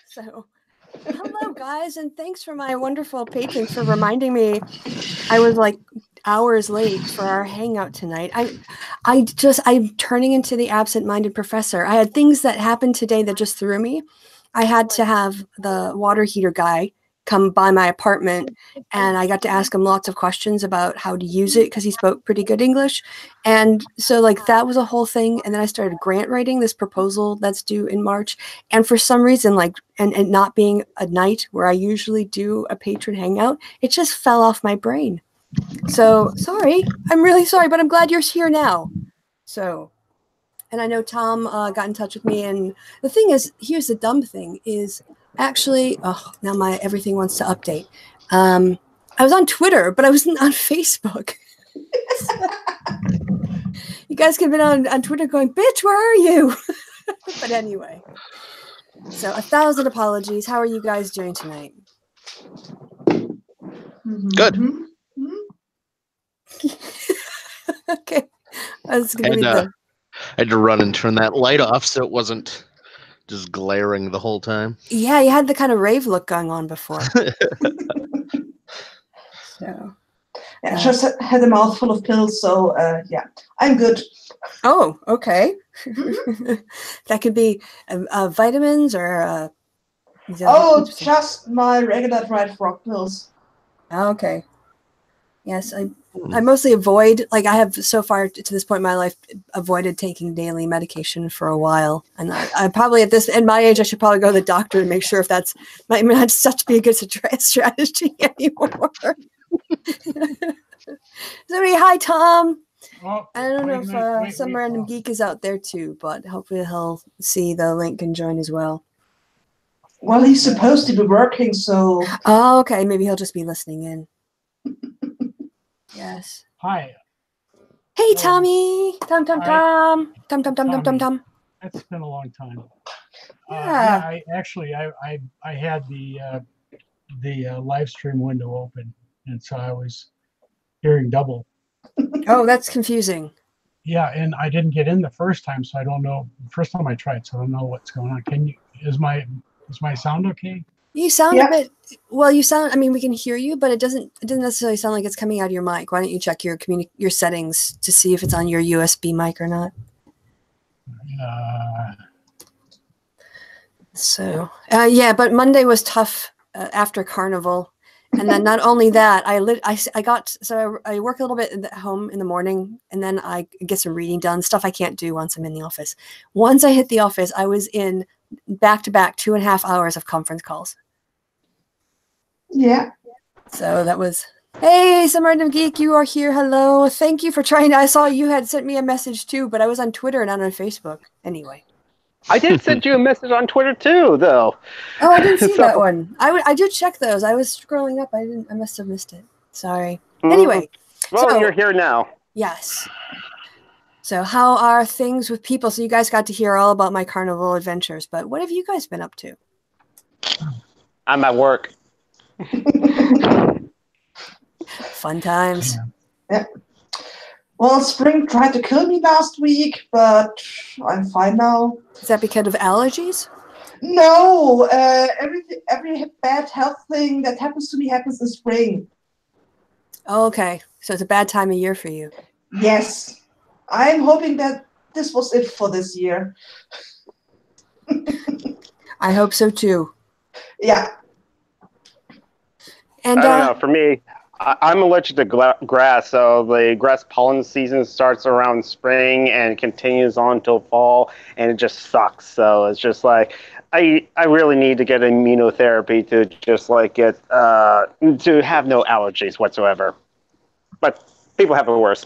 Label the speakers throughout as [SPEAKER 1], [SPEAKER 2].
[SPEAKER 1] So, hello guys, and thanks for my wonderful patrons for reminding me. I was like hours late for our hangout tonight. I'm turning into the absent-minded professor. I had things that happened today that just threw me. I had to have the water heater guy come by my apartment, and I got to ask him lots of questions about how to use it because he spoke pretty good English. And so like that was a whole thing. And then I started grant writing this proposal that's due in March. And for some reason, like and not being a night where I usually do a patron hangout, it just fell off my brain. So sorry. I'm really sorry, but I'm glad you're here now. So, and I know Tom got in touch with me. And the thing is, here's the dumb thing is actually, oh, now my everything wants to update. I was on Twitter, but I wasn't on Facebook. You guys could have been on Twitter going, bitch, where are you? But anyway. So 1,000 apologies. How are you guys doing tonight?
[SPEAKER 2] Good.
[SPEAKER 1] Okay. That's gonna be
[SPEAKER 2] I had to run and turn that light off so it wasn't just glaring the whole time.
[SPEAKER 1] Yeah, you had the kind of rave look going on before. So
[SPEAKER 3] yeah, I just had a mouthful of pills, so yeah, I'm good.
[SPEAKER 1] Oh, okay. That could be vitamins or
[SPEAKER 3] just my regular dried frog pills.
[SPEAKER 1] Okay. Yes, I mostly avoid, like I have so far to this point in my life avoided taking daily medication for a while. And I probably at my age, I should probably go to the doctor and make sure if that's might not such be a good strategy anymore. Somebody, hi Tom.
[SPEAKER 4] Oh,
[SPEAKER 1] I don't know if some random geek is out there too, but hopefully he'll see the link and join as well.
[SPEAKER 3] Well, he's supposed to be working, so.
[SPEAKER 1] Oh, okay. Maybe he'll just be listening in. Yes.
[SPEAKER 4] Hi.
[SPEAKER 1] Hey, Tommy. Tom.
[SPEAKER 4] It's been a long time.
[SPEAKER 1] Yeah.
[SPEAKER 4] I had the live stream window open, and so I was hearing double.
[SPEAKER 1] Oh, that's confusing.
[SPEAKER 4] Yeah, and I didn't get in the first time, so I don't know. First time I tried, so I don't know what's going on. Is my sound okay?
[SPEAKER 1] You sound a bit. Well, you sound. I mean, we can hear you, but it doesn't necessarily sound like it's coming out of your mic. Why don't you check your settings to see if it's on your USB mic or not? So yeah, but Monday was tough after Carnival, and then not only that, I work a little bit at home in the morning, and then I get some reading done, stuff I can't do once I'm in the office. Once I hit the office, I was in back-to-back 2.5 hours of conference calls.
[SPEAKER 3] Yeah.
[SPEAKER 1] So that was, hey, some random geek, you are here. Hello. Thank you for trying. I saw you had sent me a message too, but I was on Twitter, not on Facebook. Anyway.
[SPEAKER 5] I did send you a message on Twitter too, though.
[SPEAKER 1] Oh, I didn't see that one. I did check those. I was scrolling up. I must have missed it. Sorry. Anyway.
[SPEAKER 5] Well, you're here now.
[SPEAKER 1] Yes. So how are things with people? So you guys got to hear all about my carnival adventures, but what have you guys been up to?
[SPEAKER 5] I'm at work.
[SPEAKER 1] Fun times.
[SPEAKER 3] Yeah. Well, spring tried to kill me last week, but I'm fine now.
[SPEAKER 1] Is that because of allergies?
[SPEAKER 3] No, every bad health thing that happens to me happens in spring.
[SPEAKER 1] Oh, okay. So it's a bad time of year for you.
[SPEAKER 3] Yes. I'm hoping that this was it for this year.
[SPEAKER 1] I hope so too.
[SPEAKER 3] Yeah.
[SPEAKER 1] And
[SPEAKER 5] I don't know. For me, I'm allergic to grass, so the grass pollen season starts around spring and continues on until fall, and it just sucks. So it's just like I really need to get immunotherapy to just like get to have no allergies whatsoever. But people have it worse.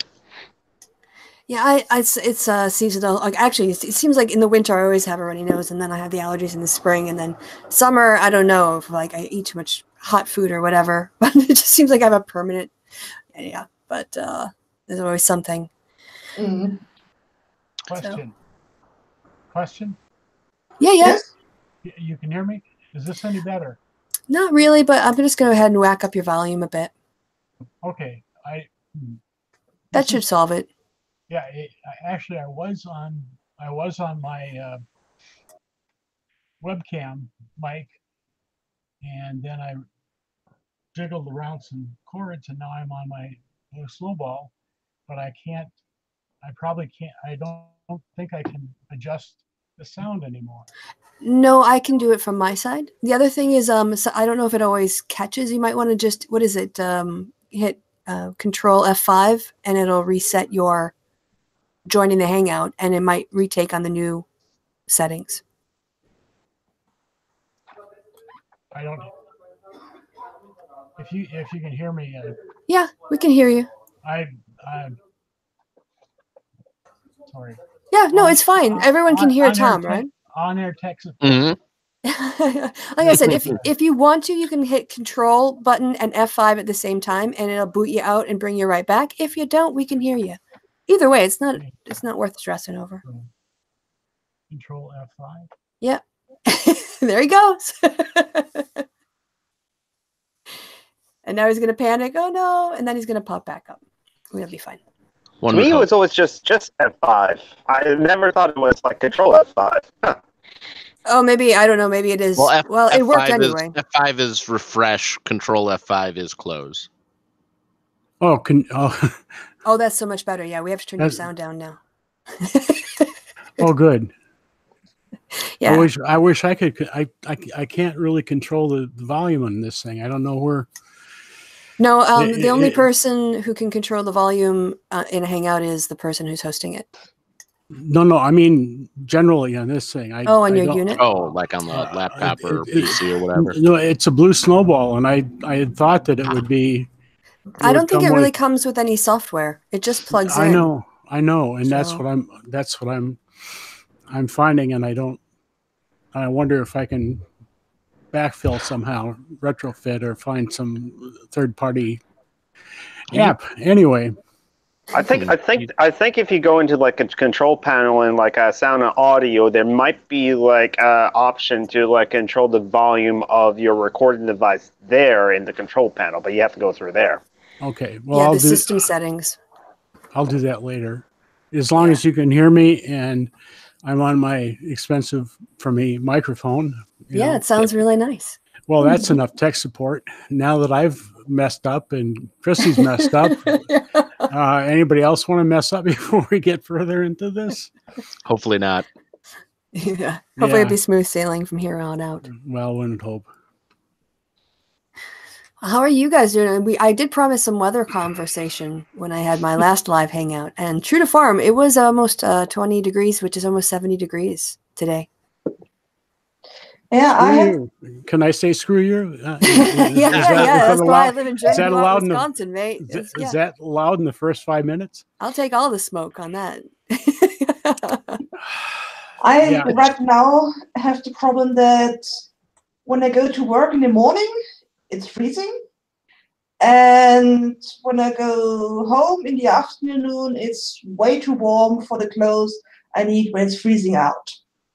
[SPEAKER 1] Yeah, it's seasonal. Like actually, it seems like in the winter I always have a runny nose, and then I have the allergies in the spring, and then summer I don't know if like I eat too much hot food or whatever. But it just seems like I have a permanent. Yeah, but there's always something.
[SPEAKER 3] Mm-hmm.
[SPEAKER 4] Question.
[SPEAKER 1] Yeah.
[SPEAKER 3] Yes?
[SPEAKER 4] You can hear me? Is this any better?
[SPEAKER 1] Not really, but I'm just going to go ahead and whack up your volume a bit.
[SPEAKER 4] Okay,
[SPEAKER 1] that should solve it.
[SPEAKER 4] Yeah, I was on my webcam mic, and then I jiggled around some chords, and now I'm on my blue snowball. But I probably can't. I don't think I can adjust the sound anymore.
[SPEAKER 1] No, I can do it from my side. The other thing is, so I don't know if it always catches. You might want to just, what is it? Hit Control F5, and it'll reset your joining the Hangout, and it might retake on the new settings.
[SPEAKER 4] I don't. If you can hear me,
[SPEAKER 1] Yeah, we can hear you.
[SPEAKER 4] Sorry.
[SPEAKER 1] Yeah, no, it's fine. Everyone can hear Tom, right?
[SPEAKER 4] On-air text.
[SPEAKER 2] Mhm.
[SPEAKER 1] Like I said, if you want to, you can hit Control button and F5 at the same time, and it'll boot you out and bring you right back. If you don't, we can hear you. Either way, it's not worth stressing over.
[SPEAKER 4] Control F5.
[SPEAKER 1] Yeah, there he goes. And now he's gonna panic. Oh no! And then he's gonna pop back up. We'll be fine.
[SPEAKER 5] To me, it was always just F5. I never thought it was like Control F5. Huh.
[SPEAKER 1] Oh, maybe I don't know. Maybe it is. Well, it worked anyway.
[SPEAKER 2] F5 is refresh. Control F5 is close.
[SPEAKER 4] Oh,
[SPEAKER 1] Oh, that's so much better. Yeah, we have to turn your sound down now.
[SPEAKER 4] Oh, good.
[SPEAKER 1] Yeah.
[SPEAKER 4] I wish I could. I can't really control the volume on this thing. I don't know where.
[SPEAKER 1] No, the only person who can control the volume in a Hangout is the person who's hosting it.
[SPEAKER 4] No. I mean, generally on this thing.
[SPEAKER 1] On your unit?
[SPEAKER 2] Oh, like on the laptop or PC or whatever.
[SPEAKER 4] No, it's a blue snowball, and I had thought that it would be.
[SPEAKER 1] I don't think it really comes with any software. It just plugs in.
[SPEAKER 4] I know, and that's what I'm finding, and I wonder if I can backfill somehow, retrofit, or find some third-party app. Anyway,
[SPEAKER 5] I think if you go into like a control panel and like a sound and audio, there might be like an option to like control the volume of your recording device there in the control panel, but you have to go through there.
[SPEAKER 4] Okay. Well,
[SPEAKER 1] yeah, system settings.
[SPEAKER 4] I'll do that later. As long as you can hear me and I'm on my expensive, for me, microphone.
[SPEAKER 1] Yeah, it sounds really nice.
[SPEAKER 4] Well, that's enough tech support. Now that I've messed up and Chrissy's messed up, anybody else want to mess up before we get further into this?
[SPEAKER 2] Hopefully not.
[SPEAKER 1] Yeah. Hopefully it'll be smooth sailing from here on out.
[SPEAKER 4] Well, wouldn't hope.
[SPEAKER 1] How are you guys doing? I did promise some weather conversation when I had my last live hangout, and true to form, it was almost 20 degrees, which is almost 70 degrees today.
[SPEAKER 3] Yeah,
[SPEAKER 4] Can I say screw you?
[SPEAKER 1] Yeah, that's why I live in
[SPEAKER 4] Wisconsin,
[SPEAKER 1] mate.
[SPEAKER 4] Is that allowed in the first 5 minutes?
[SPEAKER 1] I'll take all the smoke on that.
[SPEAKER 3] Right now have the problem that when I go to work in the morning, it's freezing. And when I go home in the afternoon, it's way too warm for the clothes I need when it's freezing out.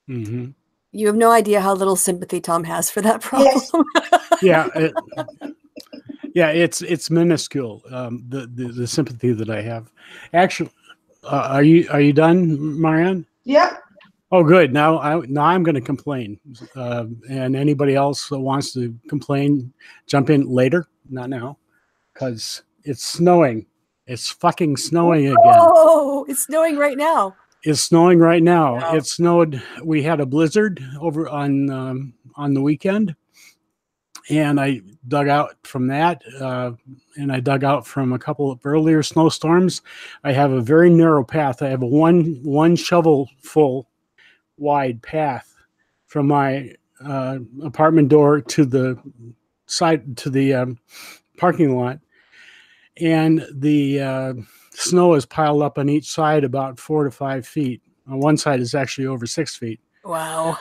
[SPEAKER 4] Mm-hmm.
[SPEAKER 1] You have no idea how little sympathy Tom has for that problem.
[SPEAKER 3] Yes.
[SPEAKER 4] It's minuscule. The sympathy that I have. Actually, are you done, Marianne?
[SPEAKER 3] Yeah.
[SPEAKER 4] Oh, good. Now I'm going to complain, and anybody else that wants to complain, jump in later, not now, because it's snowing. It's fucking snowing again.
[SPEAKER 1] Oh, it's snowing right now.
[SPEAKER 4] It's snowing right now.
[SPEAKER 1] Wow.
[SPEAKER 4] It snowed. We had a blizzard over on the weekend, and I dug out from that, and I dug out from a couple of earlier snowstorms. I have a very narrow path. I have a one shovel full wide path from my apartment door to the side to the parking lot, and the snow is piled up on each side about 4 to 5 feet. On one side is actually over 6 feet.
[SPEAKER 1] Wow.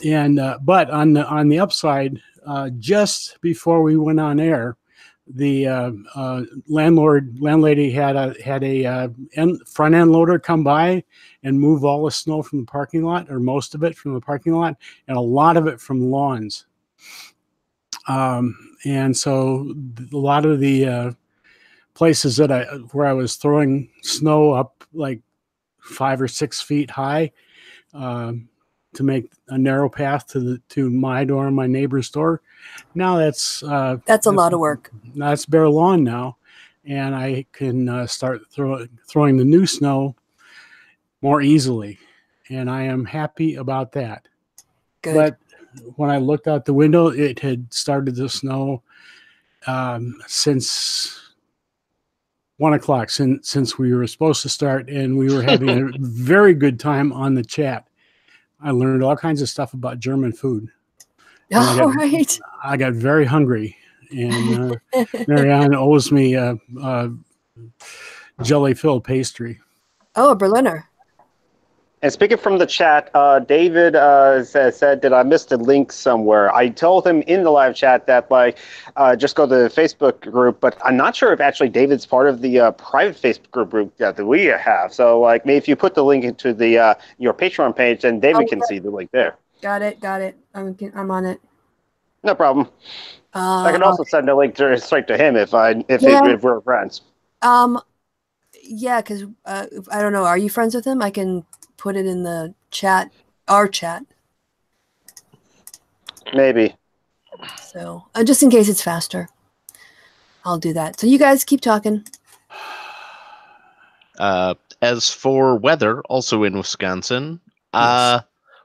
[SPEAKER 4] And but on the upside, just before we went on air, the landlady had a front end loader come by and move all the snow from the parking lot, or most of it from the parking lot, and a lot of it from lawns. And so a lot of the places where I was throwing snow up like 5 or 6 feet high, to make a narrow path to my door and my neighbor's door. Now that's
[SPEAKER 1] a lot of work.
[SPEAKER 4] That's bare lawn now, and I can start throwing the new snow more easily, and I am happy about that.
[SPEAKER 1] Good.
[SPEAKER 4] But when I looked out the window, it had started to snow since 1 o'clock, since we were supposed to start, and we were having a very good time on the chat. I learned all kinds of stuff about German food.
[SPEAKER 1] Right.
[SPEAKER 4] I got very hungry, and Marianne owes me a jelly-filled pastry.
[SPEAKER 1] Oh, a Berliner.
[SPEAKER 5] And speaking from the chat, David said that I missed a link somewhere. I told him in the live chat that just go to the Facebook group, but I'm not sure if actually David's part of the private Facebook group that we have. So maybe if you put the link into the your Patreon page, then David can see the link there.
[SPEAKER 1] Got it. I'm on it.
[SPEAKER 5] No problem. I can also send a link straight to him if we're friends.
[SPEAKER 1] Yeah, because I don't know. Are you friends with him? I can put it in the chat, our chat.
[SPEAKER 5] Maybe.
[SPEAKER 1] So just in case it's faster, I'll do that. So you guys keep talking.
[SPEAKER 2] As for weather, also in Wisconsin,
[SPEAKER 4] Yes.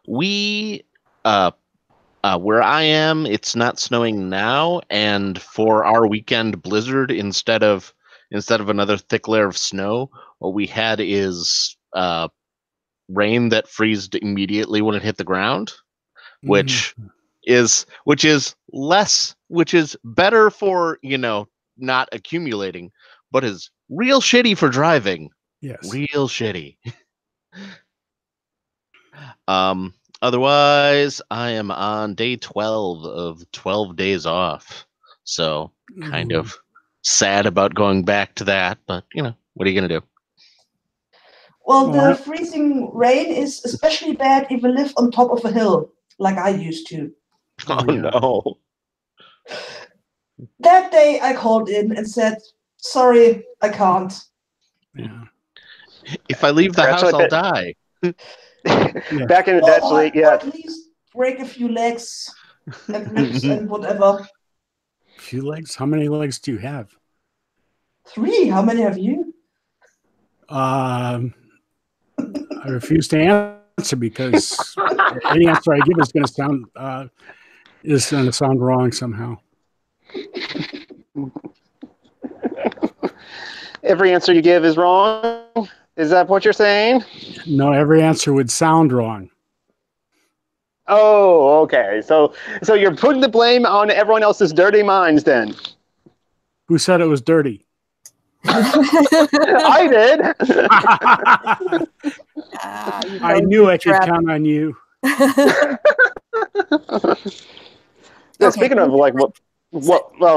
[SPEAKER 2] we where I am, it's not snowing now, and for our weekend blizzard, instead of another thick layer of snow, what we had is rain that freezed immediately when it hit the ground, which is better for not accumulating, but is real shitty for driving.
[SPEAKER 4] Yes.
[SPEAKER 2] Real shitty. Otherwise, I am on day 12 of 12 days off, so kind of sad about going back to that, but what are you gonna do?
[SPEAKER 3] Well, the freezing rain is especially bad if you live on top of a hill, like I used to.
[SPEAKER 2] Oh no.
[SPEAKER 3] That day I called in and said, sorry, I can't.
[SPEAKER 4] Yeah.
[SPEAKER 2] If I leave the house, I'll die.
[SPEAKER 5] Back in actually, yeah.
[SPEAKER 3] At least break a few legs and ribs and whatever.
[SPEAKER 4] Few legs? How many legs do you have?
[SPEAKER 3] 3. How many have you?
[SPEAKER 4] I refuse to answer because any answer I give is going to sound wrong somehow.
[SPEAKER 5] Every answer you give is wrong? Is that what you're saying?
[SPEAKER 4] No, every answer would sound wrong.
[SPEAKER 5] Oh, okay. So you're putting the blame on everyone else's dirty minds then.
[SPEAKER 4] Who said it was dirty?
[SPEAKER 5] I did.
[SPEAKER 4] I knew I could count on you.
[SPEAKER 5] Speaking of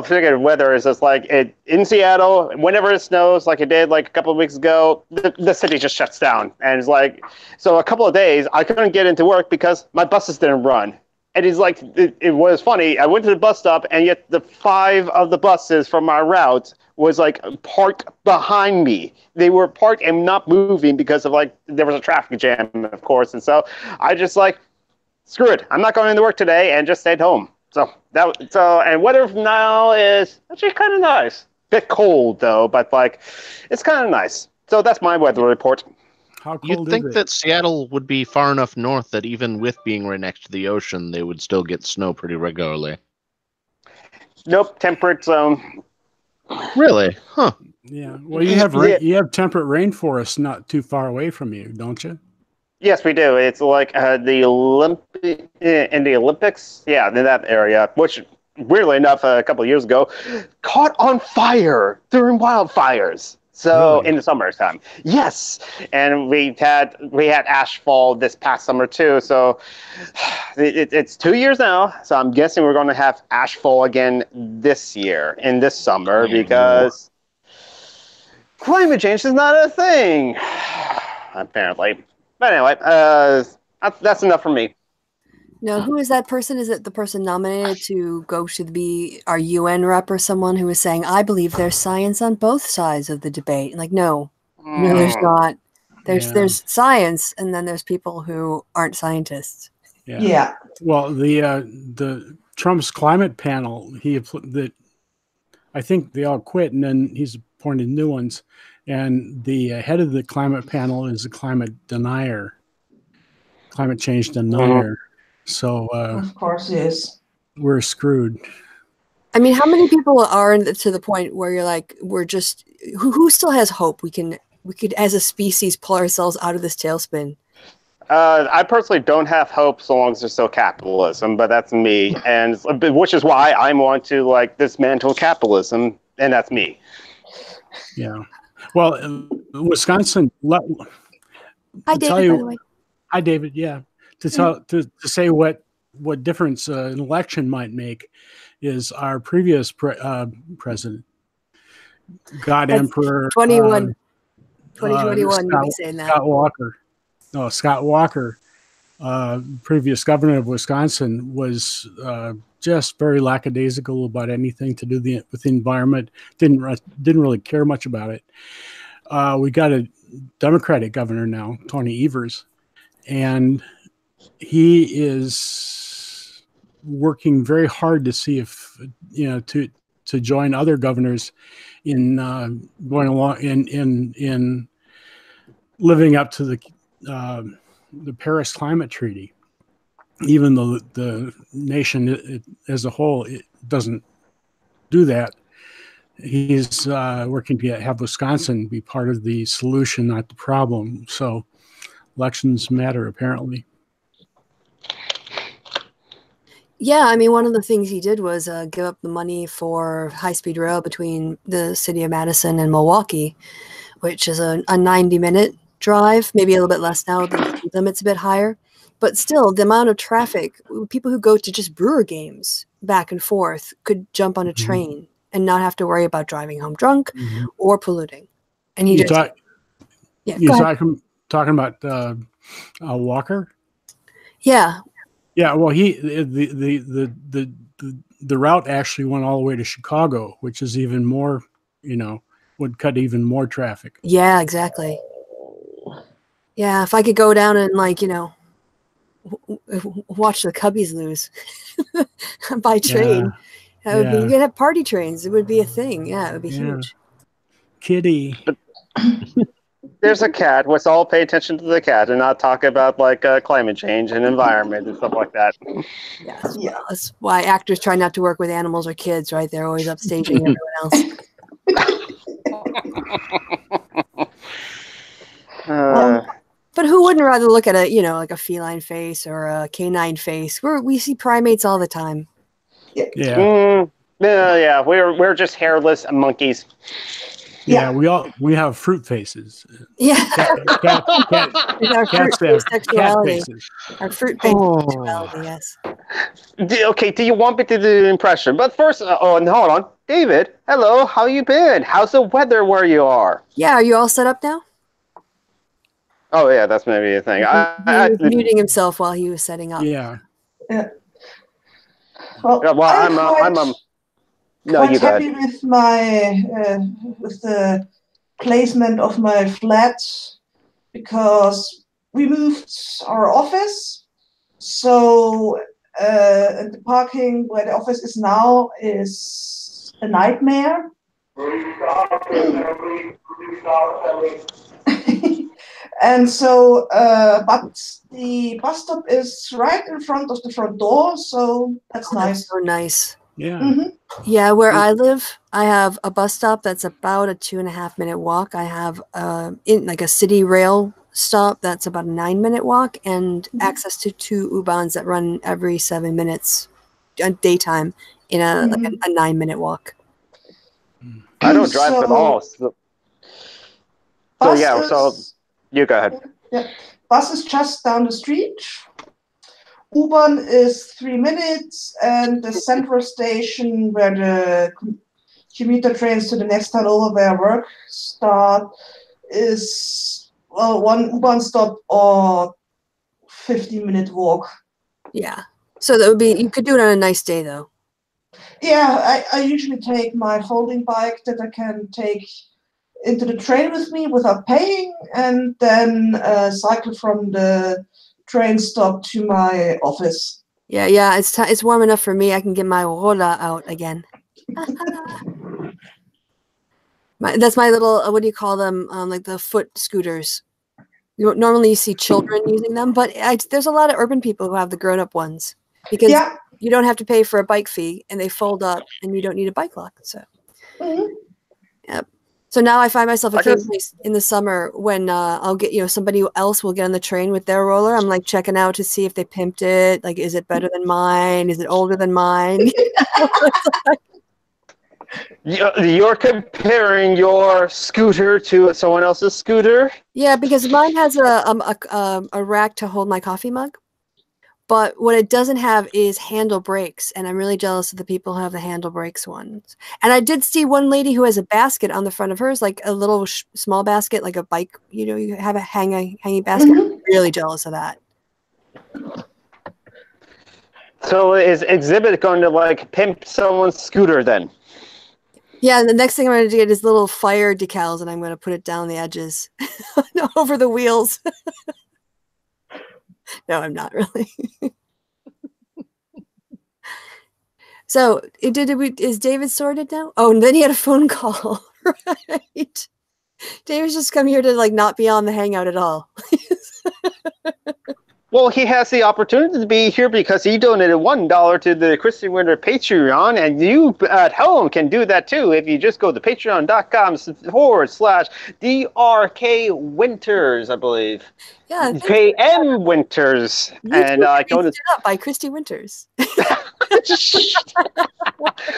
[SPEAKER 5] speaking of weather, is just in Seattle, whenever it snows, like it did a couple of weeks ago, the city just shuts down. And it's so a couple of days I couldn't get into work because my buses didn't run. And it's it was funny. I went to the bus stop, and yet the 5 of the buses from my route was parked behind me. They were parked and not moving because of there was a traffic jam, of course. And so I just screw it. I'm not going into work today, and just stayed home. And weather now is actually kind of nice. Bit cold though, but it's kind of nice. So that's my weather report.
[SPEAKER 4] How cold
[SPEAKER 2] You'd think that Seattle would be far enough north that even with being right next to the ocean, they would still get snow pretty regularly.
[SPEAKER 5] Nope, temperate zone.
[SPEAKER 2] Really? Huh.
[SPEAKER 4] Yeah. Well, you have temperate rainforests not too far away from you, don't you?
[SPEAKER 5] Yes, we do. It's the Olympics, yeah, in that area, which weirdly enough, a couple of years ago, caught on fire during wildfires. So
[SPEAKER 4] Really?
[SPEAKER 5] In the summertime, yes, and we had ash fall this past summer too. So it's 2 years now. So I'm guessing we're going to have ash fall again this year in this summer because climate change is not a thing, apparently. But anyway, that's enough for me.
[SPEAKER 1] Now, who is that person? Is it the person nominated to go to be our UN rep or someone who is saying, I believe there's science on both sides of the debate? No, there's not. There's science, and then there's people who aren't scientists.
[SPEAKER 3] Yeah.
[SPEAKER 4] Well, the Trump's climate panel, I think they all quit, and then he's appointed new ones. And the head of the climate panel is a climate change denier. So
[SPEAKER 3] Of course, yes.
[SPEAKER 4] we're screwed.
[SPEAKER 1] I mean, how many people are to the point where you're like, we're just who still has hope? We could as a species pull ourselves out of this tailspin.
[SPEAKER 5] I personally don't have hope so long as there's still capitalism, but that's me, and which is why I want to like dismantle capitalism, and that's me.
[SPEAKER 4] Yeah. Well, Wisconsin.
[SPEAKER 1] Hi, David. By the way.
[SPEAKER 4] Hi, David. Yeah. To say what difference an election might make is our previous president, God Emperor
[SPEAKER 1] 2021. You'll be saying that.
[SPEAKER 4] Scott Walker, previous governor of Wisconsin, was just very lackadaisical about anything to do with the environment. Didn't really care much about it. We got a Democratic governor now, Tony Evers, and he is working very hard to see if to join other governors in going along in living up to the Paris Climate Treaty, even though the nation as a whole it doesn't do that. He's working to have Wisconsin be part of the solution, not the problem. So elections matter, apparently.
[SPEAKER 1] Yeah, I mean, one of the things he did was give up the money for high-speed rail between the city of Madison and Milwaukee, which is a 90-minute drive, maybe a little bit less now. The speed limit's a bit higher. But still, the amount of traffic, people who go to just Brewer games back and forth could jump on a train and not have to worry about driving home drunk or polluting. And
[SPEAKER 4] you're talking about Walker?
[SPEAKER 1] Yeah.
[SPEAKER 4] Yeah, well, the route actually went all the way to Chicago, which is even more, would cut even more traffic.
[SPEAKER 1] Yeah, exactly. Yeah, if I could go down and watch the Cubbies lose by train, that would be. You could have party trains. It would be a thing. Yeah, it would be huge.
[SPEAKER 4] Kitty.
[SPEAKER 5] There's a cat. Let's all pay attention to the cat and not talk about climate change and environment and stuff like that.
[SPEAKER 1] Yes, well, that's why actors try not to work with animals or kids, right? They're always upstaging everyone else. But who wouldn't rather look at a feline face or a canine face? We see primates all the time.
[SPEAKER 4] Yeah.
[SPEAKER 5] Yeah. We're just hairless monkeys.
[SPEAKER 4] Yeah, we have fruit faces.
[SPEAKER 1] Yeah.
[SPEAKER 4] Cat faces.
[SPEAKER 1] Our fruit-based sexuality, yes.
[SPEAKER 5] Okay, do you want me to do the impression? But first, hold on. David, hello, how you been? How's the weather where you are?
[SPEAKER 1] Yeah, are you all set up now?
[SPEAKER 5] Oh, yeah, that's maybe a thing.
[SPEAKER 1] He was muting himself while he was setting up.
[SPEAKER 4] Yeah.
[SPEAKER 3] Well,
[SPEAKER 5] I'm no,
[SPEAKER 3] quite happy with with the placement of my flat because we moved our office. So and the parking where the office is now is a nightmare. And so, but the bus stop is right in front of the front door, so that's nice.
[SPEAKER 1] That's so nice.
[SPEAKER 4] Yeah.
[SPEAKER 1] Yeah, where I live, I have a bus stop that's about a 2.5-minute walk. I have a city rail stop that's about a 9-minute walk, and access to 2 U-Bahns that run every 7 minutes, daytime, in a 9-minute walk.
[SPEAKER 5] I don't drive at all. So you go ahead.
[SPEAKER 3] Yeah, bus is just down the street. U-Bahn is 3 minutes, and the central station where the commuter trains to the next town over where work start is 1 U-Bahn stop or 15-minute walk.
[SPEAKER 1] Yeah, so that would be, you could do it on a nice day though.
[SPEAKER 3] Yeah, I usually take my folding bike that I can take into the train with me without paying, and then cycle from the train stop to my office.
[SPEAKER 1] Yeah. It's warm enough for me. I can get my rolla out again. That's my little, what do you call them? Like the foot scooters. Normally you see children using them, but there's a lot of urban people who have the grown-up ones because you don't have to pay for a bike fee, and they fold up, and you don't need a bike lock. So, yep. So now I find myself occasionally in the summer when I'll get, somebody else will get on the train with their roller. I'm like checking out to see if they pimped it. Like, is it better than mine? Is it older than mine?
[SPEAKER 5] You're comparing your scooter to someone else's scooter?
[SPEAKER 1] Yeah, because mine has a rack to hold my coffee mug. But what it doesn't have is handle brakes, and I'm really jealous of the people who have the handle brakes ones. And I did see one lady who has a basket on the front of hers, like a little small basket, like a bike. You have a hanging basket. I'm really jealous of that.
[SPEAKER 5] So is Exhibit going to pimp someone's scooter then?
[SPEAKER 1] Yeah, and the next thing I'm going to get is little fire decals, and I'm going to put it down the edges over the wheels. No, I'm not really. So, is David sorted now? Oh, and then he had a phone call, right? David's just come here to not be on the Hangout at all.
[SPEAKER 5] Well, he has the opportunity to be here because he donated $1 to the Christian Winter Patreon, and you at home can do that too if you just go to patreon.com/DRK Winters, I believe.
[SPEAKER 1] Yeah,
[SPEAKER 5] KM Winters. And
[SPEAKER 1] up by Christy Winters.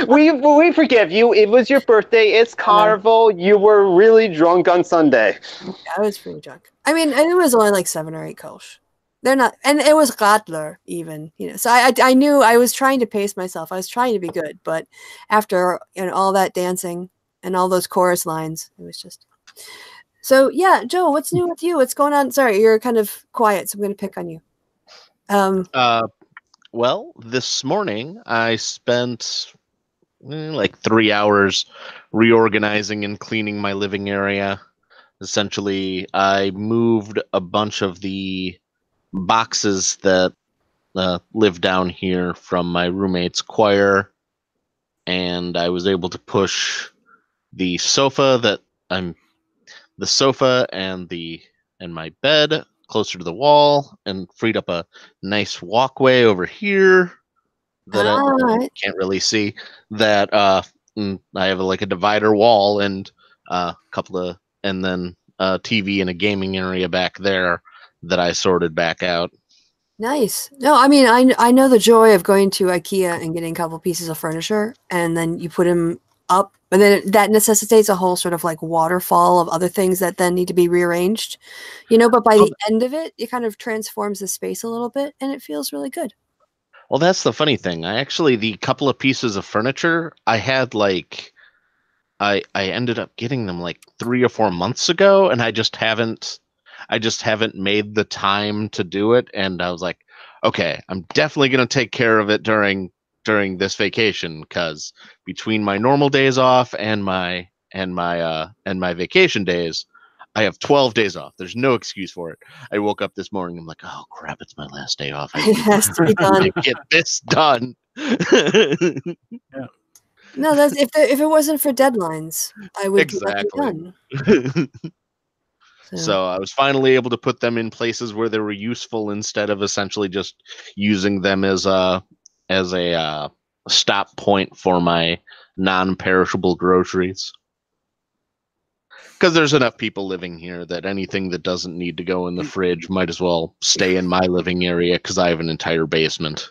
[SPEAKER 5] we forgive you. It was your birthday. It's Carnival. You were really drunk on Sunday.
[SPEAKER 1] Yeah, I was pretty drunk. I mean, it was only like 7 or 8 Kolsch. They're not, and it was Radler even, So I knew I was trying to pace myself. I was trying to be good, but after all that dancing and all those chorus lines, it was just. So yeah, Joe, what's new with you? What's going on? Sorry, you're kind of quiet, so I'm going to pick on you.
[SPEAKER 2] Well, this morning I spent 3 hours reorganizing and cleaning my living area. Essentially, I moved a bunch of the boxes that live down here from my roommate's choir, and I was able to push the sofa and my bed closer to the wall, and freed up a nice walkway over here that I can't really see. That I have a divider wall and a TV and a gaming area back there that I sorted back out.
[SPEAKER 1] Nice. No, I mean, I know the joy of going to IKEA and getting a couple pieces of furniture, and then you put them up, and then that necessitates a whole sort of waterfall of other things that then need to be rearranged, but by the end of it, it kind of transforms the space a little bit, and it feels really good.
[SPEAKER 2] Well, that's the funny thing. The couple of pieces of furniture I had, I ended up getting them 3 or 4 months ago, and I just haven't made the time to do it. And I was like, okay, I'm definitely going to take care of it during this vacation, because between my normal days off and my vacation days, I have 12 days off. There's no excuse for it. I woke up this morning. I'm like, oh crap, it's my last day off.
[SPEAKER 1] It has to be done.
[SPEAKER 2] Get this done.
[SPEAKER 4] Yeah.
[SPEAKER 1] No, that's if it wasn't for deadlines, I would
[SPEAKER 2] exactly.
[SPEAKER 1] Be done.
[SPEAKER 2] So I was finally able to put them in places where they were useful instead of essentially just using them as a stop point for my non-perishable groceries. Because there's enough people living here that anything that doesn't need to go in the fridge might as well stay in my living area, because I have an entire basement.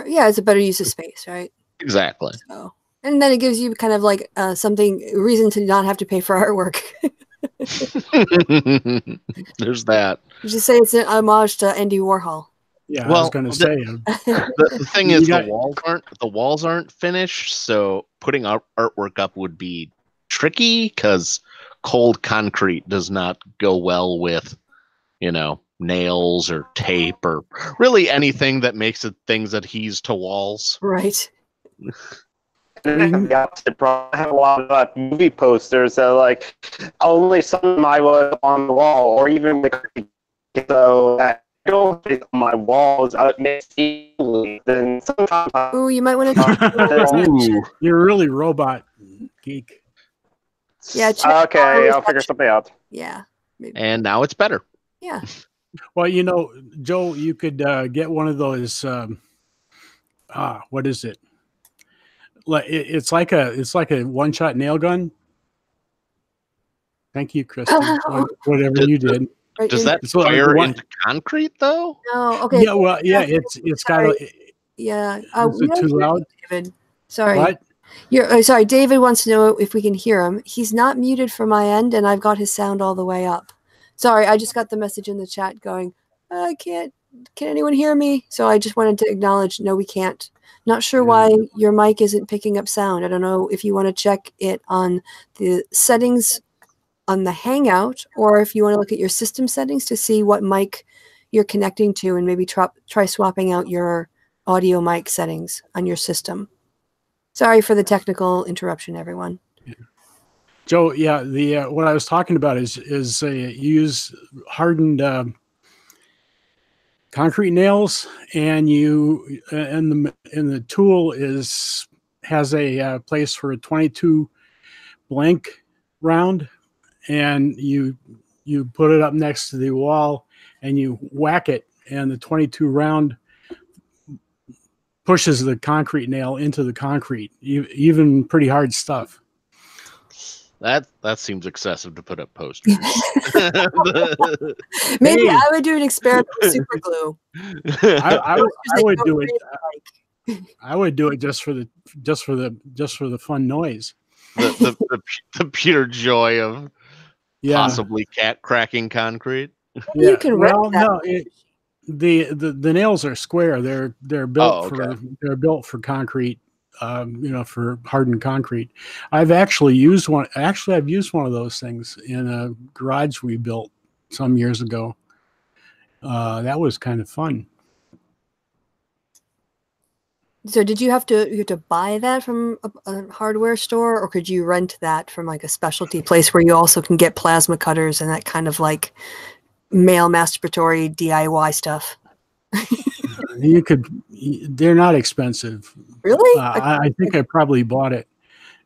[SPEAKER 1] Yeah, it's a better use of space, right?
[SPEAKER 2] Exactly.
[SPEAKER 1] So, and then it gives you kind of reason to not have to pay for artwork.
[SPEAKER 2] There's that.
[SPEAKER 1] You just say it's an homage to Andy Warhol.
[SPEAKER 4] Yeah, well, I was going to say.
[SPEAKER 2] The thing is, the walls aren't finished, so putting artwork up would be tricky because cold concrete does not go well with, nails or tape or really anything that makes it things adheres to walls.
[SPEAKER 1] Right.
[SPEAKER 5] I have the opposite problem. I have a lot of movie posters that only some of them I was on the wall, or even so that on my walls, it makes it easily. Then sometimes
[SPEAKER 1] Ooh, you might want to.
[SPEAKER 4] You're really robot geek.
[SPEAKER 1] Yeah.
[SPEAKER 5] Okay, I'll figure something out.
[SPEAKER 1] Yeah. Maybe.
[SPEAKER 2] And now it's better.
[SPEAKER 1] Yeah.
[SPEAKER 4] Well, you know, Joe, you could get one of those. What is it? It's like a one-shot nail gun. Thank you, Kristen. Whatever you did.
[SPEAKER 2] Does that fire into concrete though?
[SPEAKER 1] No. Okay.
[SPEAKER 4] Yeah. Well, yeah. It's got a.
[SPEAKER 1] Yeah.
[SPEAKER 4] Is it too loud?
[SPEAKER 1] David. Sorry.
[SPEAKER 4] What?
[SPEAKER 1] Sorry. David wants to know if we can hear him. He's not muted from my end, and I've got his sound all the way up. Sorry, I just got the message in the chat going, I can't. Can anyone hear me? So I just wanted to acknowledge, no, we can't. Not sure why your mic isn't picking up sound. I don't know if you want to check it on the settings on the Hangout, or if you want to look at your system settings to see what mic you're connecting to, and maybe try swapping out your audio mic settings on your system. Sorry for the technical interruption, everyone.
[SPEAKER 4] Yeah. Joe, yeah, the what I was talking about is use hardened concrete nails, and the tool has a place for a 22 blank round, and you put it up next to the wall and you whack it, and the 22 round pushes the concrete nail into the concrete, even pretty hard stuff.
[SPEAKER 2] That seems excessive to put up posters.
[SPEAKER 1] Maybe I would do an experiment with super glue.
[SPEAKER 4] I would do it. I would do it just for the fun noise.
[SPEAKER 2] The pure joy of possibly cat cracking concrete.
[SPEAKER 1] You can
[SPEAKER 4] the nails are square. They're built for concrete. For hardened concrete. I've used one of those things in a garage we built some years ago. That was kind of fun.
[SPEAKER 1] So did you have to buy that from a hardware store, or could you rent that from like a specialty place where you also can get plasma cutters and that kind of like male masturbatory DIY stuff?
[SPEAKER 4] They're not expensive.
[SPEAKER 1] Really?
[SPEAKER 4] I think I probably bought it.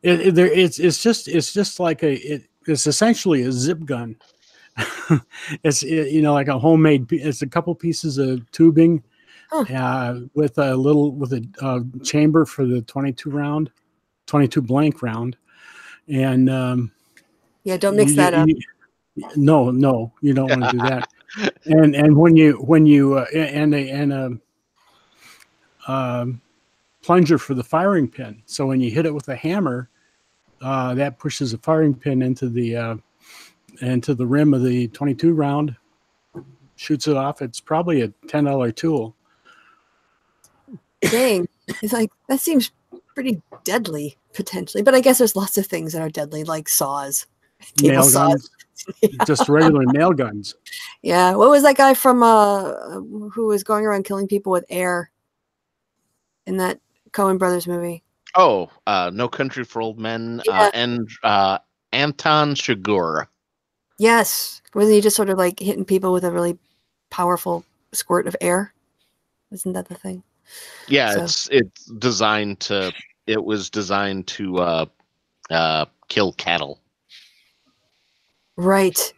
[SPEAKER 4] It's essentially a zip gun. It's like a homemade. It's a couple pieces of tubing, with a chamber for the 22 blank round, and
[SPEAKER 1] don't mix that up.
[SPEAKER 4] No, you don't want to do that. And when you and a plunger for the firing pin. So when you hit it with a hammer, that pushes a firing pin into the rim of the 22 round, shoots it off. It's probably a $10 tool.
[SPEAKER 1] Dang, it's like that seems pretty deadly potentially, but I guess there's lots of things that are deadly, like saws,
[SPEAKER 4] nail guns, just regular nail guns.
[SPEAKER 1] Yeah, what was that guy from who was going around killing people with air in that Coen Brothers movie?
[SPEAKER 2] Oh, No Country for Old Men, and Anton Chigurh.
[SPEAKER 1] Yes, wasn't he just sort of like hitting people with a really powerful squirt of air? Isn't that the thing?
[SPEAKER 2] Yeah, so. It's designed to. It was designed to kill cattle.
[SPEAKER 1] Right.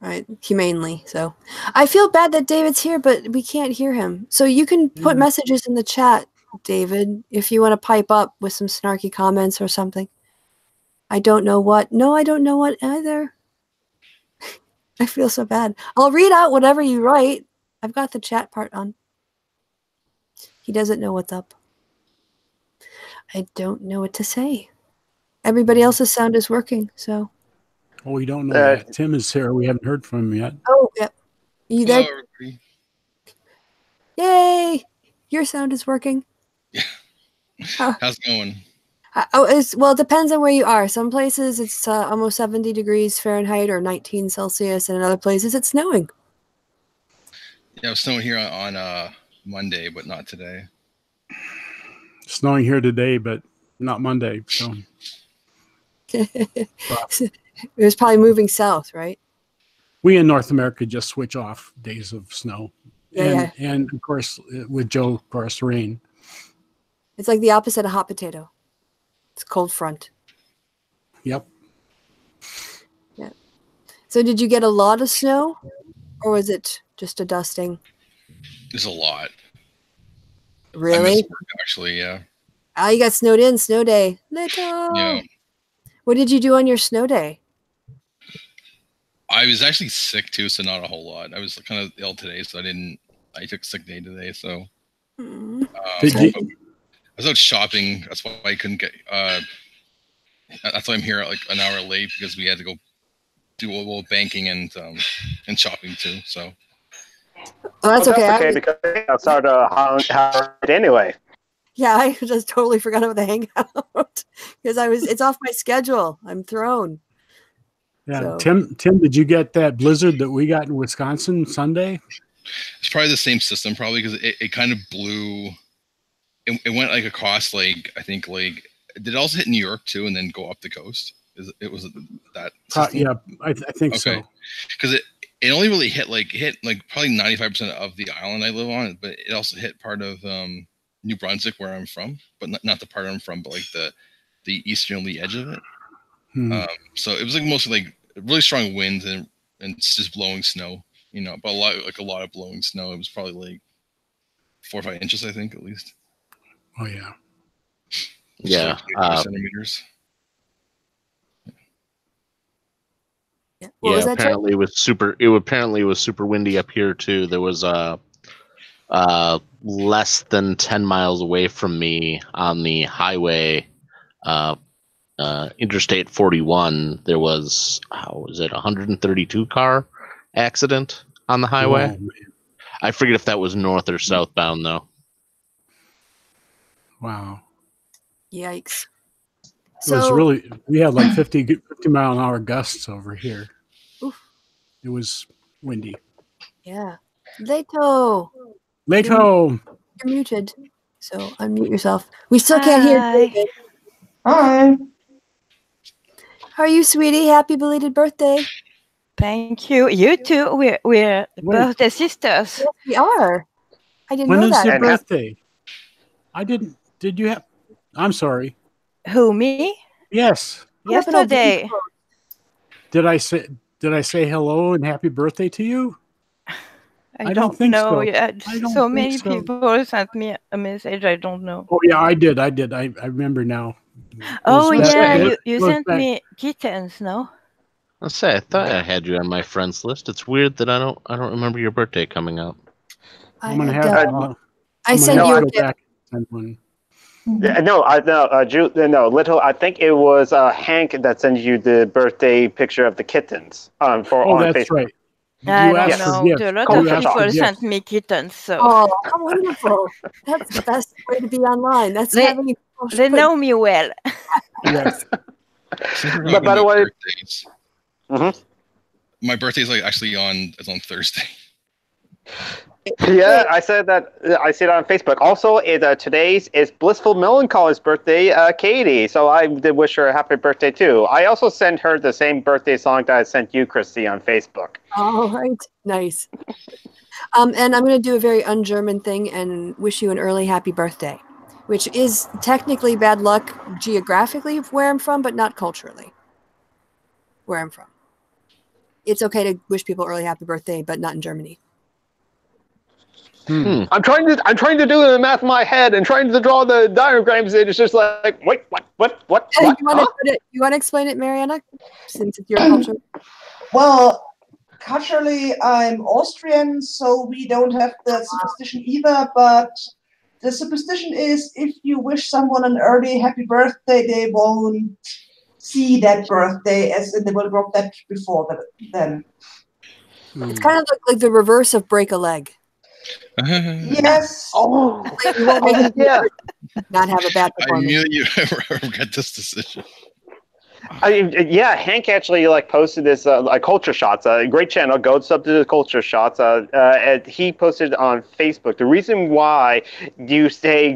[SPEAKER 1] Right. Humanely. So I feel bad that David's here, but we can't hear him. So you can put messages in the chat, David, if you want to pipe up with some snarky comments or something. I don't know what. No, I don't know what either. I feel so bad. I'll read out whatever you write. I've got the chat part on. He doesn't know what's up. I don't know what to say. Everybody else's sound is working, so.
[SPEAKER 4] Oh, we don't know that. Tim is here. We haven't heard from him yet.
[SPEAKER 1] Oh, yeah. You there? Yay! Your sound is working.
[SPEAKER 6] Yeah. How's it going?
[SPEAKER 1] It depends on where you are. Some places it's almost 70 degrees Fahrenheit or 19 Celsius, and in other places it's snowing.
[SPEAKER 6] Yeah, it was snowing here on Monday, but not today.
[SPEAKER 4] Snowing here today, but not Monday. So.
[SPEAKER 1] It was probably moving south, right?
[SPEAKER 4] We in North America just switch off days of snow.
[SPEAKER 1] Yeah,
[SPEAKER 4] And of course, with Joe, of course, rain.
[SPEAKER 1] It's like the opposite of hot potato. It's cold front.
[SPEAKER 4] Yep.
[SPEAKER 1] Yeah. So did you get a lot of snow, or was it just a dusting?
[SPEAKER 6] There's a lot. I
[SPEAKER 1] Really?
[SPEAKER 6] missed work, actually, yeah.
[SPEAKER 1] Ah, you got snowed in, snow day. Little.
[SPEAKER 6] Yeah.
[SPEAKER 1] What did you do on your snow day?
[SPEAKER 6] I was actually sick too, so not a whole lot. I was kind of ill today, so I took sick day today, so. I was out shopping. That's why I couldn't get. That's why I'm here like an hour late, because we had to go do a little banking and shopping too. So.
[SPEAKER 1] Oh, that's okay.
[SPEAKER 5] That's okay because I started Hangout anyway.
[SPEAKER 1] Yeah, I just totally forgot about the Hangout because it's off my schedule. I'm thrown.
[SPEAKER 4] Yeah,
[SPEAKER 1] So.
[SPEAKER 4] Tim, did you get that blizzard that we got in Wisconsin Sunday?
[SPEAKER 6] It's probably the same system, probably, because it kind of blew. It went like across, like I think, like did it also hit New York too, and then go up the coast? It was that system?
[SPEAKER 4] Yeah, I think so.
[SPEAKER 6] Because it only really hit probably 95% of the island I live on, but it also hit part of New Brunswick, where I'm from, but not the part I'm from, but like the easterly edge of it. So it was like mostly like really strong winds and it's just blowing snow, but a lot of blowing snow. It was probably like 4 or 5 inches, I think, at least.
[SPEAKER 4] Oh yeah.
[SPEAKER 2] Yeah.
[SPEAKER 6] Centimeters.
[SPEAKER 1] What was that,
[SPEAKER 2] apparently it was super windy up here too. There was less than 10 miles away from me on the highway, Interstate 41. There was, was it 132 car accident on the highway?
[SPEAKER 4] Oh,
[SPEAKER 2] I forget if that was north or southbound though.
[SPEAKER 4] Wow.
[SPEAKER 1] Yikes.
[SPEAKER 4] It was really, we had like 50 mile an hour gusts over here.
[SPEAKER 1] Oof.
[SPEAKER 4] It was windy.
[SPEAKER 1] Yeah. Leto.
[SPEAKER 4] You're
[SPEAKER 1] muted. So unmute yourself. We still can't hear David.
[SPEAKER 3] Hi.
[SPEAKER 1] How are you, sweetie? Happy belated birthday.
[SPEAKER 7] Thank you. You too. We're birthday sisters.
[SPEAKER 1] Yes, we are. I didn't
[SPEAKER 4] when
[SPEAKER 1] know
[SPEAKER 4] is
[SPEAKER 1] that.
[SPEAKER 4] your birthday? I didn't. Did you have? I'm sorry.
[SPEAKER 7] Who, me?
[SPEAKER 4] Yes.
[SPEAKER 7] Yesterday.
[SPEAKER 4] Did I say hello and happy birthday to you?
[SPEAKER 7] I don't think know. So.
[SPEAKER 4] Yeah,
[SPEAKER 7] so many people sent me a message. I don't know.
[SPEAKER 4] Oh yeah, I did. I remember now.
[SPEAKER 7] You sent me kittens, no?
[SPEAKER 2] Let's say I thought I had you on my friends list. It's weird that I don't remember your birthday coming up.
[SPEAKER 4] I'm gonna have.
[SPEAKER 1] I sent you a gift.
[SPEAKER 5] No, Little. I think it was Hank that sent you the birthday picture of the kittens on
[SPEAKER 4] that's
[SPEAKER 5] Facebook.
[SPEAKER 4] Right.
[SPEAKER 7] I don't know. A lot of people sent me kittens. So.
[SPEAKER 1] Oh, how wonderful! That's the best way to be online. That's
[SPEAKER 7] they know me well.
[SPEAKER 4] Yes.
[SPEAKER 5] But by the way,
[SPEAKER 6] my birthday is actually on Thursday.
[SPEAKER 5] Yeah, I said that. I see it on Facebook. Also, today's is Blissful Melancholy's birthday, Katie. So I did wish her a happy birthday too. I also sent her the same birthday song that I sent you, Christy, on Facebook.
[SPEAKER 1] All right, nice. And I'm going to do a very un-German thing and wish you an early happy birthday, which is technically bad luck geographically where I'm from, but not culturally where I'm from. It's okay to wish people early happy birthday, but not in Germany.
[SPEAKER 5] I'm trying to do the math in my head and trying to draw the diagrams. And it's just like, wait, what?
[SPEAKER 1] You want to explain it, Mariana, since it's your culture?
[SPEAKER 3] Well, culturally, I'm Austrian, so we don't have that superstition either. But the superstition is, if you wish someone an early happy birthday, they won't see that birthday, as in they will drop that before then.
[SPEAKER 1] It's kind of like the reverse of break a leg.
[SPEAKER 3] Yes.
[SPEAKER 5] Oh,
[SPEAKER 1] yeah. Not have a bad performance.
[SPEAKER 6] I knew you regret this decision.
[SPEAKER 5] Yeah, Hank actually posted this Culture Shots, a great channel. Go sub to the Culture Shots. And he posted on Facebook. The reason why you say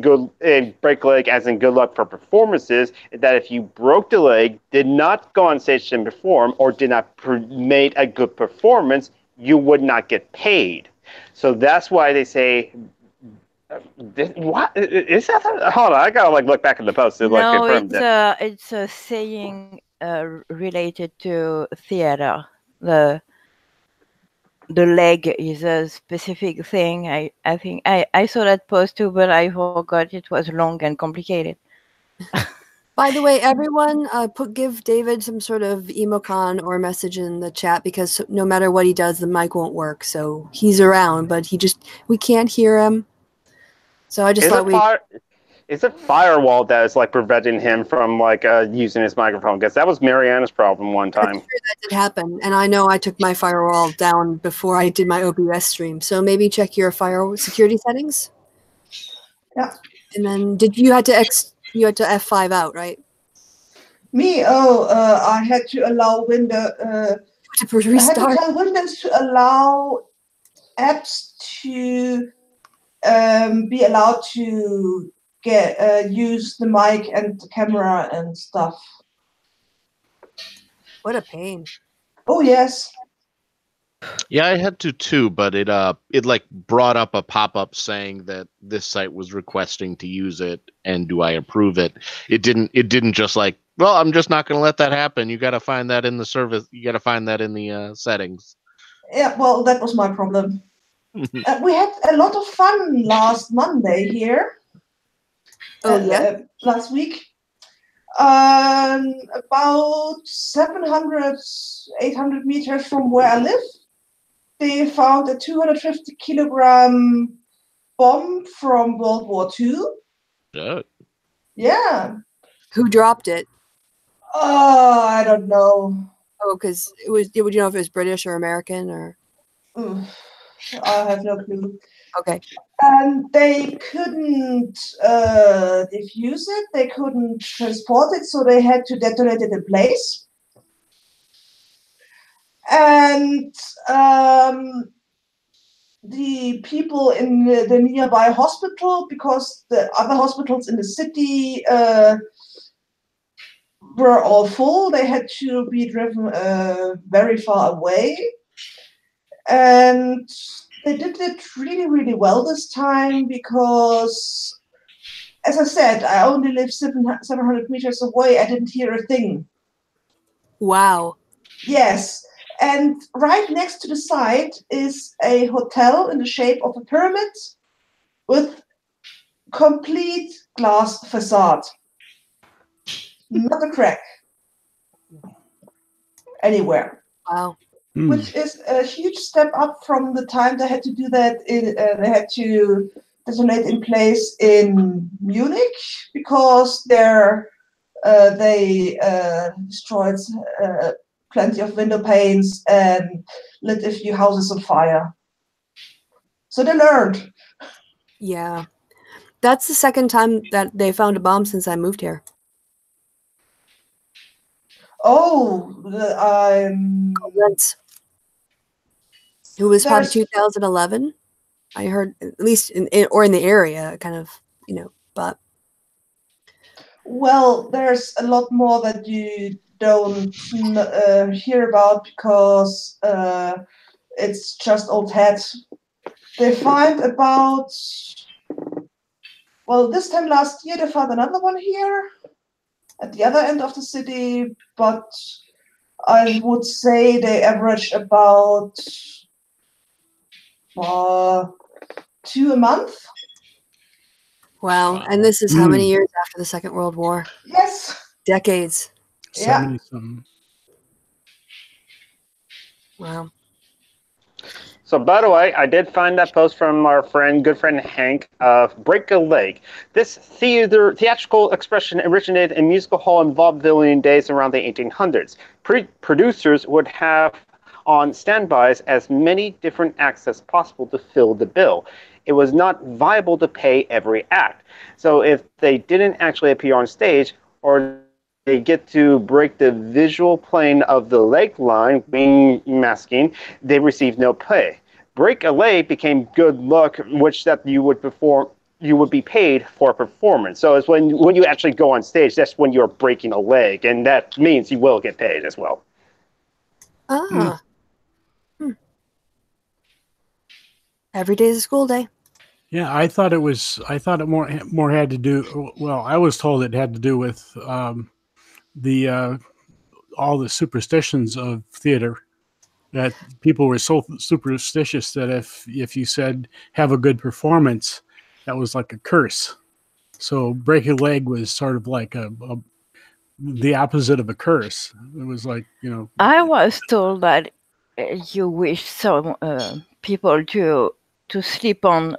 [SPEAKER 5] break a leg as in good luck for performances is that if you broke the leg, did not go on stage and perform, or did not made a good performance, you would not get paid. So that's why they say. What is that? Hold on, I gotta look back at the post to confirm that.
[SPEAKER 7] It's a saying related to theater. The leg is a specific thing. I think I saw that post too, but I forgot it was long and complicated.
[SPEAKER 1] By the way, everyone, give David some sort of emocon or message in the chat, because no matter what he does, the mic won't work. So he's around, but we can't hear him. So I just thought
[SPEAKER 5] it's a firewall that is preventing him from using his microphone, because that was Mariana's problem one time.
[SPEAKER 1] I'm sure that did happen, and I know I took my firewall down before I did my OBS stream. So maybe check your firewall security settings.
[SPEAKER 3] Yeah.
[SPEAKER 1] And then you had to F5 out, right?
[SPEAKER 3] Me? I had to allow Windows
[SPEAKER 1] to restart.
[SPEAKER 3] I had to tell Windows to allow apps to be allowed to use the mic and the camera and stuff.
[SPEAKER 1] What a pain.
[SPEAKER 3] Oh yes.
[SPEAKER 2] Yeah, I had to too, but it brought up a pop-up saying that this site was requesting to use it, and do I approve it? It didn't just well, I'm just not going to let that happen. You got to find that in the service. You got to find that in the settings.
[SPEAKER 3] Yeah, well, that was my problem. We had a lot of fun last Monday here.
[SPEAKER 1] Oh, yeah?
[SPEAKER 3] Last week. About 700, 800 meters from where I live, they found a 250 kilogram bomb from World War II. Yeah.
[SPEAKER 1] Who dropped it?
[SPEAKER 3] I don't know.
[SPEAKER 1] Oh, because would you know if it was British or American or?
[SPEAKER 3] I have no clue.
[SPEAKER 1] Okay.
[SPEAKER 3] And they couldn't defuse it. They couldn't transport it, so they had to detonate it in place. And the people in the nearby hospital, because the other hospitals in the city were all full, they had to be driven very far away. And they did it really, really well this time because, as I said, I only live 700 meters away. I didn't hear a thing.
[SPEAKER 1] Wow.
[SPEAKER 3] Yes. And right next to the site is a hotel in the shape of a pyramid with complete glass facade. Not a crack anywhere.
[SPEAKER 1] Wow.
[SPEAKER 3] Which is a huge step up from the time they had to do that. They had to detonate in place in Munich because they destroyed plenty of window panes and lit a few houses on fire. So they learned.
[SPEAKER 1] Yeah. That's the second time that they found a bomb since I moved here.
[SPEAKER 3] Oh,
[SPEAKER 1] it was probably 2011. I heard, at least in the area, kind of, but.
[SPEAKER 3] Well, there's a lot more that you don't hear about because it's just old hat. They find about, well, this time last year they found another one here at the other end of the city, but I would say they average about 2 a month.
[SPEAKER 1] Wow. And this is how many years after the Second World War?
[SPEAKER 3] Yes.
[SPEAKER 1] Decades.
[SPEAKER 4] 70-something.
[SPEAKER 1] Wow.
[SPEAKER 5] So, by the way, I did find that post from our good friend Hank of Break a Leg. This theatrical expression originated in musical hall and vaudeville days around the 1800s. Producers would have on standbys as many different acts as possible to fill the bill. It was not viable to pay every act. So if they didn't actually appear on stage, or they get to break the visual plane of the leg line, wing masking, they receive no pay. Break a leg became good luck, which that you would perform. You would be paid for performance. So it's when you actually go on stage, that's when you're breaking a leg, and that means you will get paid as well.
[SPEAKER 1] Ah. Every day is a school day.
[SPEAKER 4] Yeah, I thought it more had to do. Well, I was told it had to do with the all the superstitions of theater. That people were so superstitious that if you said have a good performance, that was like a curse. So break a leg was sort of like the opposite of a curse. It was like,
[SPEAKER 7] I was told that you wish some people to sleep on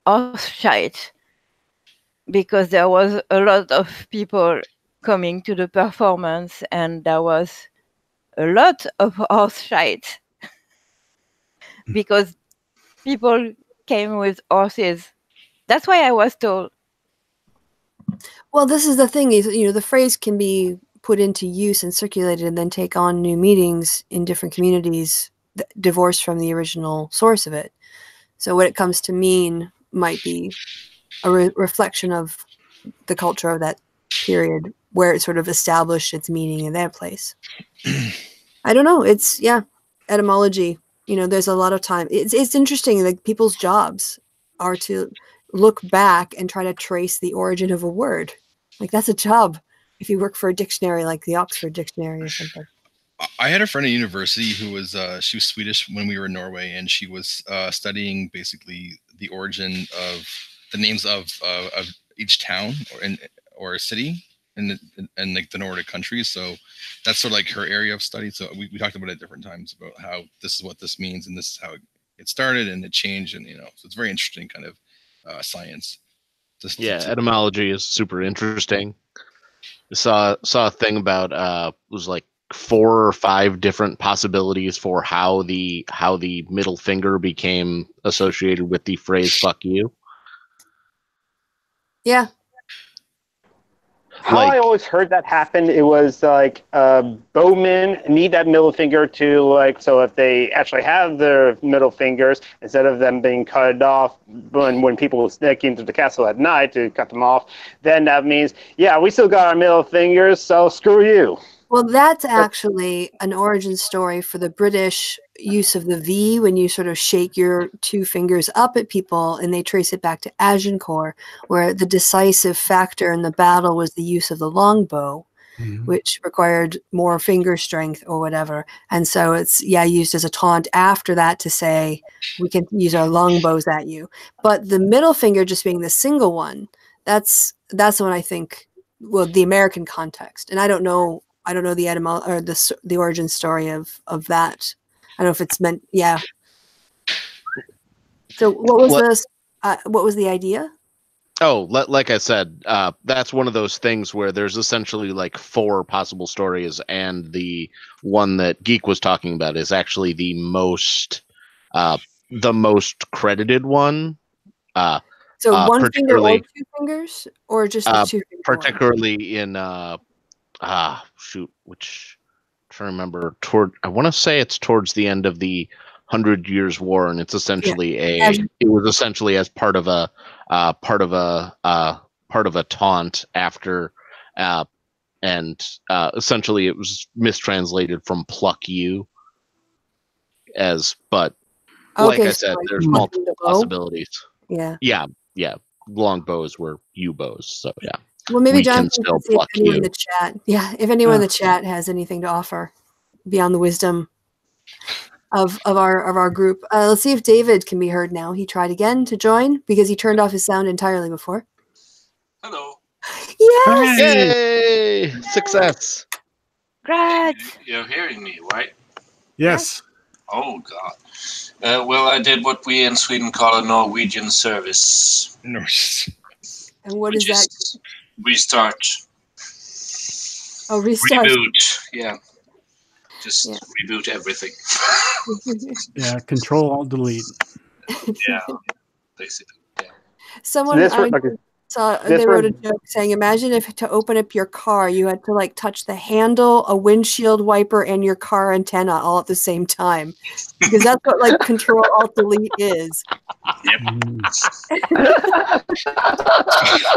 [SPEAKER 7] horse shite because there was a lot of people coming to the performance and there was a lot of horse shite because people came with horses. That's why I was told.
[SPEAKER 1] Well, this is the thing is, the phrase can be put into use and circulated and then take on new meanings in different communities, divorced from the original source of it. So what it comes to mean might be a reflection of the culture of that period where it sort of established its meaning in that place. I don't know. It's, etymology. There's a lot of time. It's interesting. Like people's jobs are to look back and try to trace the origin of a word. Like that's a job. If you work for a dictionary, like the Oxford Dictionary or something.
[SPEAKER 6] I had a friend at university who was she was Swedish when we were in Norway, and she was studying basically the origin of the names of each town or city in like the Nordic countries. So that's sort of like her area of study. So we talked about it at different times about how this is what this means and this is how it started and it changed, and so it's very interesting kind of science.
[SPEAKER 2] Etymology is super interesting. I saw a thing about it was like 4 or 5 different possibilities for how the middle finger became associated with the phrase "fuck you."
[SPEAKER 1] Yeah.
[SPEAKER 5] How I always heard that happen, it was like bowmen need that middle finger to so if they actually have their middle fingers, instead of them being cut off when people sneak into the castle at night to cut them off, then that means, we still got our middle fingers, so screw you.
[SPEAKER 1] Well, that's actually an origin story for the British use of the V when you sort of shake your 2 fingers up at people, and they trace it back to Agincourt, where the decisive factor in the battle was the use of the longbow, which required more finger strength or whatever. And so it's, used as a taunt after that to say, we can use our longbows at you. But the middle finger just being the single one, that's when I think, well, the American context. And I don't know the etymology or the origin story of that. I don't know if it's meant. Yeah. So what was the idea?
[SPEAKER 2] Oh, like I said, that's one of those things where there's essentially like 4 possible stories, and the one that Geek was talking about is actually the most credited one.
[SPEAKER 1] So one finger or 2 fingers, or just the 2 fingers?
[SPEAKER 2] Particularly in which I'm trying to remember, I want to say it's towards the end of the 100 Years' War, and it's essentially it was essentially as part of a taunt after, and essentially it was mistranslated from "pluck you" but like I said, there's multiple possibilities. Yeah. Long bows were U bows, so yeah.
[SPEAKER 1] Well, maybe Jonathan can see if anyone in the chat. Yeah, if anyone in the chat has anything to offer beyond the wisdom of our group. Let's see if David can be heard now. He tried again to join because he turned off his sound entirely before.
[SPEAKER 8] Hello.
[SPEAKER 1] Yes!
[SPEAKER 2] Yay! Success.
[SPEAKER 7] Great.
[SPEAKER 8] You're hearing me, right?
[SPEAKER 4] Yes.
[SPEAKER 8] Oh, God. Well, I did what we in Sweden call a Norwegian service.
[SPEAKER 1] And what is that?
[SPEAKER 8] Restart.
[SPEAKER 1] Oh, restart.
[SPEAKER 8] Reboot. Yeah. Just reboot everything.
[SPEAKER 4] Yeah, Control Alt Delete.
[SPEAKER 8] Yeah, basically. Yeah.
[SPEAKER 1] Someone, So
[SPEAKER 5] This
[SPEAKER 1] they wrote a
[SPEAKER 5] one-
[SPEAKER 1] joke saying, imagine if to open up your car, you had to like touch the handle, a windshield wiper, and your car antenna all at the same time. Because that's what like Control Alt Delete is.
[SPEAKER 4] Mm.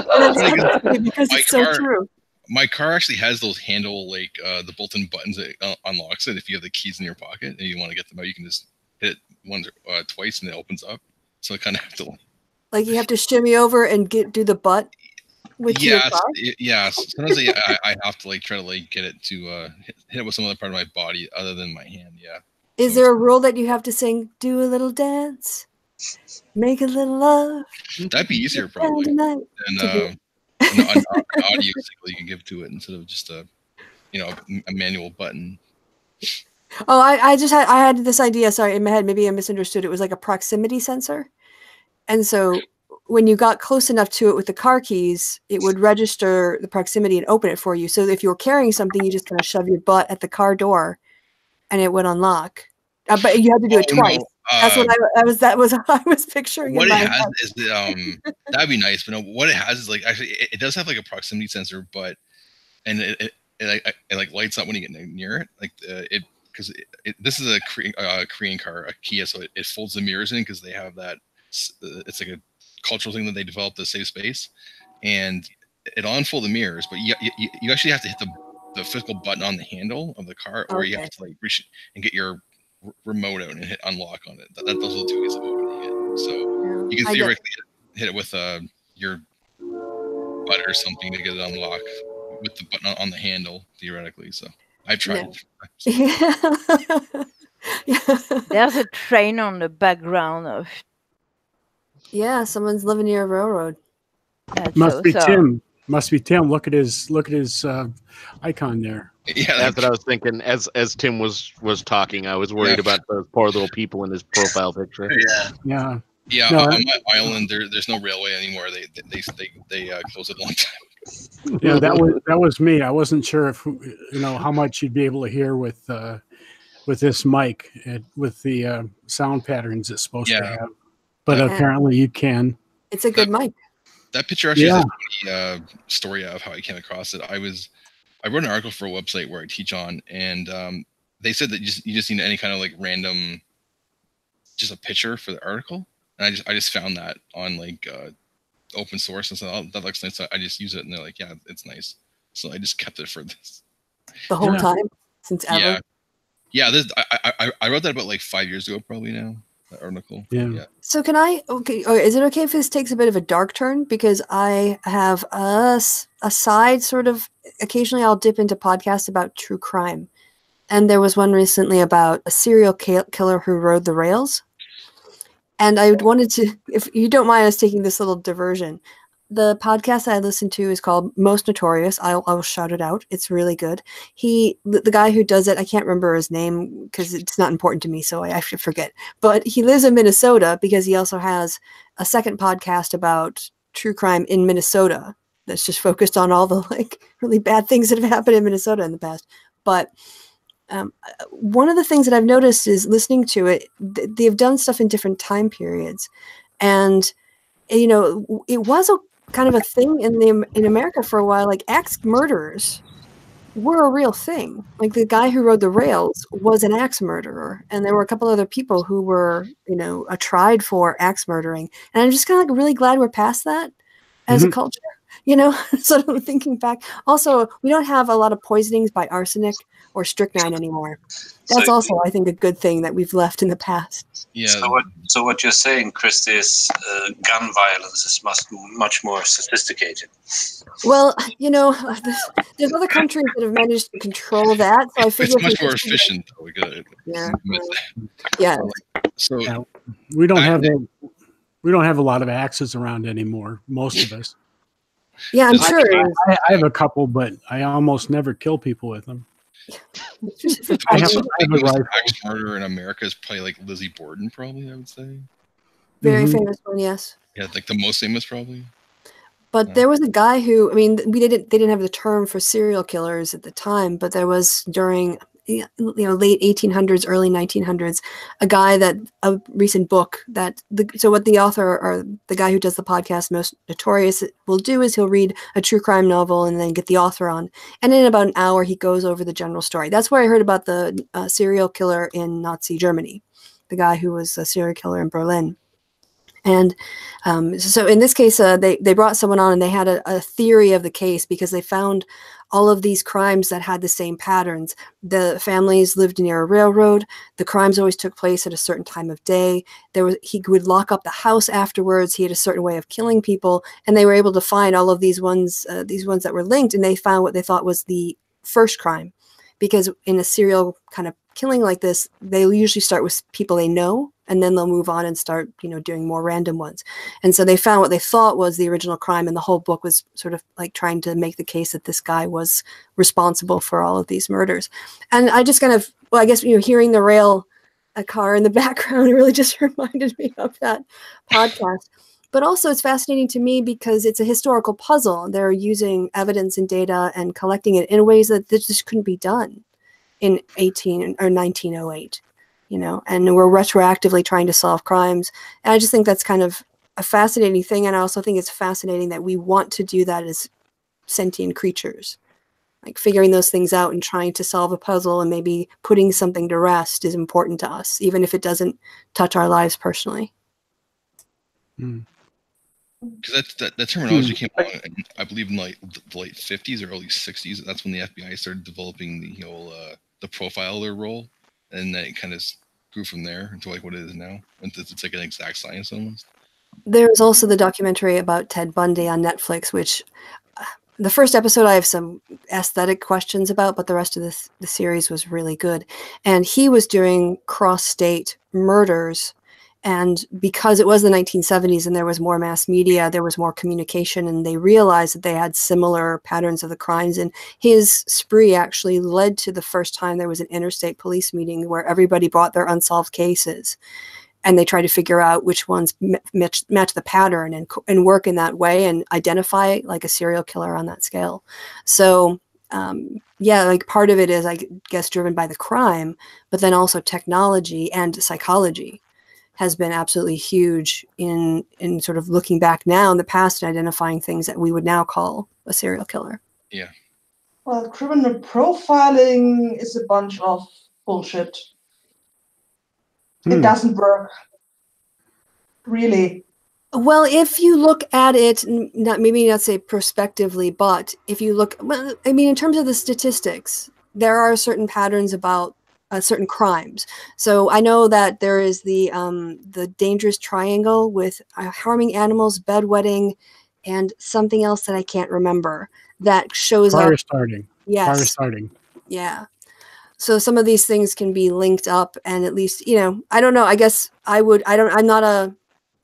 [SPEAKER 1] And it's funny because
[SPEAKER 6] My
[SPEAKER 1] it's so
[SPEAKER 6] car-
[SPEAKER 1] true.
[SPEAKER 6] My car actually has those handle like the built-in buttons that unlocks it. If you have the keys in your pocket and you want to get them out, you can just hit it once or twice and it opens up. So I kind of have to.
[SPEAKER 1] Like you have to shimmy over and do the butt with your
[SPEAKER 6] Yes,
[SPEAKER 1] car.
[SPEAKER 6] yes. Sometimes I have to like try to like get it to hit it with some other part of my body other than my hand. Yeah.
[SPEAKER 1] Is there a rule that you have to sing, do a little dance, make a little love?
[SPEAKER 6] That'd be easier
[SPEAKER 1] down
[SPEAKER 6] probably.
[SPEAKER 1] tonight
[SPEAKER 6] And
[SPEAKER 1] to do-
[SPEAKER 6] an audio signal you can give to it instead of just a manual button.
[SPEAKER 1] Oh, I had this idea, sorry, in my head, maybe I misunderstood. It was like a proximity sensor. And so when you got close enough to it with the car keys, it would register the proximity and open it for you. So if you were carrying something, you just kind of shove your butt at the car door and it would unlock. But you had to do it twice.
[SPEAKER 6] No,
[SPEAKER 1] That's what that was I was picturing
[SPEAKER 6] what
[SPEAKER 1] in
[SPEAKER 6] it
[SPEAKER 1] my
[SPEAKER 6] has
[SPEAKER 1] head.
[SPEAKER 6] is that that'd be nice, but no, what it has is like actually it does have like a proximity sensor, but and it like lights up when you get near it, like because this is a Korean car, a Kia, so it folds the mirrors in because they have that. It's like a cultural thing that they developed to save space, and it'll unfold the mirrors, but you actually have to hit the physical button on the handle of the car, or you have to like reach and get your remote out and hit unlock on it. Those are the two ways of opening it. So you can theoretically hit it with your butt or something to get it unlocked with the button on the handle, theoretically. So I've tried.
[SPEAKER 1] Yeah.
[SPEAKER 7] There's a train on the background of.
[SPEAKER 1] Yeah, someone's living near a railroad.
[SPEAKER 4] Must be Tim. Must be Tim. Look at his icon there.
[SPEAKER 2] Yeah, that's what I was thinking. As Tim was talking, I was worried about those poor little people in his profile picture.
[SPEAKER 4] Yeah.
[SPEAKER 6] Yeah,
[SPEAKER 4] No,
[SPEAKER 6] on my island, there's no railway anymore. They closed it a long time.
[SPEAKER 4] Yeah, that was me. I wasn't sure if how much you'd be able to hear with this mic with the sound patterns it's supposed to have, but apparently you can.
[SPEAKER 1] It's a good mic.
[SPEAKER 6] That picture actually is a funny story of how I came across it. I wrote an article for a website where I teach on, and they said that you just need any kind of like random, just a picture for the article, and I just found that on like open source and so that looks nice. So I just use it, and they're like, yeah, it's nice. So I just kept it for this
[SPEAKER 1] the whole time since ever.
[SPEAKER 6] Yeah. This I wrote that about like 5 years ago, probably now. That article. Yeah.
[SPEAKER 1] So can I? Okay. Or is it okay if this takes a bit of a dark turn? Because I have a side sort of. Occasionally, I'll dip into podcasts about true crime, and there was one recently about a serial killer who rode the rails. And I wanted to, if you don't mind us taking this little diversion, the podcast that I listen to is called Most Notorious. I will shout it out. It's really good. The guy who does it, I can't remember his name because it's not important to me, so I actually forget. But he lives in Minnesota because he also has a second podcast about true crime in Minnesota that's just focused on all the like really bad things that have happened in Minnesota in the past. But one of the things that I've noticed is listening to it, they've done stuff in different time periods. And, it was a kind of a thing in America for a while, like axe murderers were a real thing. Like the guy who rode the rails was an axe murderer. And there were a couple other people who were, tried for axe murdering. And I'm just kind of like really glad we're past that as a culture, sort of thinking back. Also, we don't have a lot of poisonings by arsenic or strychnine anymore. That's also, I think, a good thing that we've left in the past.
[SPEAKER 6] Yeah.
[SPEAKER 8] So what you're saying, Christy, is gun violence is much more sophisticated.
[SPEAKER 1] Well, there's other countries that have managed to control that. So I figure
[SPEAKER 6] it's much more efficient.
[SPEAKER 1] Yeah.
[SPEAKER 6] So
[SPEAKER 4] we don't have a lot of axes around anymore. Most of us.
[SPEAKER 1] Yeah, I'm sure.
[SPEAKER 4] I have a couple, but I almost never kill people with them.
[SPEAKER 6] I have a axe murderer in America is probably like Lizzie Borden, probably I would say.
[SPEAKER 1] Very famous one, yes.
[SPEAKER 6] Yeah, like the most famous, probably.
[SPEAKER 1] But there was a guy who, they didn't have the term for serial killers at the time, but there was during late 1800s, early 1900s, a recent book so what the author or the guy who does the podcast Most Notorious will do is he'll read a true crime novel and then get the author on. And in about an hour, he goes over the general story. That's where I heard about the serial killer in Nazi Germany, the guy who was a serial killer in Berlin. And so in this case, they brought someone on and they had a theory of the case because they found all of these crimes that had the same patterns. The families lived near a railroad. The crimes always took place at a certain time of day. He would lock up the house afterwards. He had a certain way of killing people. And they were able to find all of these ones that were linked. And they found what they thought was the first crime. Because in a serial kind of killing like this, they usually start with people they know, and then they'll move on and start, doing more random ones. And so they found what they thought was the original crime, and the whole book was sort of like trying to make the case that this guy was responsible for all of these murders. And I just kind of, I guess, hearing the rail car in the background, it really just reminded me of that podcast. But also it's fascinating to me because it's a historical puzzle. They're using evidence and data and collecting it in ways that this just couldn't be done in 1908, and we're retroactively trying to solve crimes. And I just think that's kind of a fascinating thing. And I also think it's fascinating that we want to do that as sentient creatures, like figuring those things out and trying to solve a puzzle and maybe putting something to rest is important to us, even if it doesn't touch our lives personally.
[SPEAKER 6] Because that terminology came out, I believe, in like the late 50s or early 60s. That's when the FBI started developing the whole the profiler role, and then it kind of grew from there into like what it is now. It's like an exact science almost.
[SPEAKER 1] There's also the documentary about Ted Bundy on Netflix, which the first episode I have some aesthetic questions about, but the rest of the series was really good. And he was doing cross-state murders. And because it was the 1970s and there was more mass media, there was more communication, and they realized that they had similar patterns of the crimes. And his spree actually led to the first time there was an interstate police meeting where everybody brought their unsolved cases. And they tried to figure out which ones match the pattern and work in that way and identify like a serial killer on that scale. So, like part of it is, I guess, driven by the crime, but then also technology and psychology has been absolutely huge in sort of looking back now in the past and identifying things that we would now call a serial killer.
[SPEAKER 6] Yeah.
[SPEAKER 3] Well, criminal profiling is a bunch of bullshit. It doesn't work. Really.
[SPEAKER 1] Well, if you look at it, maybe not say prospectively, but if you look, in terms of the statistics, there are certain patterns about certain crimes. So I know that there is the dangerous triangle with harming animals, bedwetting, and something else that I can't remember that shows
[SPEAKER 4] Fire
[SPEAKER 1] up.
[SPEAKER 4] starting.
[SPEAKER 1] Yes.
[SPEAKER 4] Fire starting.
[SPEAKER 1] Yeah. So some of these things can be linked up, and at least, I don't know. I guess I'm not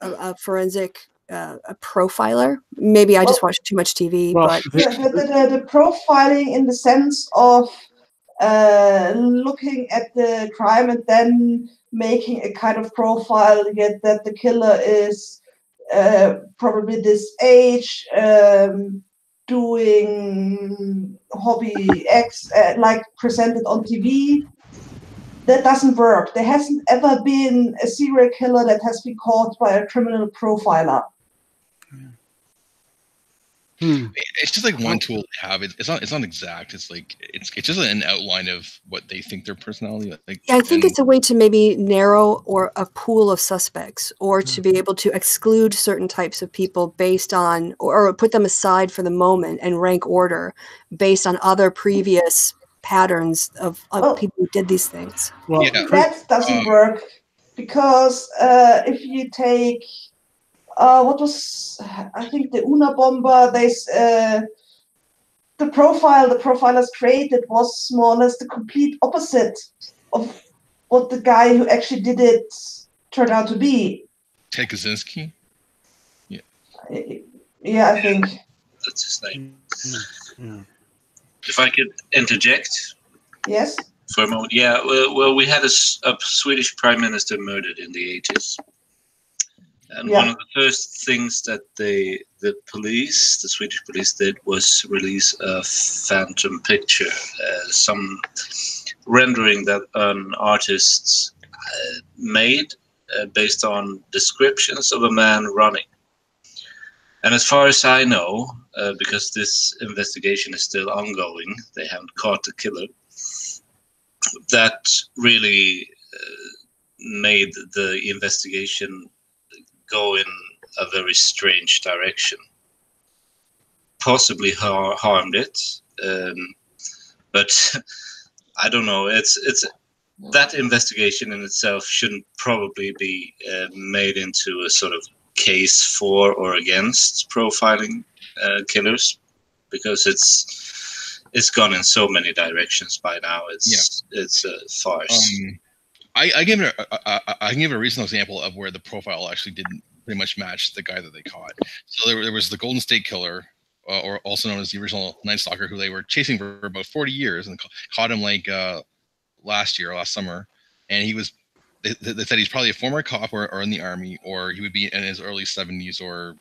[SPEAKER 1] a forensic a profiler. Maybe I just watch too much TV. But
[SPEAKER 3] the profiling in the sense of looking at the crime and then making a kind of profile, yet that the killer is probably this age, doing hobby X, like presented on TV. That doesn't work. There hasn't ever been a serial killer that has been caught by a criminal profiler.
[SPEAKER 6] It's just like one tool to have. It's not exact. It's like it's just an outline of what they think their personality. Like,
[SPEAKER 1] I think it's a way to maybe narrow or a pool of suspects, or to be able to exclude certain types of people based on, or put them aside for the moment and rank order based on other previous patterns of people who did these things.
[SPEAKER 3] Well, that doesn't work, because if you take what was, I think, the Una Bomber, the profile the profilers created was more or less the complete opposite of what the guy who actually did it turned out to be.
[SPEAKER 6] Ted Kaczynski?
[SPEAKER 3] Yeah. Yeah, I think.
[SPEAKER 8] That's his name. Yeah. If I could interject.
[SPEAKER 3] Yes.
[SPEAKER 8] For a moment. Yeah, well we had a Swedish prime minister murdered in the 80s. And one of the first things that the Swedish police did was release a phantom picture, some rendering that an artist made based on descriptions of a man running. And as far as I know, because this investigation is still ongoing, they haven't caught the killer, that really made the investigation go in a very strange direction. Possibly harmed it, but I don't know. It's that investigation in itself shouldn't probably be made into a sort of case for or against profiling killers, because it's gone in so many directions by now. It's a farce.
[SPEAKER 6] I can give a recent example of where the profile actually didn't pretty much match the guy that they caught. So there was the Golden State Killer, or also known as the original Night Stalker, who they were chasing for about 40 years and caught him like last summer. And he was, they said he's probably a former cop or in the army, or he would be in his early 70s or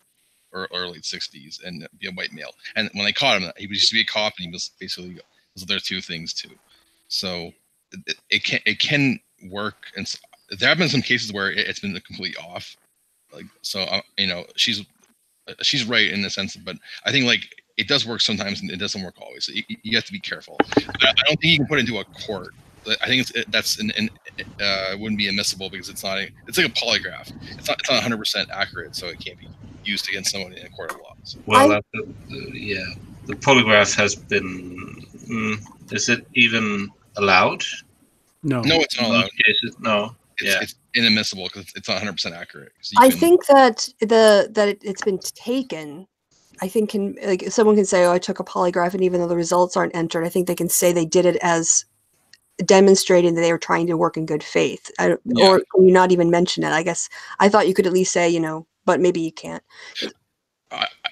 [SPEAKER 6] late 60s and be a white male. And when they caught him, he used to be a cop, and he was basically, there two things too. So it can work, and there have been some cases where it's been completely off. Like, so she's right in the sense, but I think like it does work sometimes and it doesn't work always. So you have to be careful. I don't think you can put it into a court. I think it wouldn't be admissible because it's like a polygraph. It's not 100% accurate, so it can't be used against someone in a court of law. So.
[SPEAKER 8] Well, the polygraph has been. Is it even allowed?
[SPEAKER 6] No, it's not allowed.
[SPEAKER 8] No,
[SPEAKER 6] it's inadmissible because it's not 100% accurate.
[SPEAKER 1] I think that it's been taken. I think someone can say, "Oh, I took a polygraph," and even though the results aren't entered, I think they can say they did it as demonstrating that they were trying to work in good faith. Or can you not even mention it? I guess I thought you could at least say, but maybe you can't.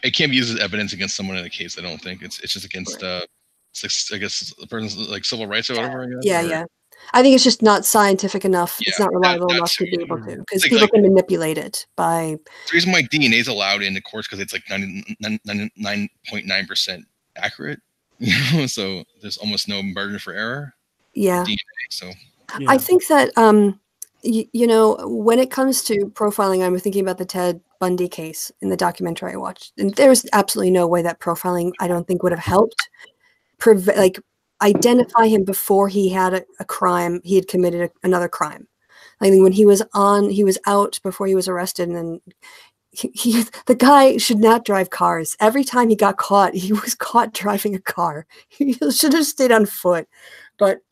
[SPEAKER 6] It can't be used as evidence against someone in a case. I don't think it's just against I guess the person's like civil rights or whatever.
[SPEAKER 1] Yeah. I think it's just not scientific enough. It's not reliable enough to be able to, because people can manipulate it by.
[SPEAKER 6] The reason why DNA is allowed in the courts because it's like 99.9% accurate. So there's almost no margin for error.
[SPEAKER 1] Yeah.
[SPEAKER 6] DNA, so
[SPEAKER 1] I think that when it comes to profiling, I'm thinking about the Ted Bundy case in the documentary I watched, and there's absolutely no way that profiling, I don't think, would have helped identify him before he had a crime. He had committed another crime. I think when he was out before he was arrested, and then the guy should not drive cars. Every time he got caught, he was caught driving a car. He should have stayed on foot. But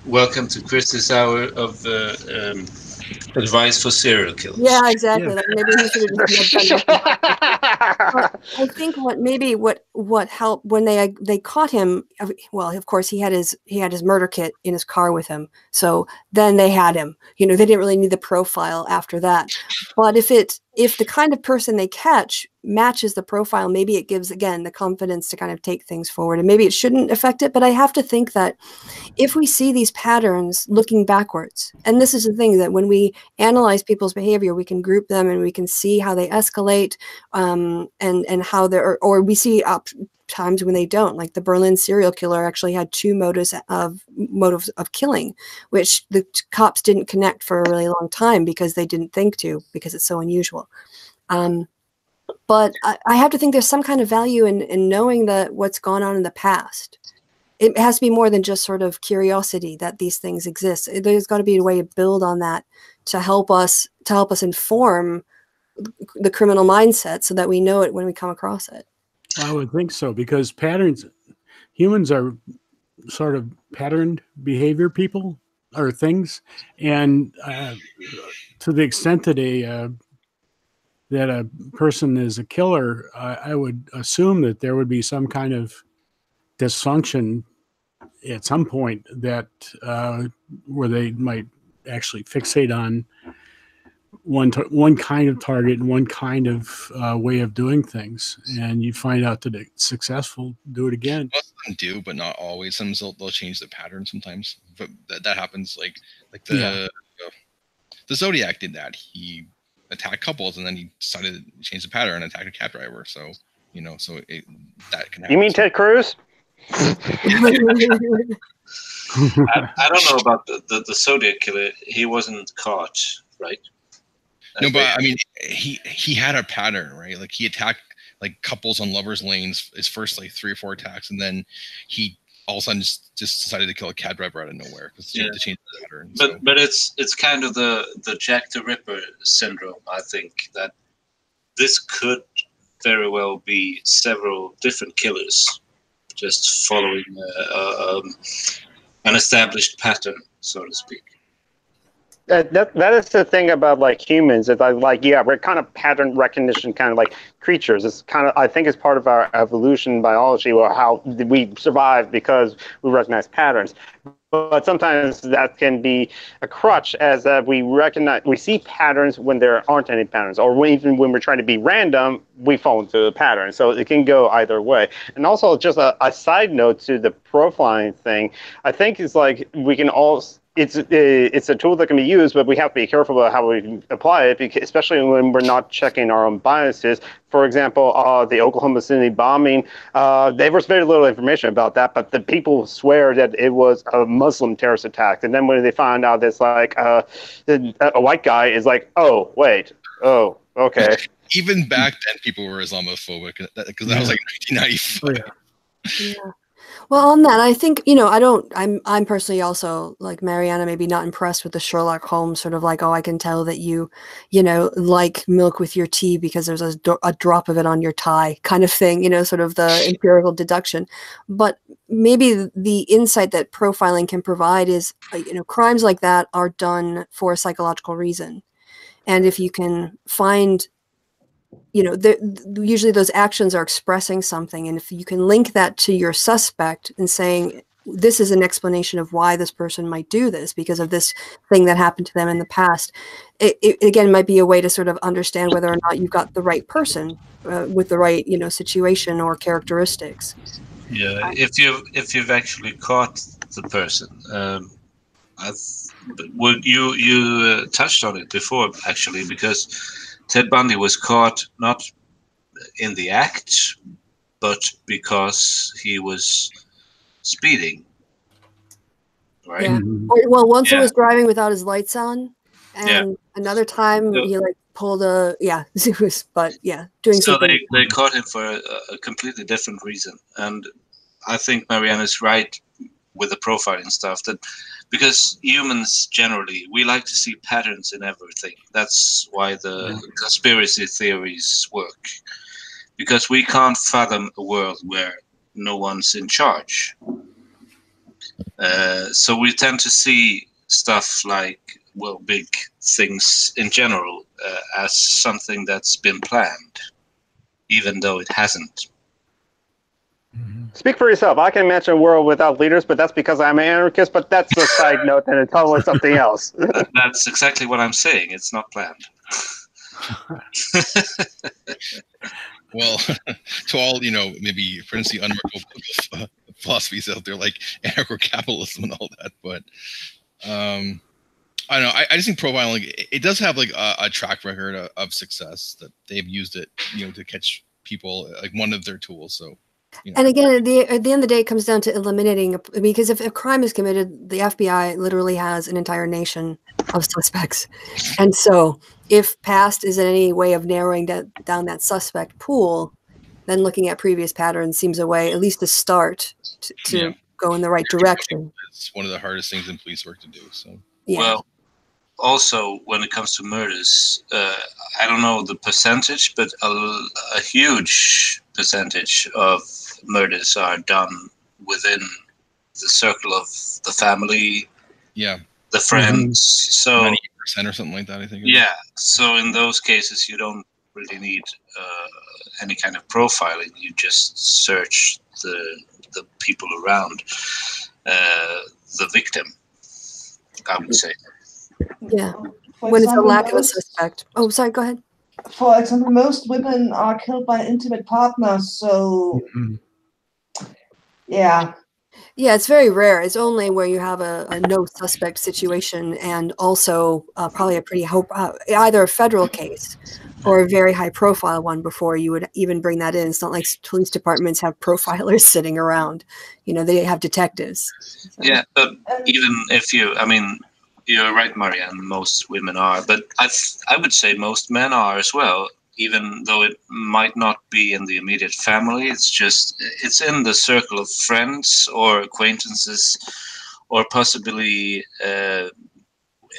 [SPEAKER 8] welcome to Chris's hour of advice for serial killers.
[SPEAKER 1] Yeah, exactly. Yeah. Like maybe he should have just I think what helped when they caught him. Well, of course he had his murder kit in his car with him. So then they had him. They didn't really need the profile after that. But if the kind of person they catch matches the profile, maybe it gives again the confidence to kind of take things forward, and maybe it shouldn't affect it. But I have to think that if we see these patterns looking backwards, and this is the thing, that when we analyze people's behavior, we can group them and we can see how they escalate, and how or we see times when they don't. Like the Berlin serial killer actually had two motives of killing, which the cops didn't connect for a really long time because they didn't think to, because it's so unusual. But I have to think there's some kind of value in knowing that what's gone on in the past. It has to be more than just sort of curiosity that these things exist. There's got to be a way to build on that to help us inform the criminal mindset so that we know it when we come across it.
[SPEAKER 4] I would think so, because humans are sort of patterned behavior people or things, and to the extent that a person is a killer, I would assume that there would be some kind of dysfunction at some point that where they might actually fixate on one kind of target and one kind of way of doing things, and you find out that it's successful, do it again.
[SPEAKER 6] Most of them do, but not always. Sometimes they'll change the pattern sometimes, but that happens. Like the the Zodiac did that. He attacked couples, and then he decided to change the pattern and attack a cab driver. So that can happen.
[SPEAKER 5] You mean Ted Cruz?
[SPEAKER 8] I don't know about the Zodiac killer. He wasn't caught, right?
[SPEAKER 6] No, but I mean, he had a pattern, right? Like he attacked like couples on lovers' lanes. His first like 3 or 4 attacks, and then he all of a sudden just decided to kill a cab driver out of nowhere to change the pattern.
[SPEAKER 8] But it's kind of the Jack the Ripper syndrome. I think that this could very well be several different killers just following an established pattern, so to speak.
[SPEAKER 5] That is the thing about like humans. It's like we're kind of pattern recognition kind of like creatures. It's kind of, I think it's part of our evolution biology, or how we survive because we recognize patterns. But sometimes that can be a crutch, as we see patterns when there aren't any patterns, or even when we're trying to be random, we fall into a pattern. So it can go either way. And also, just a side note to the profiling thing, I think it's like we can all. It's a tool that can be used, but we have to be careful about how we apply it, because, especially when we're not checking our own biases. For example, the Oklahoma City bombing, there was very little information about that, but the people swear that it was a Muslim terrorist attack. And then when they find out it's like a white guy is like, oh, wait, oh, okay.
[SPEAKER 6] Even back then, people were Islamophobic, because that was like 1995.
[SPEAKER 1] Yeah. Well, on that, I think, I'm personally also, like Mariana, maybe not impressed with the Sherlock Holmes sort of like, oh, I can tell that you like milk with your tea because there's a drop of it on your tie kind of thing, sort of the empirical deduction. But maybe the insight that profiling can provide is, crimes like that are done for a psychological reason. And if you can find usually those actions are expressing something, and if you can link that to your suspect and saying this is an explanation of why this person might do this because of this thing that happened to them in the past, it again might be a way to sort of understand whether or not you've got the right person with the right situation or characteristics.
[SPEAKER 8] Yeah, if you've actually caught the person, you touched on it before actually, because Ted Bundy was caught not in the act, but because he was speeding. Right?
[SPEAKER 1] Yeah. Well, once it was driving without his lights on, and another time he pulled doing
[SPEAKER 8] so
[SPEAKER 1] something.
[SPEAKER 8] They caught him for a completely different reason, and I think Mariana's right with the profiling stuff, that because humans generally, we like to see patterns in everything. That's why the conspiracy theories work, because we can't fathom a world where no one's in charge. So we tend to see stuff like, big things in general as something that's been planned, even though it hasn't.
[SPEAKER 5] Speak for yourself. I can imagine a world without leaders, but that's because I'm an anarchist, but that's a side note and it's totally something else.
[SPEAKER 8] That's exactly what I'm saying. It's not planned.
[SPEAKER 6] Well, to all, maybe friends the unmarketable philosophies out there like anarcho-capitalism and all that, but I don't know. I just think profiling, it does have like a track record of success, that they've used it, to catch people, like one of their tools. So.
[SPEAKER 1] And again, at the end of the day, it comes down to eliminating, because if a crime is committed, the FBI literally has an entire nation of suspects. And so if past is in any way of narrowing down that suspect pool, then looking at previous patterns seems a way, at least to start, to go in the right direction.
[SPEAKER 6] It's one of the hardest things in police work to do. So.
[SPEAKER 1] Yeah.
[SPEAKER 8] Well, also, when it comes to murders, I don't know the percentage, but a huge percentage of murders are done within the circle of the family, the friends. So
[SPEAKER 6] 90% or something like that, I think.
[SPEAKER 8] Yeah. So in those cases, you don't really need any kind of profiling. You just search the people around the victim, I would say.
[SPEAKER 1] Yeah.
[SPEAKER 3] For
[SPEAKER 1] When
[SPEAKER 3] example,
[SPEAKER 1] it's a lack of a suspect. Oh, sorry, go ahead.
[SPEAKER 3] For example, most women are killed by an intimate partner, so yeah.
[SPEAKER 1] Yeah, it's very rare. It's only where you have a no suspect situation, and also probably a pretty either a federal case or a very high profile one before you would even bring that in. It's not like police departments have profilers sitting around. They have detectives. So.
[SPEAKER 8] Yeah, but even if I mean, you're right, Marianne. Most women are, but I would say most men are as well. Even though it might not be in the immediate family, it's in the circle of friends or acquaintances, or possibly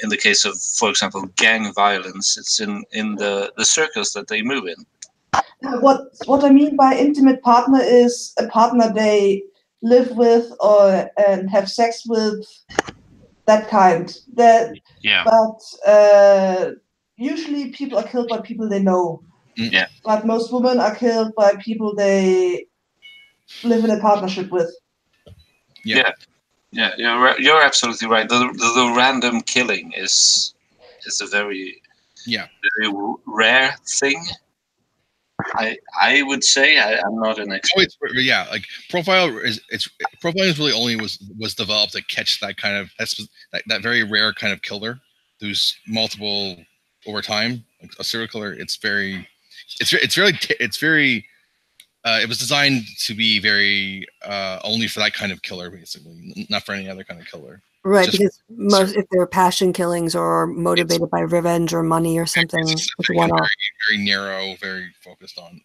[SPEAKER 8] in the case of, for example, gang violence, it's in the circles that they move in.
[SPEAKER 3] What I mean by intimate partner is a partner they live with or and have sex with, that kind.
[SPEAKER 8] Yeah.
[SPEAKER 3] But usually people are killed by people they know.
[SPEAKER 8] Yeah.
[SPEAKER 3] But most women are killed by people they live in a partnership with.
[SPEAKER 8] Yeah. You're absolutely right. The random killing is a very very rare thing. I would say I'm not an expert.
[SPEAKER 6] Like profiling is really only was developed to catch that kind of that very rare kind of killer who's multiple over time, like a serial killer. It was designed to be very only for that kind of killer, basically, not for any other kind of killer.
[SPEAKER 1] Right, because if they're passion killings or motivated by revenge or money or something, it's one-off.
[SPEAKER 6] Very narrow, very focused on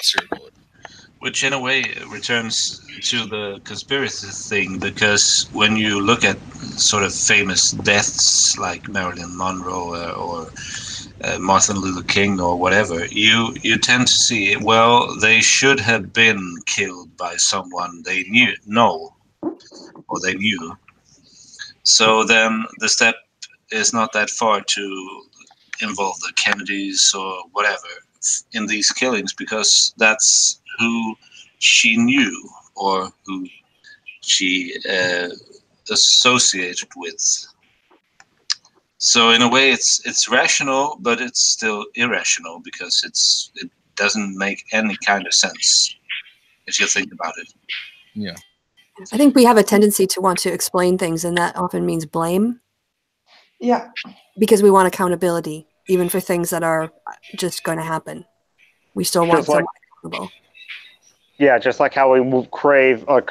[SPEAKER 6] serial killer.
[SPEAKER 8] Which in a way returns to the conspiracy thing, because when you look at sort of famous deaths like Marilyn Monroe or Martin Luther King or whatever, you tend to see, well, they should have been killed by someone they knew. So then the step is not that far to involve the Kennedys or whatever in these killings, because that's who she knew or who she associated with. So in a way, it's rational, but it's still irrational, because it doesn't make any kind of sense if you think about it.
[SPEAKER 6] Yeah.
[SPEAKER 1] I think we have a tendency to want to explain things, and that often means blame.
[SPEAKER 3] Yeah.
[SPEAKER 1] Because we want accountability, even for things that are just going to happen. We still want someone accountable.
[SPEAKER 5] Yeah, just like how we crave a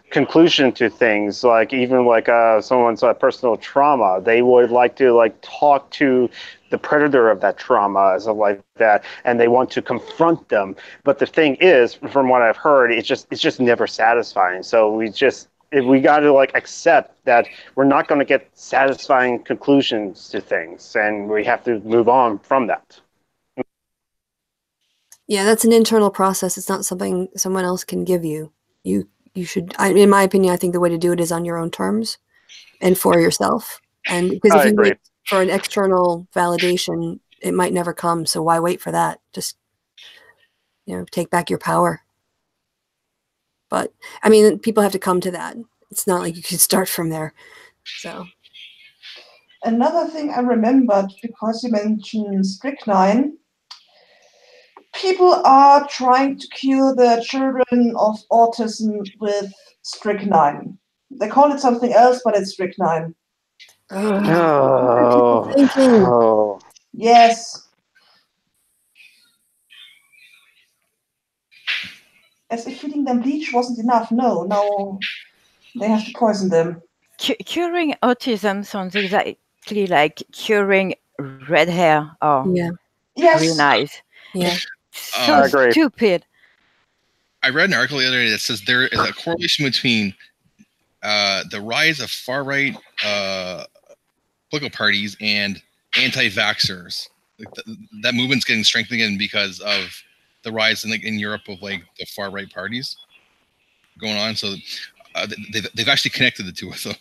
[SPEAKER 5] conclusion to things, like even like someone's personal trauma, they would like to talk to the predator of that trauma and stuff like that, and they want to confront them. But the thing is, from what I've heard, it's just never satisfying. So we got to accept that we're not going to get satisfying conclusions to things, and we have to move on from that.
[SPEAKER 1] Yeah, that's an internal process. It's not something someone else can give you. You should, in my opinion, I think the way to do it is on your own terms and for yourself. And because if you wait for an external validation, it might never come. So why wait for that? Just, take back your power. But I mean, people have to come to that. It's not like you can start from there. So
[SPEAKER 3] another thing I remembered, because you mentioned strychnine, people are trying to cure the children of autism with strychnine. They call it something else, but it's strychnine.
[SPEAKER 5] Oh.
[SPEAKER 3] Yes. As if feeding them bleach wasn't enough. No, they have to poison them.
[SPEAKER 7] Curing autism sounds exactly like curing red hair or green eyes.
[SPEAKER 1] Yeah.
[SPEAKER 7] So stupid.
[SPEAKER 6] I read an article the other day that says there is a correlation between the rise of far-right political parties and anti-vaxxers. That movement's getting strengthened again because of the rise in Europe of the far-right parties going on. So they've actually connected the two of them.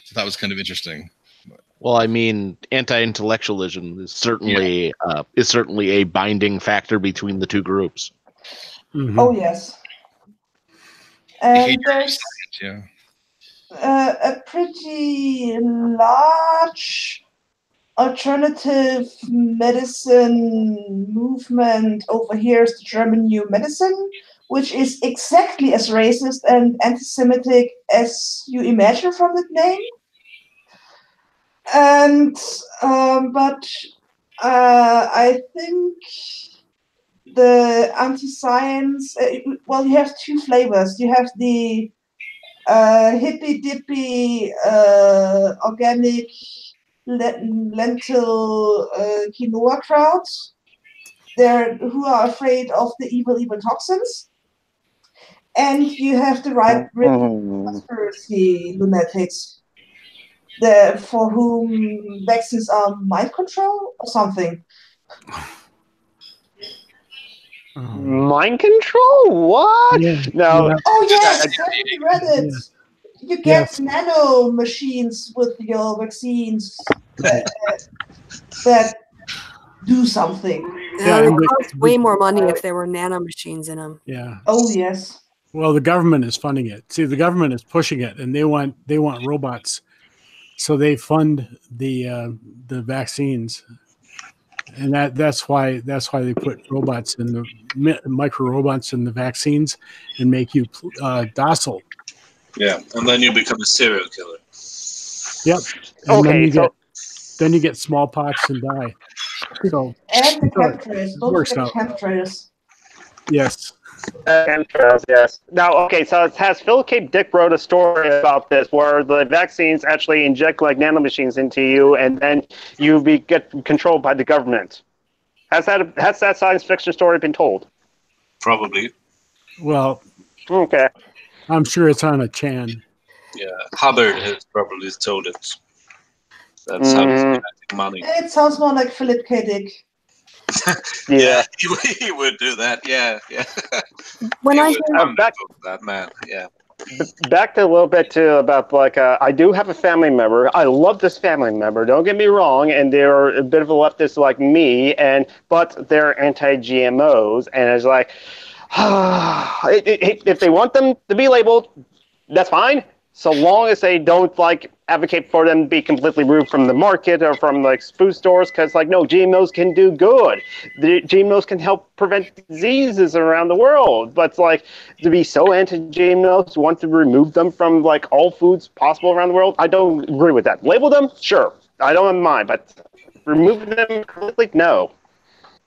[SPEAKER 6] So that was kind of interesting.
[SPEAKER 2] Well, I mean, anti-intellectualism is certainly a binding factor between the two groups.
[SPEAKER 3] Mm-hmm. Oh yes, and there's a pretty large alternative medicine movement over here. Is the German New Medicine, which is exactly as racist and anti-Semitic as you imagine from the name. And but I think the anti-science. Well, you have two flavors. You have the hippy dippy organic lentil quinoa crowds. Who are afraid of the evil toxins. And you have the right-wing conspiracy lunatics, for whom vaccines are mind control or something.
[SPEAKER 5] Mind control? What?
[SPEAKER 4] Yeah.
[SPEAKER 5] No.
[SPEAKER 4] Yeah.
[SPEAKER 3] Oh yes, have you read it?
[SPEAKER 4] Yeah.
[SPEAKER 3] You get
[SPEAKER 4] Yes.
[SPEAKER 3] nano machines with your vaccines that do something.
[SPEAKER 1] It
[SPEAKER 4] and
[SPEAKER 1] would cost way more money if there were nanomachines in them.
[SPEAKER 4] Yeah.
[SPEAKER 3] Oh yes.
[SPEAKER 4] Well, the government is funding it. See, the government is pushing it, and they want robots, so they fund the vaccines, and that's why they put robots in the micro robots in the vaccines and make you docile.
[SPEAKER 8] Yeah, and then you become a serial killer.
[SPEAKER 4] Yep. And
[SPEAKER 5] Okay,
[SPEAKER 4] then you get smallpox and die. So
[SPEAKER 3] and the chemtrails. Don't
[SPEAKER 4] works
[SPEAKER 3] forget
[SPEAKER 4] out.
[SPEAKER 3] chemtrails.
[SPEAKER 4] Yes.
[SPEAKER 5] Chemtrails, yes. Now, okay, so Philip K. Dick wrote a story about this where the vaccines actually inject like nanomachines into you, and then you get controlled by the government. Has that science fiction story been told?
[SPEAKER 8] Probably.
[SPEAKER 4] Well,
[SPEAKER 5] okay.
[SPEAKER 4] I'm sure it's on a Chan.
[SPEAKER 8] Yeah, Hubbard has probably told it. That's how he's making money.
[SPEAKER 3] It sounds more like Philip K. Dick.
[SPEAKER 5] Yeah,
[SPEAKER 8] he would do that. Yeah.
[SPEAKER 1] When I
[SPEAKER 8] that man, yeah.
[SPEAKER 5] Back to a little bit too about like I do have a family member. I love this family member. Don't get me wrong, and they're a bit of a leftist like me, but they're anti-GMOs, and it's like, if they want them to be labeled, that's fine. So long as they don't like advocate for them to be completely removed from the market or from like food stores, because like no, GMOs can do good. The GMOs can help prevent diseases around the world. But like to be so anti-GMOs, want to remove them from like all foods possible around the world, I don't agree with that. Label them, sure, I don't mind, but remove them completely, no.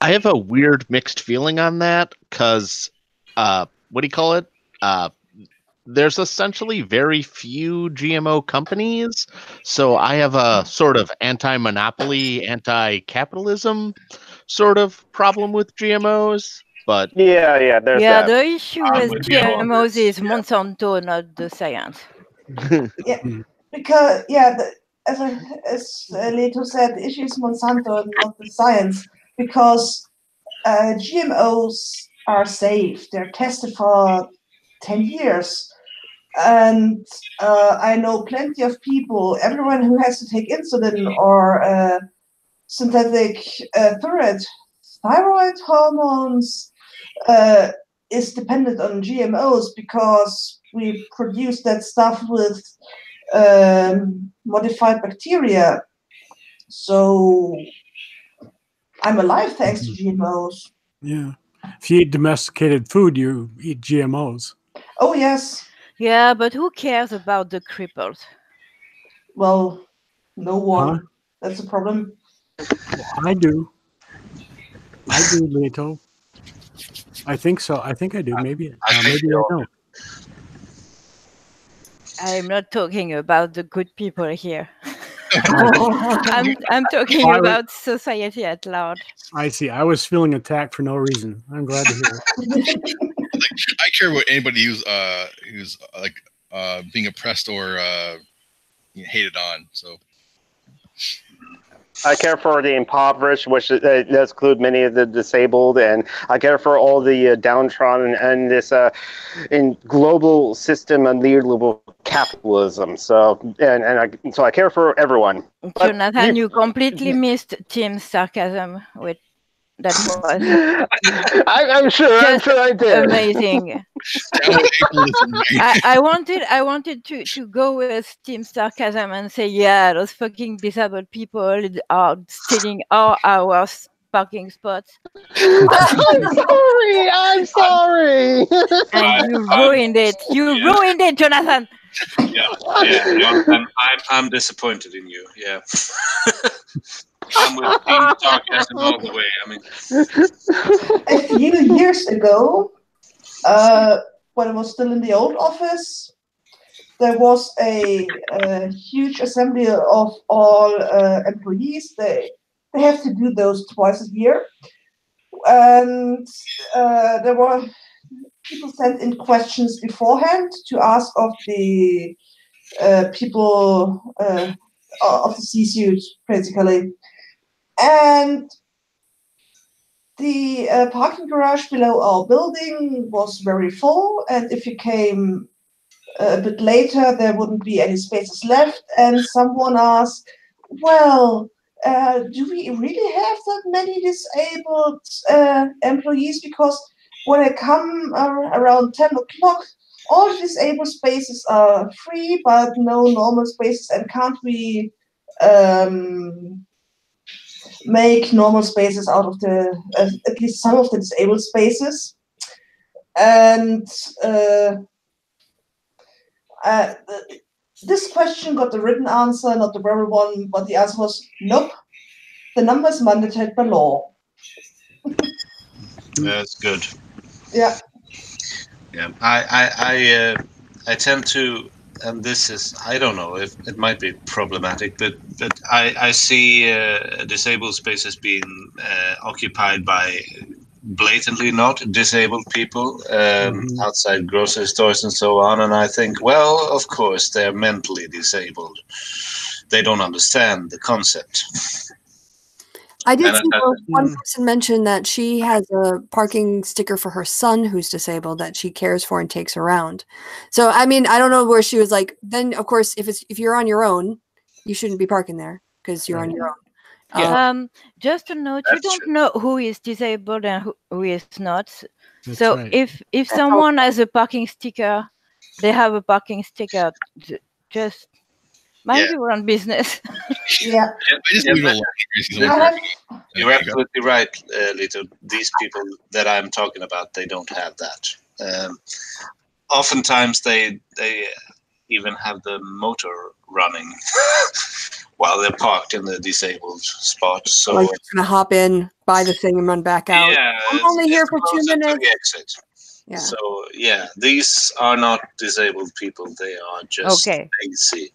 [SPEAKER 2] I have a weird mixed feeling on that because, what do you call it? There's essentially very few GMO companies, so I have a sort of anti-monopoly, anti-capitalism sort of problem with GMOs. But
[SPEAKER 5] yeah, there's that.
[SPEAKER 7] The issue with GMOs is Monsanto, not the science.
[SPEAKER 3] Yeah, because as Leto said, the issue is Monsanto, not the science. Because GMOs are safe; they're tested for 10 years. And I know plenty of people, everyone who has to take insulin or synthetic thyroid hormones is dependent on GMOs because we produce that stuff with modified bacteria. So I'm alive thanks to GMOs.
[SPEAKER 4] Yeah. If you eat domesticated food, you eat GMOs.
[SPEAKER 3] Oh, yes.
[SPEAKER 7] Yeah, but who cares about the cripples?
[SPEAKER 3] Well, no one.
[SPEAKER 4] Huh?
[SPEAKER 3] That's a problem.
[SPEAKER 4] I do. Leto. I think so. I think I do. Maybe I don't.
[SPEAKER 7] I'm not talking about the good people here. I'm talking about society at large.
[SPEAKER 4] I see. I was feeling attacked for no reason. I'm glad to hear it.
[SPEAKER 6] I care about anybody who's like being oppressed or hated on. So
[SPEAKER 5] I care for the impoverished, which does include many of the disabled, and I care for all the downtrodden and this in global system of neoliberal capitalism. So so I care for everyone.
[SPEAKER 7] Jonathan, you completely missed Tim's sarcasm with that was.
[SPEAKER 5] I'm sure I did.
[SPEAKER 7] Amazing. I wanted to go with Tim's sarcasm and say, yeah, those fucking disabled people are stealing our parking spots.
[SPEAKER 5] I'm sorry.
[SPEAKER 7] And you ruined it. You ruined it, Jonathan.
[SPEAKER 8] Yeah, Jonathan, I'm disappointed in you. Yeah. I'm with Team Sarcasm all the way. I mean,
[SPEAKER 3] A few years ago, when I was still in the old office, there was a huge assembly of all employees. They have to do those twice a year. And there were people sent in questions beforehand to ask of the people of the C-suite, basically. And the parking garage below our building was very full, and if you came a bit later, there wouldn't be any spaces left. And someone asked, well, do we really have that many disabled employees? Because when I come around 10 o'clock, all disabled spaces are free, but no normal spaces. And can't we make normal spaces out of the, at least some of the disabled spaces? And this question got the written answer, not the verbal one, but the answer was nope. The number is mandated by law.
[SPEAKER 8] that's good.
[SPEAKER 3] Yeah.
[SPEAKER 8] Yeah, I tend to, and this is, I don't know if it might be problematic, but I see disabled spaces being occupied by blatantly not disabled people outside grocery stores and so on, and I think, well, of course they're mentally disabled. They don't understand the concept.
[SPEAKER 1] I did see one person mention that she has a parking sticker for her son who's disabled that she cares for and takes around. So, I mean, I don't know where she was like, then of course, if you're on your own, you shouldn't be parking there because you're on your own.
[SPEAKER 7] Just a note, you don't know who is disabled and who is not.
[SPEAKER 4] That's
[SPEAKER 7] so
[SPEAKER 4] right.
[SPEAKER 7] if someone has a parking sticker, they have a parking sticker, just mind your own business.
[SPEAKER 3] Yeah.
[SPEAKER 8] You're absolutely right, Lito. These people that I'm talking about, they don't have that. Oftentimes, they even have the motor running while they're parked in the disabled spot. So
[SPEAKER 1] like gonna hop in, buy the thing, and run back out.
[SPEAKER 8] Yeah,
[SPEAKER 1] I'm only here for 2 minutes.
[SPEAKER 8] Exit.
[SPEAKER 1] Yeah.
[SPEAKER 8] So yeah, these are not disabled people. They are just lazy.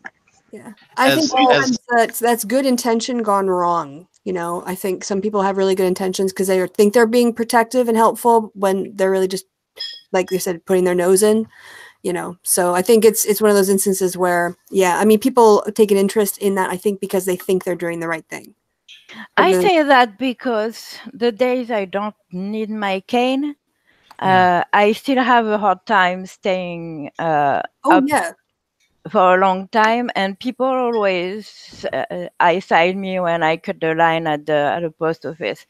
[SPEAKER 1] Yeah, I think sometimes that's good intention gone wrong. You know, I think some people have really good intentions because they think they're being protective and helpful when they're really just, like you said, putting their nose in. You know, so I think it's one of those instances where, yeah, I mean, people take an interest in that, I think, because they think they're doing the right thing.
[SPEAKER 7] I say that because the days I don't need my cane, I still have a hard time staying up for a long time, and people always eyeside me when I cut the line at the post office.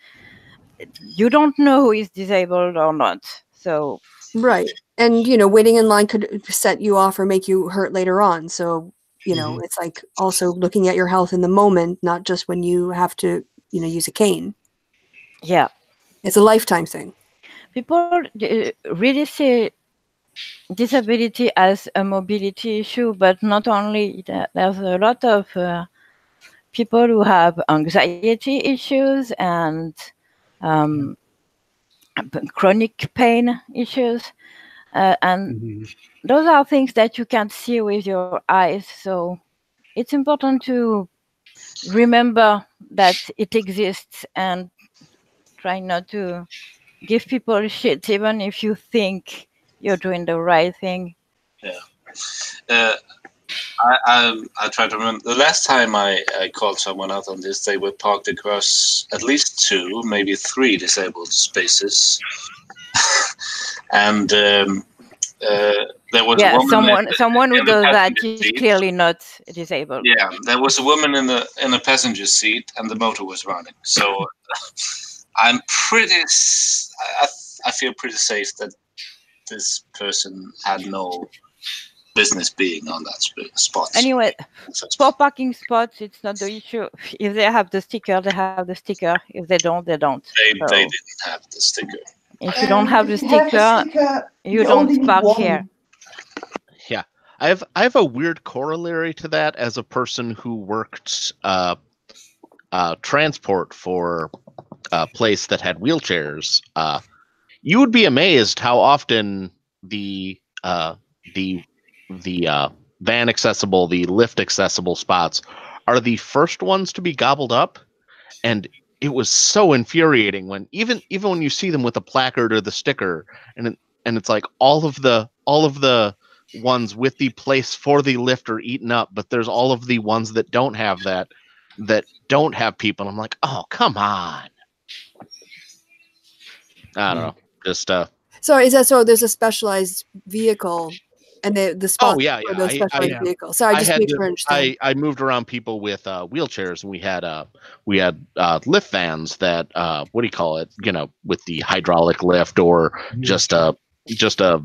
[SPEAKER 7] You don't know who is disabled or not, so
[SPEAKER 1] right. And you know, waiting in line could set you off or make you hurt later on. So you know, it's like also looking at your health in the moment, not just when you have to, you know, use a cane.
[SPEAKER 7] Yeah,
[SPEAKER 1] it's a lifetime thing.
[SPEAKER 7] People really see disability as a mobility issue, but not only. There's a lot of people who have anxiety issues and chronic pain issues, and those are things that you can't see with your eyes. So it's important to remember that it exists and try not to give people shit, even if you think you're doing the right thing.
[SPEAKER 8] Yeah. I try to remember the last time I called someone out on this. They were parked across at least 2, maybe 3 disabled spaces, and there was a woman.
[SPEAKER 7] Someone who does that is clearly not disabled.
[SPEAKER 8] Yeah, there was a woman in the passenger seat, and the motor was running. So I'm pretty. I feel pretty safe that this person had no business being on that spot.
[SPEAKER 7] Anyway, for parking spots, it's not the issue. If they have the sticker, they have the sticker. If they don't, they don't.
[SPEAKER 8] They didn't have the sticker.
[SPEAKER 7] If you don't have the sticker, You
[SPEAKER 3] only
[SPEAKER 7] don't
[SPEAKER 3] need
[SPEAKER 7] park
[SPEAKER 3] one.
[SPEAKER 7] here.
[SPEAKER 2] Yeah, I have a weird corollary to that as a person who worked transport for a place that had wheelchairs. You would be amazed how often the van accessible, the lift accessible spots are the first ones to be gobbled up, and it was so infuriating when even when you see them with the placard or the sticker, and it's like all of the ones with the place for the lift are eaten up, but there's all of the ones that don't have that don't have people. I'm like, oh, come on. I don't know. Just
[SPEAKER 1] So is that so? There's a specialized vehicle, and the spot
[SPEAKER 2] oh yeah,
[SPEAKER 1] for
[SPEAKER 2] yeah.
[SPEAKER 1] those specialized
[SPEAKER 4] Yeah.
[SPEAKER 1] vehicles. Sorry,
[SPEAKER 2] I
[SPEAKER 1] just
[SPEAKER 2] had
[SPEAKER 1] make
[SPEAKER 2] to,
[SPEAKER 1] sure I understand.
[SPEAKER 2] I moved around people with wheelchairs, and we had lift vans that what do you call it? You know, with the hydraulic lift, or just a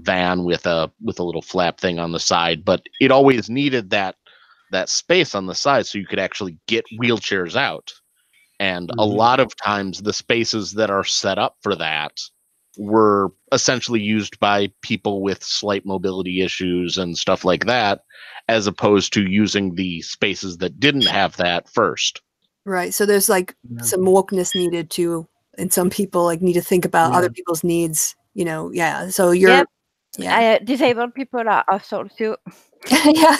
[SPEAKER 2] van with a little flap thing on the side. But it always needed that space on the side so you could actually get wheelchairs out. And a lot of times the spaces that are set up for that were essentially used by people with slight mobility issues and stuff like that, as opposed to using the spaces that didn't have that first.
[SPEAKER 1] Right. So there's like some wokeness needed too, and some people like need to think about other people's needs. You know, yeah. So you're,
[SPEAKER 7] Yep. Disabled people are assholes too.
[SPEAKER 1] yeah.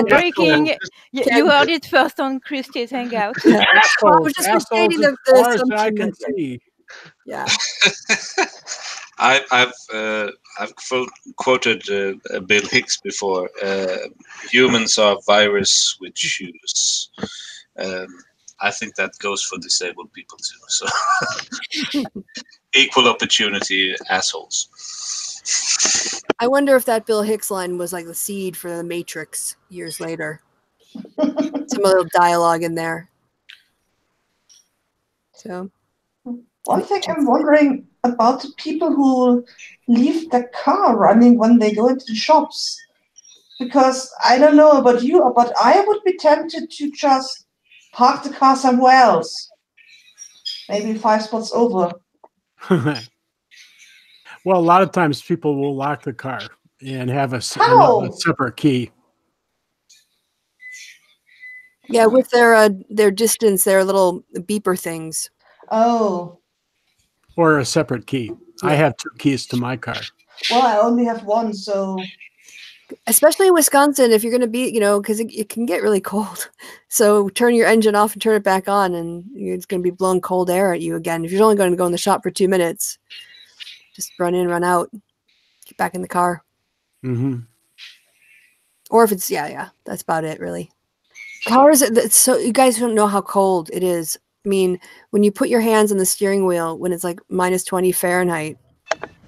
[SPEAKER 7] Breaking. You heard it first on Christie's Hangout.
[SPEAKER 1] Well, I was just
[SPEAKER 4] assholes
[SPEAKER 1] restating
[SPEAKER 4] as
[SPEAKER 1] the
[SPEAKER 4] far as I
[SPEAKER 1] assumption
[SPEAKER 4] can
[SPEAKER 1] that-
[SPEAKER 4] see.
[SPEAKER 1] Yeah.
[SPEAKER 8] I've quoted Bill Hicks before. Humans are virus with shoes. I think that goes for disabled people too. So equal opportunity assholes.
[SPEAKER 1] I wonder if that Bill Hicks line was like the seed for the Matrix years later. Some little dialogue in there. So
[SPEAKER 3] one thing I'm wondering about the people who leave the car running when they go into the shops. Because I don't know about you, but I would be tempted to just park the car somewhere else. Maybe 5 spots over.
[SPEAKER 4] Well, a lot of times people will lock the car and have a separate key.
[SPEAKER 1] yeah, with their distance, their little beeper things.
[SPEAKER 3] Oh.
[SPEAKER 4] Or a separate key. I have 2 keys to my car.
[SPEAKER 3] Well, I only have 1, so.
[SPEAKER 1] Especially in Wisconsin, if you're going to be, you know, because it can get really cold. So turn your engine off and turn it back on, and it's going to be blowing cold air at you again. If you're only going to go in the shop for 2 minutes, just run in, run out, get back in the car.
[SPEAKER 4] Mm-hmm.
[SPEAKER 1] Or if it's, that's about it, really. Cars, so you guys don't know how cold it is. I mean, when you put your hands on the steering wheel, when it's like minus 20 Fahrenheit,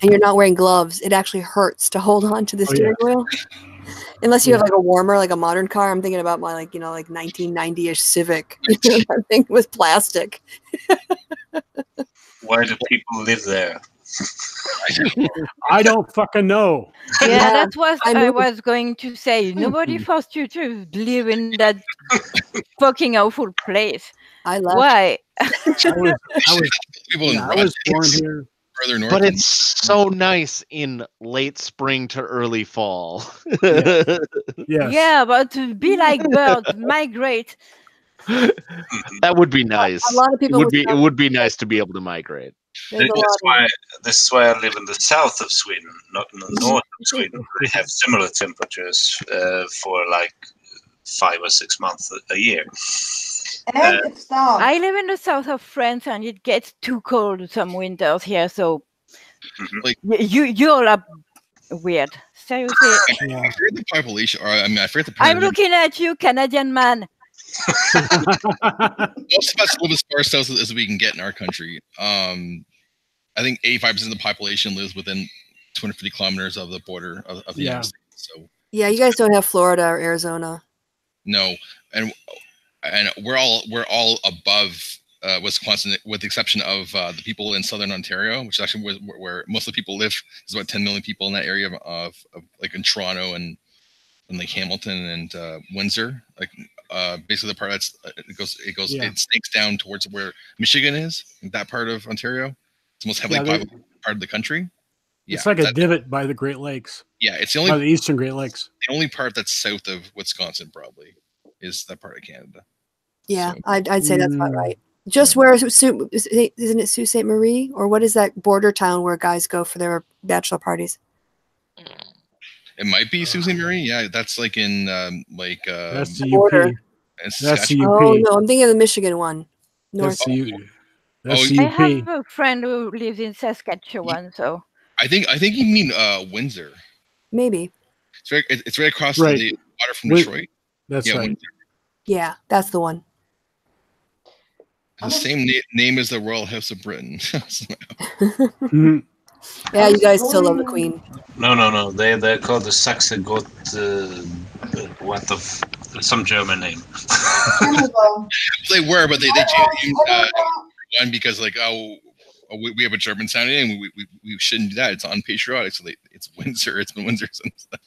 [SPEAKER 1] and you're not wearing gloves, it actually hurts to hold on to the steering wheel. Unless you have like a warmer, like a modern car. I'm thinking about my like 1990-ish Civic. That thing was plastic.
[SPEAKER 8] Why do people live there?
[SPEAKER 4] I don't fucking know.
[SPEAKER 7] Yeah, that's what I was going to say. Nobody forced you to live in that fucking awful place.
[SPEAKER 1] I left.
[SPEAKER 7] Why?
[SPEAKER 4] I was born here.
[SPEAKER 6] Further north,
[SPEAKER 2] but it's so nice in late spring to early fall.
[SPEAKER 4] Yes.
[SPEAKER 7] Yeah, but to be like birds, migrate.
[SPEAKER 2] That would be nice.
[SPEAKER 1] A lot of people
[SPEAKER 2] it would be nice to be able to migrate.
[SPEAKER 8] This is why I live in the south of Sweden, not in the north of Sweden. We have similar temperatures for like 5 or 6 months a year.
[SPEAKER 3] And it's dark.
[SPEAKER 7] I live in the south of France, and it gets too cold some winters here. So,
[SPEAKER 6] like
[SPEAKER 7] you all are weird. Seriously.
[SPEAKER 6] I forget the population. Or I mean, I forget the.
[SPEAKER 7] I'm looking at you, Canadian man.
[SPEAKER 6] Most of us live as far south as we can get in our country. I think 85% of the population lives within 250 kilometers of the border of the United States. So
[SPEAKER 1] yeah, you guys don't have Florida or Arizona.
[SPEAKER 6] No, and we're all above Wisconsin, with the exception of the people in southern Ontario, which is actually where most of the people live. There's about 10 million people in that area of like in Toronto and like Hamilton and Windsor. Like basically the part that's it snakes down towards where Michigan is. That part of Ontario, it's the most heavily populated part of the country. Yeah,
[SPEAKER 4] it's like a divot by the Great Lakes.
[SPEAKER 6] Yeah, it's the
[SPEAKER 4] By the
[SPEAKER 6] only
[SPEAKER 4] Eastern Great Lakes.
[SPEAKER 6] part that's south of Wisconsin. Probably is that part of Canada.
[SPEAKER 1] Yeah,
[SPEAKER 6] So,
[SPEAKER 1] I'd say that's about right. Just where isn't it Sault Ste. Marie, or what is that border town where guys go for their bachelor parties?
[SPEAKER 6] it might be Sault Ste. Marie. Yeah, that's like in
[SPEAKER 4] That's the
[SPEAKER 1] border.
[SPEAKER 4] UP. That's the UP.
[SPEAKER 1] Oh no, I'm thinking of the Michigan one. North.
[SPEAKER 4] That's the
[SPEAKER 7] I
[SPEAKER 4] UP.
[SPEAKER 7] have a friend who lives in Saskatchewan, so
[SPEAKER 6] I think you mean Windsor.
[SPEAKER 1] Maybe.
[SPEAKER 6] It's right across
[SPEAKER 4] Right.
[SPEAKER 6] the water from Detroit.
[SPEAKER 4] That's
[SPEAKER 6] yeah,
[SPEAKER 4] right.
[SPEAKER 6] Windsor.
[SPEAKER 1] Yeah, that's the one.
[SPEAKER 6] It's the same name as the Royal House of Britain.
[SPEAKER 4] Mhm.
[SPEAKER 1] Yeah, you guys still love the Queen.
[SPEAKER 8] No. They're called the Saxe Gott. Some German name.
[SPEAKER 6] They were, but they changed one because we have a German sounding name. We shouldn't do that. It's unpatriotic. So it's Windsor. It's been Windsor since then.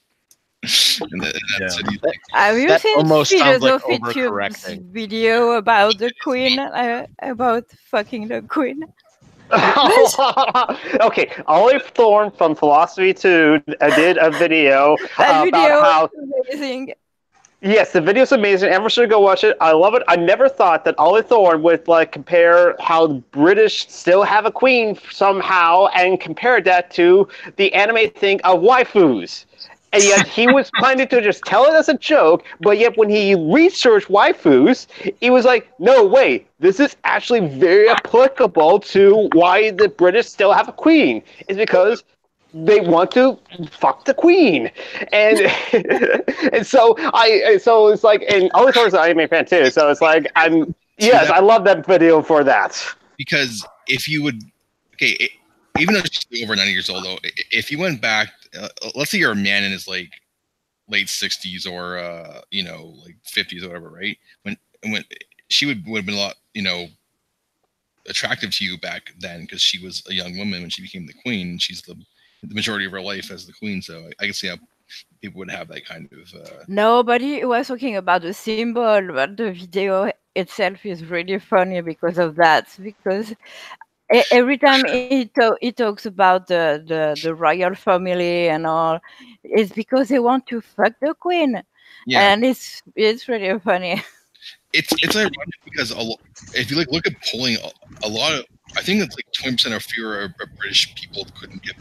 [SPEAKER 7] have you
[SPEAKER 2] That
[SPEAKER 7] seen
[SPEAKER 2] almost sounds like
[SPEAKER 7] Philosophy Tube's
[SPEAKER 2] overcorrecting.
[SPEAKER 7] video about the Queen, about fucking the Queen?
[SPEAKER 5] Okay, Olive Thorne from Philosophy Tube did a video
[SPEAKER 7] That
[SPEAKER 5] about
[SPEAKER 7] video
[SPEAKER 5] how.
[SPEAKER 7] is amazing.
[SPEAKER 5] Yes, the video's amazing. Everyone should go watch it. I love it. I never thought that Olive Thorne would compare how the British still have a queen somehow and compare that to the anime thing of waifus. And yet he was planning to just tell it as a joke, but yet when he researched waifus, he was like, no, wait, this is actually very applicable to why the British still have a queen. It's because they want to fuck the queen. And and so it's like, and Olive Thorne's an anime fan too, so it's like, I love that video for that.
[SPEAKER 6] Because if you would, even though she's over 90 years old, though, if you went back, let's say you're a man in his late 60s or 50s or whatever, right? When she would have been a lot attractive to you back then because she was a young woman when she became the queen. And she's the majority of her life as the queen, so I can see how people would have that kind of.
[SPEAKER 7] Nobody was talking about the symbol, but the video itself is really funny because of that. Because every time he talks about the royal family and all, it's because they want to fuck the queen, and it's really funny.
[SPEAKER 6] It's ironic because if you look at polling, a lot of, I think it's like 20% or fewer of British people couldn't give.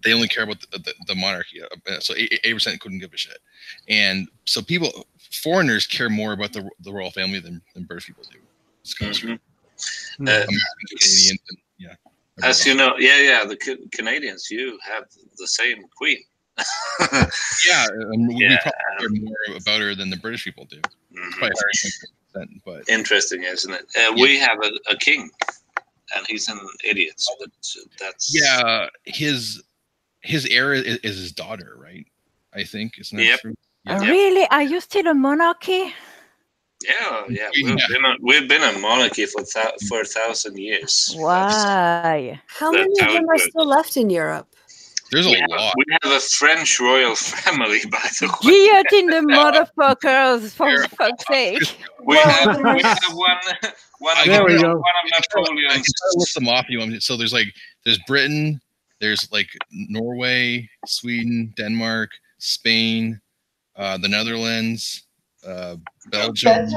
[SPEAKER 6] They only care about the monarchy, so 8% couldn't give a shit, and so foreigners care more about the royal family than British people do. It's kind of true.
[SPEAKER 8] Canadians, as you know, the Canadians, you have the same queen.
[SPEAKER 6] We probably care more about her than the British people do. Probably higher than 20%, but
[SPEAKER 8] interesting, isn't it? We have a king, and he's an idiot. So that's
[SPEAKER 6] his heir is his daughter, right? I think, isn't that true?
[SPEAKER 7] Yeah. Really? Are you still a monarchy?
[SPEAKER 8] Yeah. We've been a monarchy for 1,000 years.
[SPEAKER 7] Why?
[SPEAKER 1] How many of them are still left in Europe?
[SPEAKER 6] There's a lot.
[SPEAKER 8] We have a French royal family, by the way.
[SPEAKER 7] Guillotine the motherfuckers, for fuck's sake.
[SPEAKER 8] We have one of Napoleon's.
[SPEAKER 6] List them off. So there's Britain, there's Norway, Sweden, Denmark, Spain, the Netherlands, Belgium,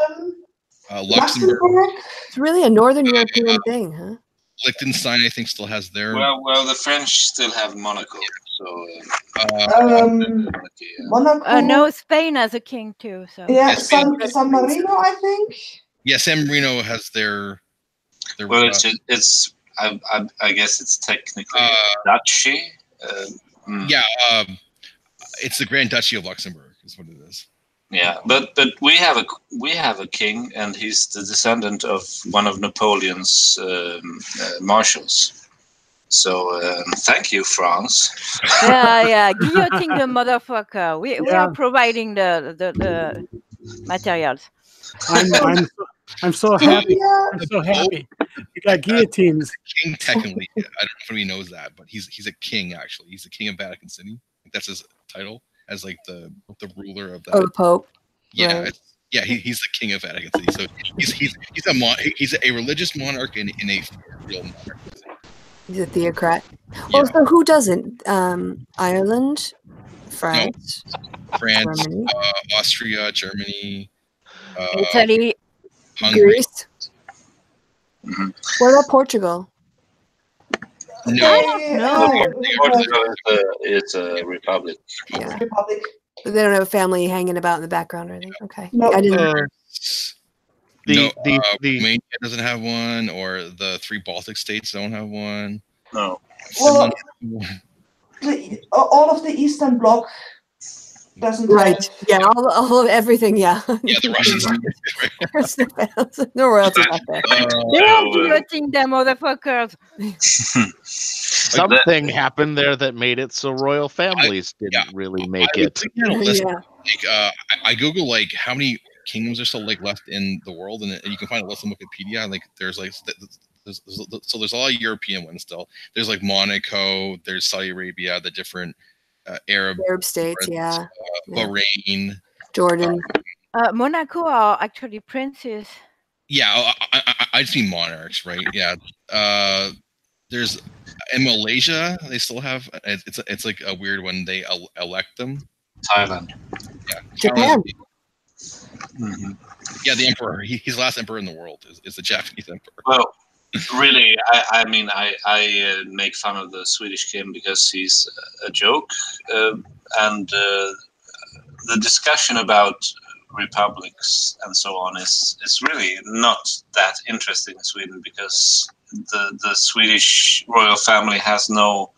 [SPEAKER 6] Luxembourg.
[SPEAKER 1] It's really a Northern European thing, huh?
[SPEAKER 6] Liechtenstein, I think, still has their.
[SPEAKER 8] Well, the French still have Monaco. So.
[SPEAKER 3] Monaco.
[SPEAKER 7] No, Spain has a king too. So.
[SPEAKER 3] Yeah, San Marino, I think.
[SPEAKER 6] Yeah, San Marino has their.
[SPEAKER 8] Well, it's. I guess it's technically duchy.
[SPEAKER 6] It's the Grand Duchy of Luxembourg, is what it is.
[SPEAKER 8] Yeah, but we have a king, and he's the descendant of one of Napoleon's marshals. So thank you, France.
[SPEAKER 7] Yeah, guillotine the motherfucker. We are providing the materials.
[SPEAKER 4] I'm so happy. I'm so happy. We got guillotines.
[SPEAKER 6] King, technically, I don't know if anybody knows that, but he's a king actually. He's the king of Vatican City. I think that's his title as the ruler of that.
[SPEAKER 1] Oh, the Pope.
[SPEAKER 6] Yeah,
[SPEAKER 1] right.
[SPEAKER 6] He's the king of Vatican City. So he's a religious monarch in a real monarchy.
[SPEAKER 1] He's a theocrat. Well, so who doesn't? Ireland, France,
[SPEAKER 6] France,
[SPEAKER 1] Germany,
[SPEAKER 6] Austria, Germany,
[SPEAKER 7] Italy.
[SPEAKER 6] Hungary.
[SPEAKER 1] Greece. What about Portugal?
[SPEAKER 6] No,
[SPEAKER 8] Portugal is a republic.
[SPEAKER 1] Yeah,
[SPEAKER 3] Republic.
[SPEAKER 1] but they don't have a family hanging about in the background or anything. Okay,
[SPEAKER 3] No.
[SPEAKER 1] I didn't.
[SPEAKER 6] Romania doesn't have one, or the 3 Baltic states don't have one.
[SPEAKER 8] No.
[SPEAKER 3] Well, all of the Eastern Bloc doesn't
[SPEAKER 1] Right.
[SPEAKER 3] have.
[SPEAKER 1] Yeah. All of everything. Yeah.
[SPEAKER 6] Yeah, the Russians.
[SPEAKER 1] There's no royalties out there.
[SPEAKER 7] They are guillotining them, motherfuckers.
[SPEAKER 2] Something happened there that made it so royal families didn't really make it.
[SPEAKER 1] Yeah.
[SPEAKER 6] I Google like how many kingdoms are still like left in the world, and you can find a list on Wikipedia. Like there's like there's a lot of European ones still. There's like Monaco, there's Saudi Arabia, the different Arab
[SPEAKER 1] states, yeah.
[SPEAKER 6] Bahrain,
[SPEAKER 1] Jordan.
[SPEAKER 7] Monaco are actually princes.
[SPEAKER 6] Yeah, I'd seen monarchs, right? Yeah. There's in Malaysia, they still have it's like a weird when they elect them.
[SPEAKER 8] Thailand.
[SPEAKER 6] Yeah.
[SPEAKER 1] Japan.
[SPEAKER 6] Yeah, the emperor. He's the last emperor in the world. Is the Japanese emperor.
[SPEAKER 8] Well, really, I mean, I make fun of the Swedish king because he's a joke, and the discussion about republics and so on is really not that interesting in Sweden, because the Swedish royal family has no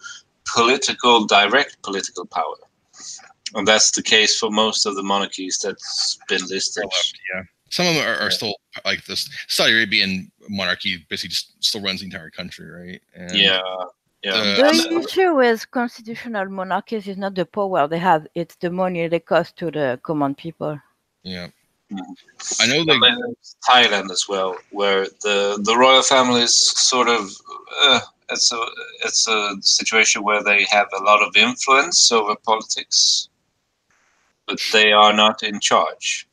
[SPEAKER 8] direct political power. And that's the case for most of the monarchies that's been listed.
[SPEAKER 6] Yeah, some of them are still like this. Saudi Arabian monarchy basically just still runs the entire country, right? And
[SPEAKER 7] the issue with constitutional monarchies is not the power they have; it's the money they cost to the common people.
[SPEAKER 6] Yeah, I know. Like
[SPEAKER 8] Thailand as well, where the royal family is sort of it's a situation where they have a lot of influence over politics, but they are not in charge.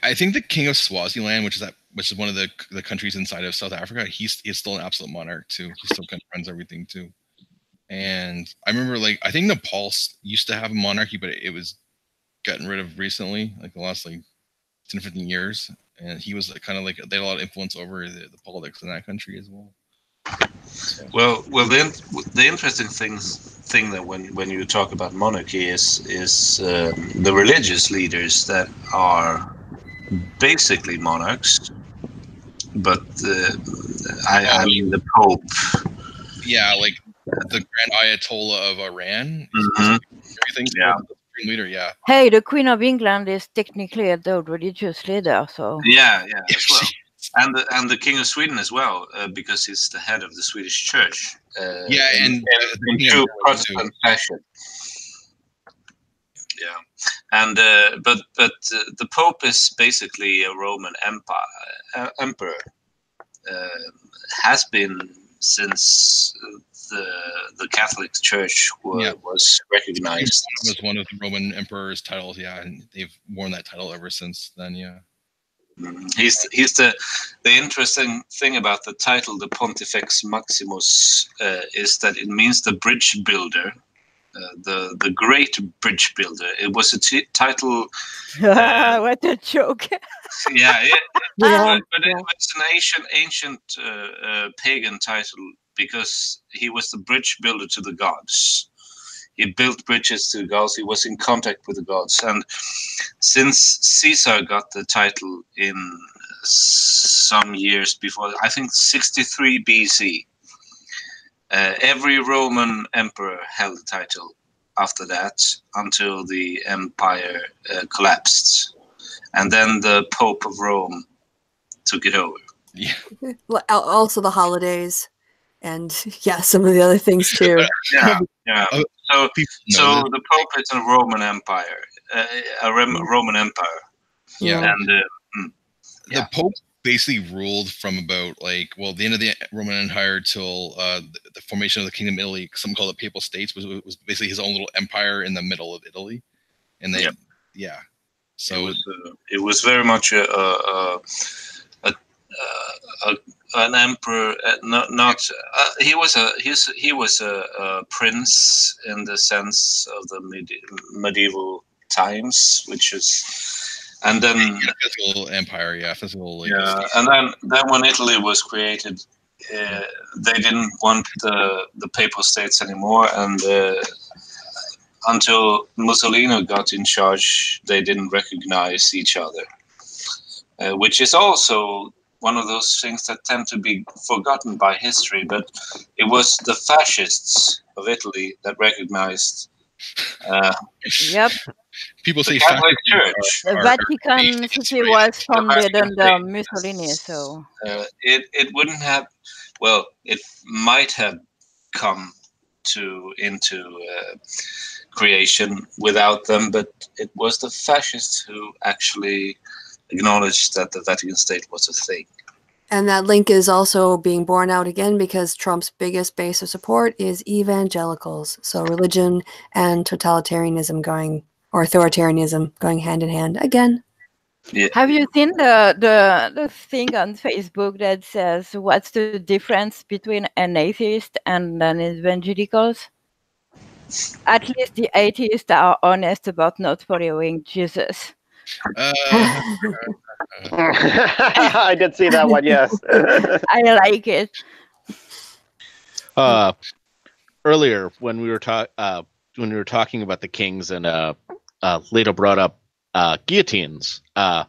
[SPEAKER 6] I think the king of Swaziland, which is one of the countries inside of South Africa, he's still an absolute monarch too. He still kind of runs everything too. And I remember, like, I think Nepal used to have a monarchy, but it was gotten rid of recently, like the last like 10 or 15 years. And he was kind of like, they had a lot of influence over the politics in that country as well. So.
[SPEAKER 8] Well, the interesting thing that when you talk about monarchy is the religious leaders that are basically monarchs, but I mean the Pope.
[SPEAKER 6] Yeah, like the Grand Ayatollah of Iran. Everything.
[SPEAKER 8] Yeah.
[SPEAKER 6] The leader. Yeah.
[SPEAKER 7] Hey, the Queen of England is technically a third religious leader, so.
[SPEAKER 8] Yeah, as well. And the King of Sweden as well, because he's the head of the Swedish Church. In true Protestant fashion. Yeah, and but the Pope is basically a Roman emperor. Has been since the Catholic Church was recognized.
[SPEAKER 6] It was one of the Roman emperor's titles. Yeah, and they've worn that title ever since then. Yeah.
[SPEAKER 8] He's the interesting thing about the title, the Pontifex Maximus, is that it means the bridge builder, the great bridge builder. It was a title.
[SPEAKER 7] What a joke!
[SPEAKER 8] But it's an ancient pagan title, because he was the bridge builder to the gods. He built bridges to the gods. He was in contact with the gods. And since Caesar got the title in some years before, I think 63 BC, every Roman emperor held the title after that until the empire collapsed. And then the Pope of Rome took it over.
[SPEAKER 6] Yeah.
[SPEAKER 1] Well, also the holidays. And some of the other things too.
[SPEAKER 8] Yeah. So the Pope is a Roman Empire, Roman Empire.
[SPEAKER 6] Yeah.
[SPEAKER 8] And
[SPEAKER 6] the Pope basically ruled from about the end of the Roman Empire till the formation of the Kingdom of Italy. Some call it Papal States, was basically his own little empire in the middle of Italy, and they, So
[SPEAKER 8] it was very much an emperor, not he was a prince in the sense of the medieval times, which is, and then
[SPEAKER 6] physical empire, physical like
[SPEAKER 8] yeah, and then when Italy was created, they didn't want the papal states anymore, and until Mussolini got in charge, they didn't recognize each other, which is also one of those things that tend to be forgotten by history. But it was the fascists of Italy that recognized
[SPEAKER 7] Yep.
[SPEAKER 6] people say
[SPEAKER 8] the Catholic
[SPEAKER 6] fascism
[SPEAKER 8] Church.
[SPEAKER 7] The
[SPEAKER 6] are
[SPEAKER 7] Vatican
[SPEAKER 6] it's
[SPEAKER 7] City
[SPEAKER 6] racist.
[SPEAKER 7] was founded
[SPEAKER 8] Vatican
[SPEAKER 7] under
[SPEAKER 8] State.
[SPEAKER 7] Mussolini, so
[SPEAKER 8] It wouldn't have, well, it might have come into creation without them, but it was the fascists who actually acknowledged that the Vatican State was a thing.
[SPEAKER 1] And that link is also being borne out again because Trump's biggest base of support is evangelicals. So religion and totalitarianism or authoritarianism going hand in hand again.
[SPEAKER 8] Yeah.
[SPEAKER 7] have you seen the thing on Facebook that says what's the difference between an atheist and an evangelicals? At least the atheists are honest about not following Jesus.
[SPEAKER 5] I did see that one. Yes.
[SPEAKER 7] I like it.
[SPEAKER 2] Earlier when we were talking about the kings and Leda brought up guillotines, a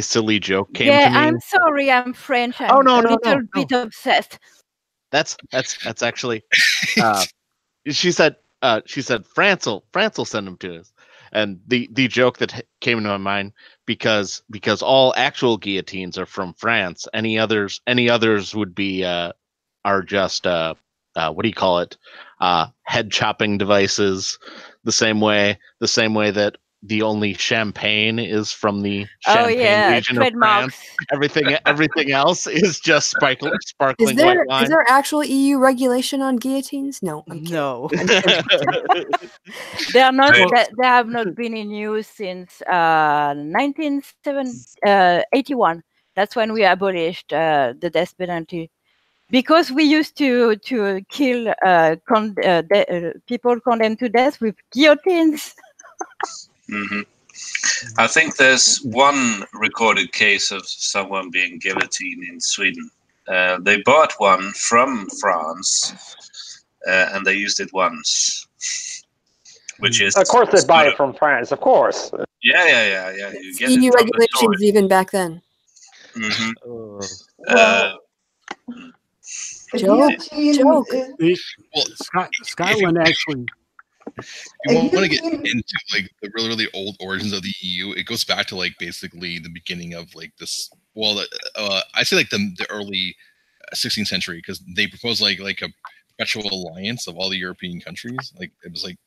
[SPEAKER 2] silly joke came to me.
[SPEAKER 7] I'm sorry, I'm French. I'm
[SPEAKER 2] no,
[SPEAKER 7] a
[SPEAKER 2] no,
[SPEAKER 7] little
[SPEAKER 2] no,
[SPEAKER 7] bit obsessed.
[SPEAKER 2] That's actually she said Francel send them to us. And the joke that came into my mind, because all actual guillotines are from France, any others would be are just what do you call it, head chopping devices, the same way that the only champagne is from the Champagne region of France. Everything else is just sparkling
[SPEAKER 1] Is
[SPEAKER 2] white wine.
[SPEAKER 1] there actual EU regulation on guillotines? No, I'm kidding.
[SPEAKER 7] No.
[SPEAKER 1] I'm kidding.
[SPEAKER 7] They are not. They have not been in use since 1981. That's when we abolished the death penalty, because we used to kill people condemned to death with guillotines.
[SPEAKER 8] Mm-hmm. I think there's one recorded case of someone being guillotined in Sweden. They bought one from France, and they used it once. Which is,
[SPEAKER 5] of course, they buy it from France. Of course.
[SPEAKER 8] Yeah. You get
[SPEAKER 1] EU
[SPEAKER 8] it from the
[SPEAKER 1] regulations even back then.
[SPEAKER 8] Mm-hmm.
[SPEAKER 1] Joke.
[SPEAKER 4] Scotland actually.
[SPEAKER 6] If you want to get into like the really, really old origins of the EU, it goes back to like basically the beginning of like this. Well, I say like the early 16th century, because they proposed like a perpetual alliance of all the European countries. Like it was like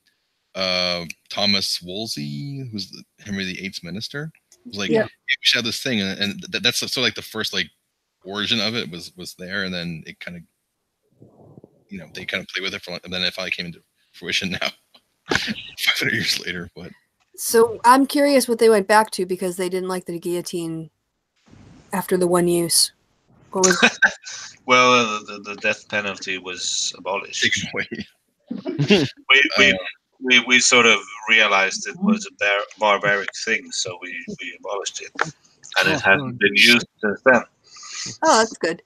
[SPEAKER 6] Thomas Wolsey, who's the Henry VIII's minister, was like, hey, we should have this thing, and that's sort of like the first like origin of it was there, and then it kind of, they kind of play with it for, and then it finally came into fruition now, 500 years later. But
[SPEAKER 1] so I'm curious what they went back to, because they didn't like the guillotine after the one use. What was
[SPEAKER 8] well, the death penalty was abolished.
[SPEAKER 6] Taken away.
[SPEAKER 8] We sort of realized it was a barbaric thing, so we abolished it, and it hasn't been used since then.
[SPEAKER 1] Oh, that's good.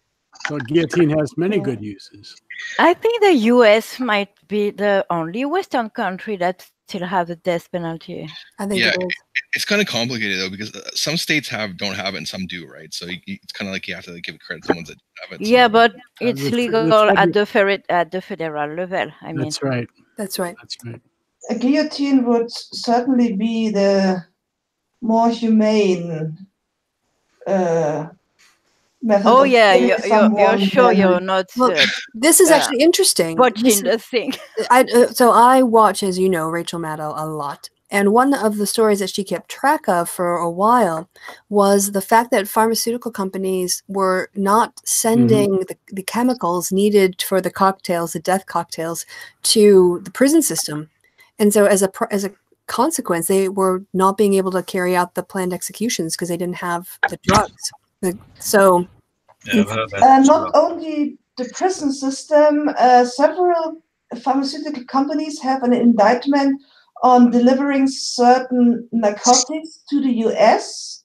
[SPEAKER 4] So guillotine has many good uses.
[SPEAKER 7] I think the US might be the only Western country that still have the death penalty.
[SPEAKER 1] I think it is.
[SPEAKER 6] It's kind of complicated though, because some states don't have it and some do, right? So it's kind of like you have to give credit to the ones that have it.
[SPEAKER 7] Yeah, but it's legal at the federal level. I mean,
[SPEAKER 4] That's right.
[SPEAKER 1] That's right.
[SPEAKER 3] A guillotine would certainly be the more humane method.
[SPEAKER 7] Oh yeah, you're sure you're not.
[SPEAKER 1] This is actually interesting.
[SPEAKER 7] Watching the thing.
[SPEAKER 1] So I watch, as you know, Rachel Maddow a lot. And one of the stories that she kept track of for a while was the fact that pharmaceutical companies were not sending the chemicals needed for the cocktails, the death cocktails, to the prison system. And so as a consequence, they were not being able to carry out the planned executions because they didn't have the drugs. So
[SPEAKER 8] Yeah, I've heard that.
[SPEAKER 3] Not only the prison system, several pharmaceutical companies have an indictment on delivering certain narcotics to the US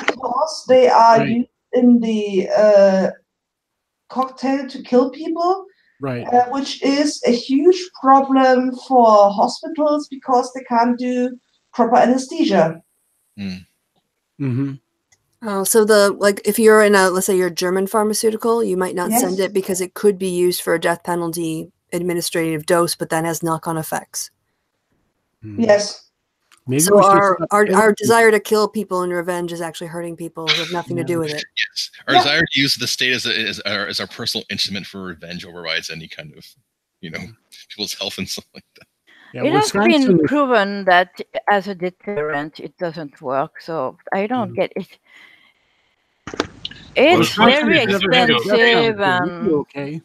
[SPEAKER 3] because they are used in the cocktail to kill people, which is a huge problem for hospitals because they can't do proper anesthesia.
[SPEAKER 1] Oh, so if you're in let's say you're a German pharmaceutical, you might not send it because it could be used for a death penalty administrative dose, but that has knock-on effects.
[SPEAKER 3] Yes.
[SPEAKER 4] Maybe
[SPEAKER 1] so our desire to kill people in revenge is actually hurting people with nothing to do with it.
[SPEAKER 6] Yes, our desire to use the state as our personal instrument for revenge overrides any kind of, people's health and stuff like that.
[SPEAKER 7] Yeah, it has been proven that as a deterrent, it doesn't work. So I don't get it. It's very expensive and
[SPEAKER 4] okay.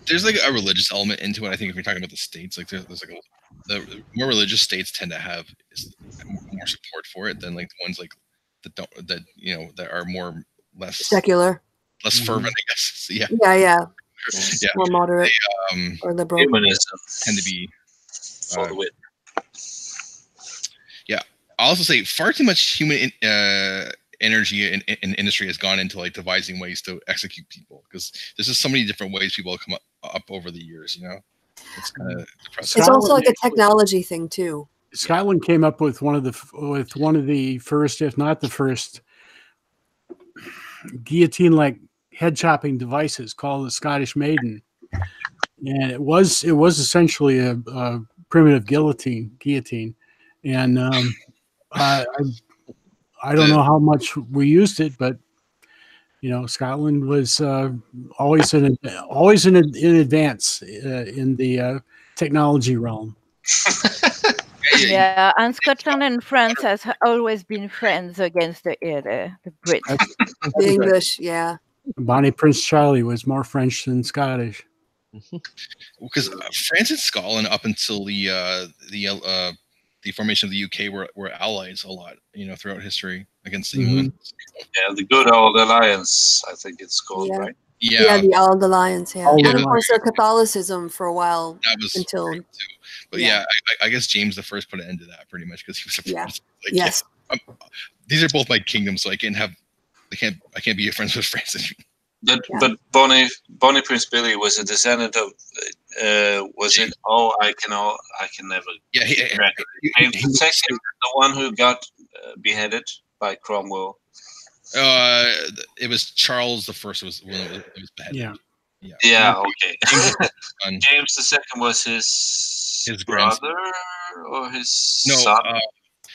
[SPEAKER 6] There's like a religious element into it. I think if you're talking about the states, like there's like the more religious states tend to have more support for it than like the ones like that are less
[SPEAKER 1] secular,
[SPEAKER 6] less fervent, I guess. So, yeah.
[SPEAKER 1] More moderate or liberal.
[SPEAKER 8] Humanism
[SPEAKER 6] tend to be
[SPEAKER 8] for the win.
[SPEAKER 6] Yeah, I'll also say far too much human energy in industry has gone into like devising ways to execute people, because there's just so many different ways people have come up over the years. It's kind of depressing.
[SPEAKER 1] It's also like a technology thing too.
[SPEAKER 4] Scotland came up with one of the first, if not the first, guillotine-like head chopping devices called the Scottish Maiden, and it was essentially a primitive guillotine, and I don't know how much we used it, but Scotland was always in advance in the technology realm.
[SPEAKER 7] Yeah, and Scotland and France has always been friends against the Brits.
[SPEAKER 1] The English, yeah.
[SPEAKER 4] Bonnie Prince Charlie was more French than Scottish.
[SPEAKER 6] Because France and Scotland, up until the formation of the UK, were allies a lot, throughout history against England.
[SPEAKER 8] Yeah, the good old alliance, I think it's called, right?
[SPEAKER 6] Yeah,
[SPEAKER 1] the Old Alliance. Yeah,
[SPEAKER 4] Old
[SPEAKER 1] and of course their Catholicism for a while
[SPEAKER 6] that was
[SPEAKER 1] until.
[SPEAKER 6] Too. But I guess James the First put an end to that pretty much because he was a prince.
[SPEAKER 1] Yes.
[SPEAKER 6] These are both my kingdoms, so I can't be friends with France.
[SPEAKER 8] But Bonnie Prince Billy was a descendant of was it? Oh, I can never.
[SPEAKER 6] Yeah,
[SPEAKER 8] James II, the one who got beheaded by Cromwell.
[SPEAKER 6] It was Charles the First. It was beheaded.
[SPEAKER 8] Yeah. Okay. James II was his brother or his son.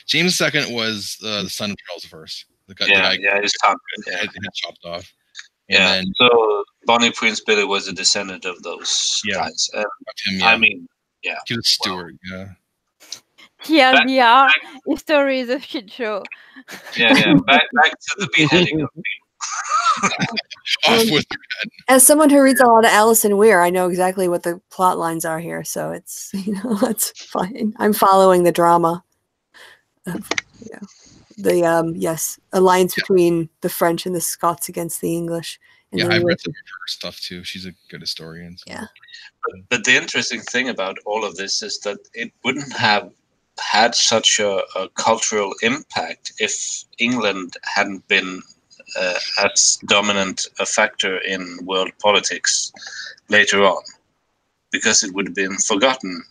[SPEAKER 6] James II was the son of Charles the First. The guy
[SPEAKER 8] his son.
[SPEAKER 6] Had chopped off.
[SPEAKER 8] Yeah. So Bonnie Prince Billy was a descendant of those guys. I mean, yeah.
[SPEAKER 6] He was Stuart.
[SPEAKER 7] Yeah. History is a shit show.
[SPEAKER 8] Yeah. Back to the beheading of people.
[SPEAKER 1] As someone who reads a lot of Alison Weir, I know exactly what the plot lines are here, so it's it's fine. I'm following the drama. The alliance between the French and the Scots against the English.
[SPEAKER 6] I've read some of her stuff too. She's a good historian. So.
[SPEAKER 1] Yeah.
[SPEAKER 8] But the interesting thing about all of this is that it wouldn't have had such a cultural impact if England hadn't been as dominant a factor in world politics later on, because it would have been forgotten,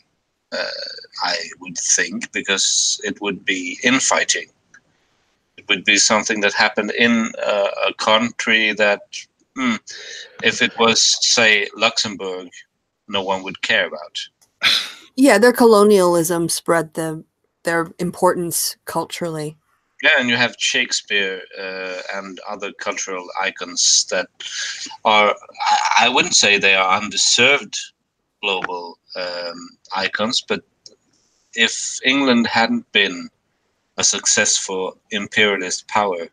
[SPEAKER 8] I would think, because it would be infighting. It would be something that happened in a country that, if it was, say, Luxembourg, no one would care about.
[SPEAKER 1] Yeah, their colonialism spread their importance culturally.
[SPEAKER 8] Yeah, and you have Shakespeare and other cultural icons that are, I wouldn't say they are undeserved global icons, but if England hadn't been a successful imperialist power,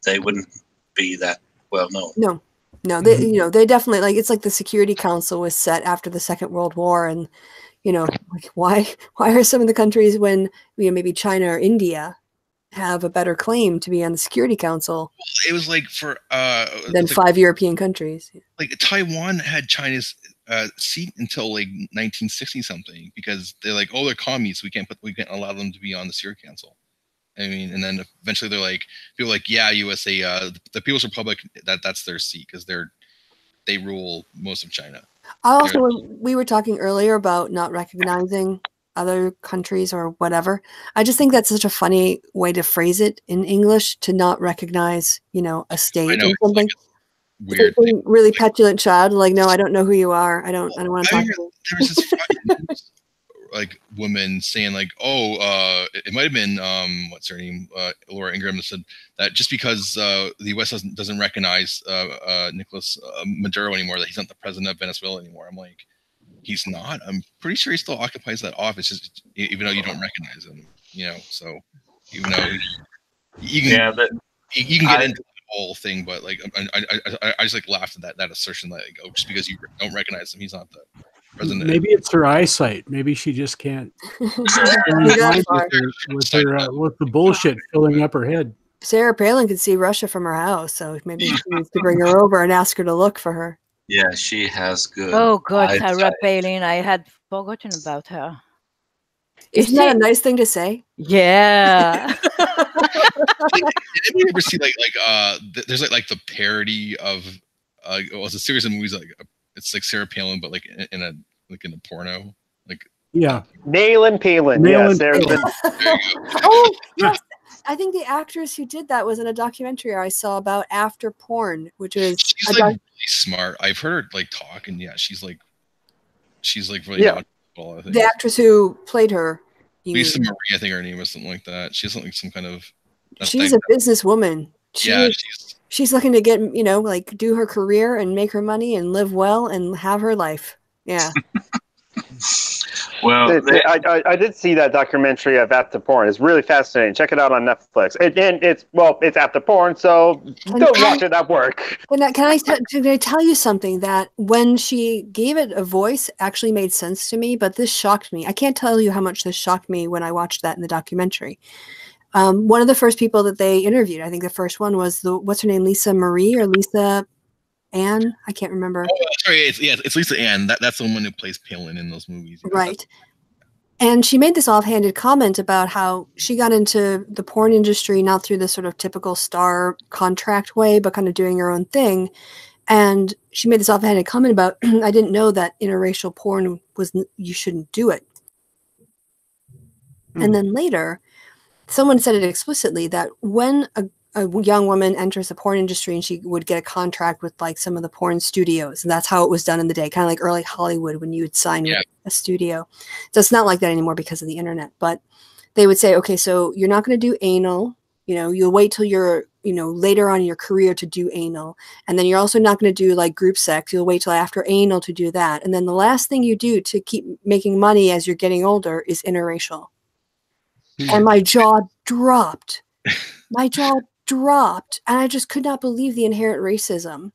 [SPEAKER 8] they wouldn't be that well known.
[SPEAKER 1] No, they they definitely, it's like the Security Council was set after the Second World War, and why are some of the countries when maybe China or India have a better claim to be on the Security Council
[SPEAKER 6] It was like for
[SPEAKER 1] than 5 European countries.
[SPEAKER 6] like Taiwan had China's seat until like 1960 something because they're like, oh, they're commies. We can't allow them to be on the Security Council. I mean, and then eventually they're like, people are like, yeah, USA, the People's Republic, that's their seat because they rule most of China.
[SPEAKER 1] Also, we were talking earlier about not recognizing other countries or whatever. I just think that's such a funny way to phrase it in English, to not recognize, a state or something.
[SPEAKER 6] Like weird.
[SPEAKER 1] It's a really petulant child, like, no, I don't know who you are. I don't want to talk to you.
[SPEAKER 6] There was this fucking like woman saying like, oh, it might have been what's her name, Laura Ingraham, said that just because the U.S. doesn't recognize Nicolas Maduro anymore, that he's not the president of Venezuela anymore. I'm like, he's not. I'm pretty sure he still occupies that office, just even though you don't recognize him. So even though you can, you can get into the whole thing, but like I just like laughed at that assertion that like, oh, just because you don't recognize him, he's not the president.
[SPEAKER 4] Maybe it's her eyesight. Maybe she just can't with the bullshit filling up her head.
[SPEAKER 1] Sarah Palin could see Russia from her house, so maybe she needs to bring her over and ask her to look for her.
[SPEAKER 8] Yeah, she has good.
[SPEAKER 7] Oh God, Sarah Palin! I had forgotten about her.
[SPEAKER 1] Isn't that a nice thing to say?
[SPEAKER 7] Yeah.
[SPEAKER 6] Did you ever see there's like the parody of it's a series of movies like it's like Sarah Palin but like in a porno like
[SPEAKER 5] Nailin' Palin. Yes, there you go.
[SPEAKER 1] Oh yes. I think the actress who did that was in a documentary I saw about after porn, which is
[SPEAKER 6] she's like really smart. I've heard her like talk, and she's like really knowledgeable. I think.
[SPEAKER 1] The actress who played her,
[SPEAKER 6] Lisa Marie, I think her name was something like that. She has like some kind of.
[SPEAKER 1] She's a businesswoman. She's looking to get like do her career and make her money and live well and have her life. Yeah.
[SPEAKER 8] Well,
[SPEAKER 5] I did see that documentary of After Porn. It's really fascinating. Check it out on Netflix. And it's after porn, so don't watch it at work.
[SPEAKER 1] Can I tell you something that when she gave it a voice actually made sense to me, but this shocked me. I can't tell you how much this shocked me when I watched that in the documentary. One of the first people that they interviewed, I think the first one was what's her name, Lisa Marie or Lisa Ann? I can't remember.
[SPEAKER 6] Oh, sorry, it's Lisa Ann. That's the woman who plays Palin in those movies.
[SPEAKER 1] Right. And she made this offhanded comment about how she got into the porn industry not through the sort of typical star contract way, but kind of doing her own thing. And she made this offhanded comment about, I didn't know that interracial porn you shouldn't do it. And then later, someone said it explicitly that when a young woman enters the porn industry and she would get a contract with like some of the porn studios, and that's how it was done in the day, kind of like early Hollywood when you would sign with a studio. So it's not like that anymore because of the internet, but they would say, okay, so you're not going to do anal, you'll wait till you're, later on in your career to do anal. And then you're also not going to do like group sex. You'll wait till after anal to do that. And then the last thing you do to keep making money as you're getting older is interracial. And my jaw dropped. And I just could not believe the inherent racism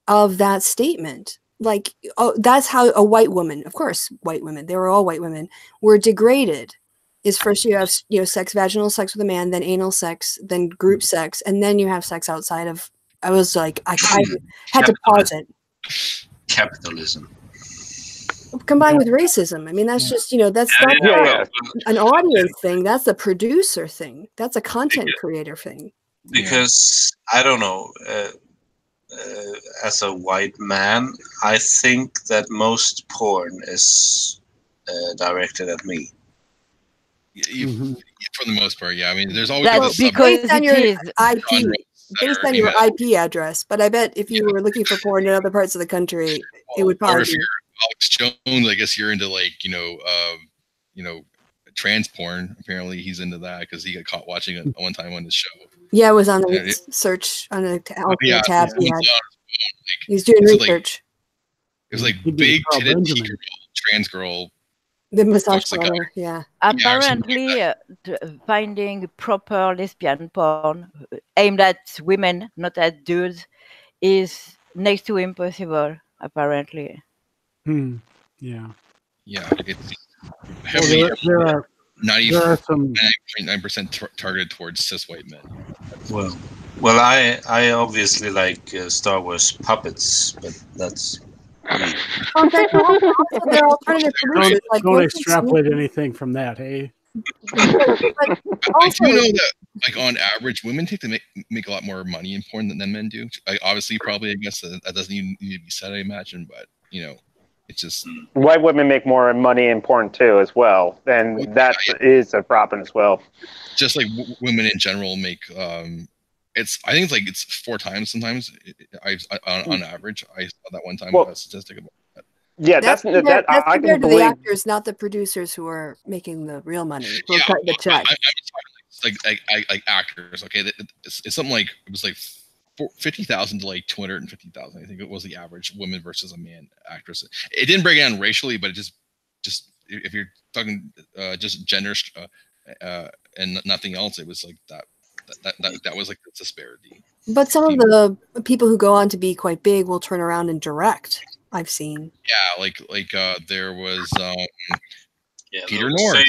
[SPEAKER 1] of that statement. Like, that's how a white woman, of course, white women, they were all white women, were degraded. Is first you have vaginal sex with a man, then anal sex, then group sex, and then you have sex outside of. I was like, I had to pause it.
[SPEAKER 8] Capitalism.
[SPEAKER 1] Combined with racism. I mean, that's just, that's not an audience thing. That's a producer thing. That's a content creator thing.
[SPEAKER 8] Because, I don't know, as a white man, I think that most porn is directed at me.
[SPEAKER 6] For the most part, yeah. I mean, there's always
[SPEAKER 7] that's because
[SPEAKER 1] based on your IP. Based on your IP address, but I bet if you were looking for porn in other parts of the country, it would probably be.
[SPEAKER 6] Alex Jones, I guess you're into like trans porn. Apparently, he's into that because he got caught watching it one time on his show.
[SPEAKER 1] Yeah, it was on the search on a tab he had. He's doing research.
[SPEAKER 6] It was like big titted trans girl.
[SPEAKER 1] The massage parlor, yeah.
[SPEAKER 7] Apparently, finding proper lesbian porn aimed at women, not at dudes, is next to impossible. Apparently.
[SPEAKER 4] Yeah.
[SPEAKER 6] Yeah. It's heavily. 99.9% targeted towards cis white men.
[SPEAKER 8] Well, I obviously like Star Wars puppets, but that's me.
[SPEAKER 1] Well, also they're alternative producers.
[SPEAKER 4] Don't extrapolate anything from that, hey?
[SPEAKER 1] But
[SPEAKER 6] I do know that, like, on average, women take to make a lot more money in porn than men do. Obviously, probably, I guess that doesn't even need to be said, I imagine, but, it's just...
[SPEAKER 5] White women make more money in porn, too, as well. And that is a problem as well.
[SPEAKER 6] Just like women in general make... I think it's 4 times sometimes. On average, I saw that one time a statistic about that.
[SPEAKER 5] Yeah,
[SPEAKER 1] that's
[SPEAKER 5] that I
[SPEAKER 1] compared
[SPEAKER 5] can
[SPEAKER 1] to
[SPEAKER 5] believe.
[SPEAKER 1] the actors, not the producers who are making the real money. Who are cutting the check.
[SPEAKER 6] I'm like actors. Okay, it's something like it was like 50,000 to like 250,000. I think it was the average woman versus a man actress. It didn't break down racially, but it just if you're talking just gender and nothing else, it was like that. That was like the disparity.
[SPEAKER 1] But some of the people who go on to be quite big will turn around and direct. I've seen.
[SPEAKER 6] Yeah, like there was Peter North.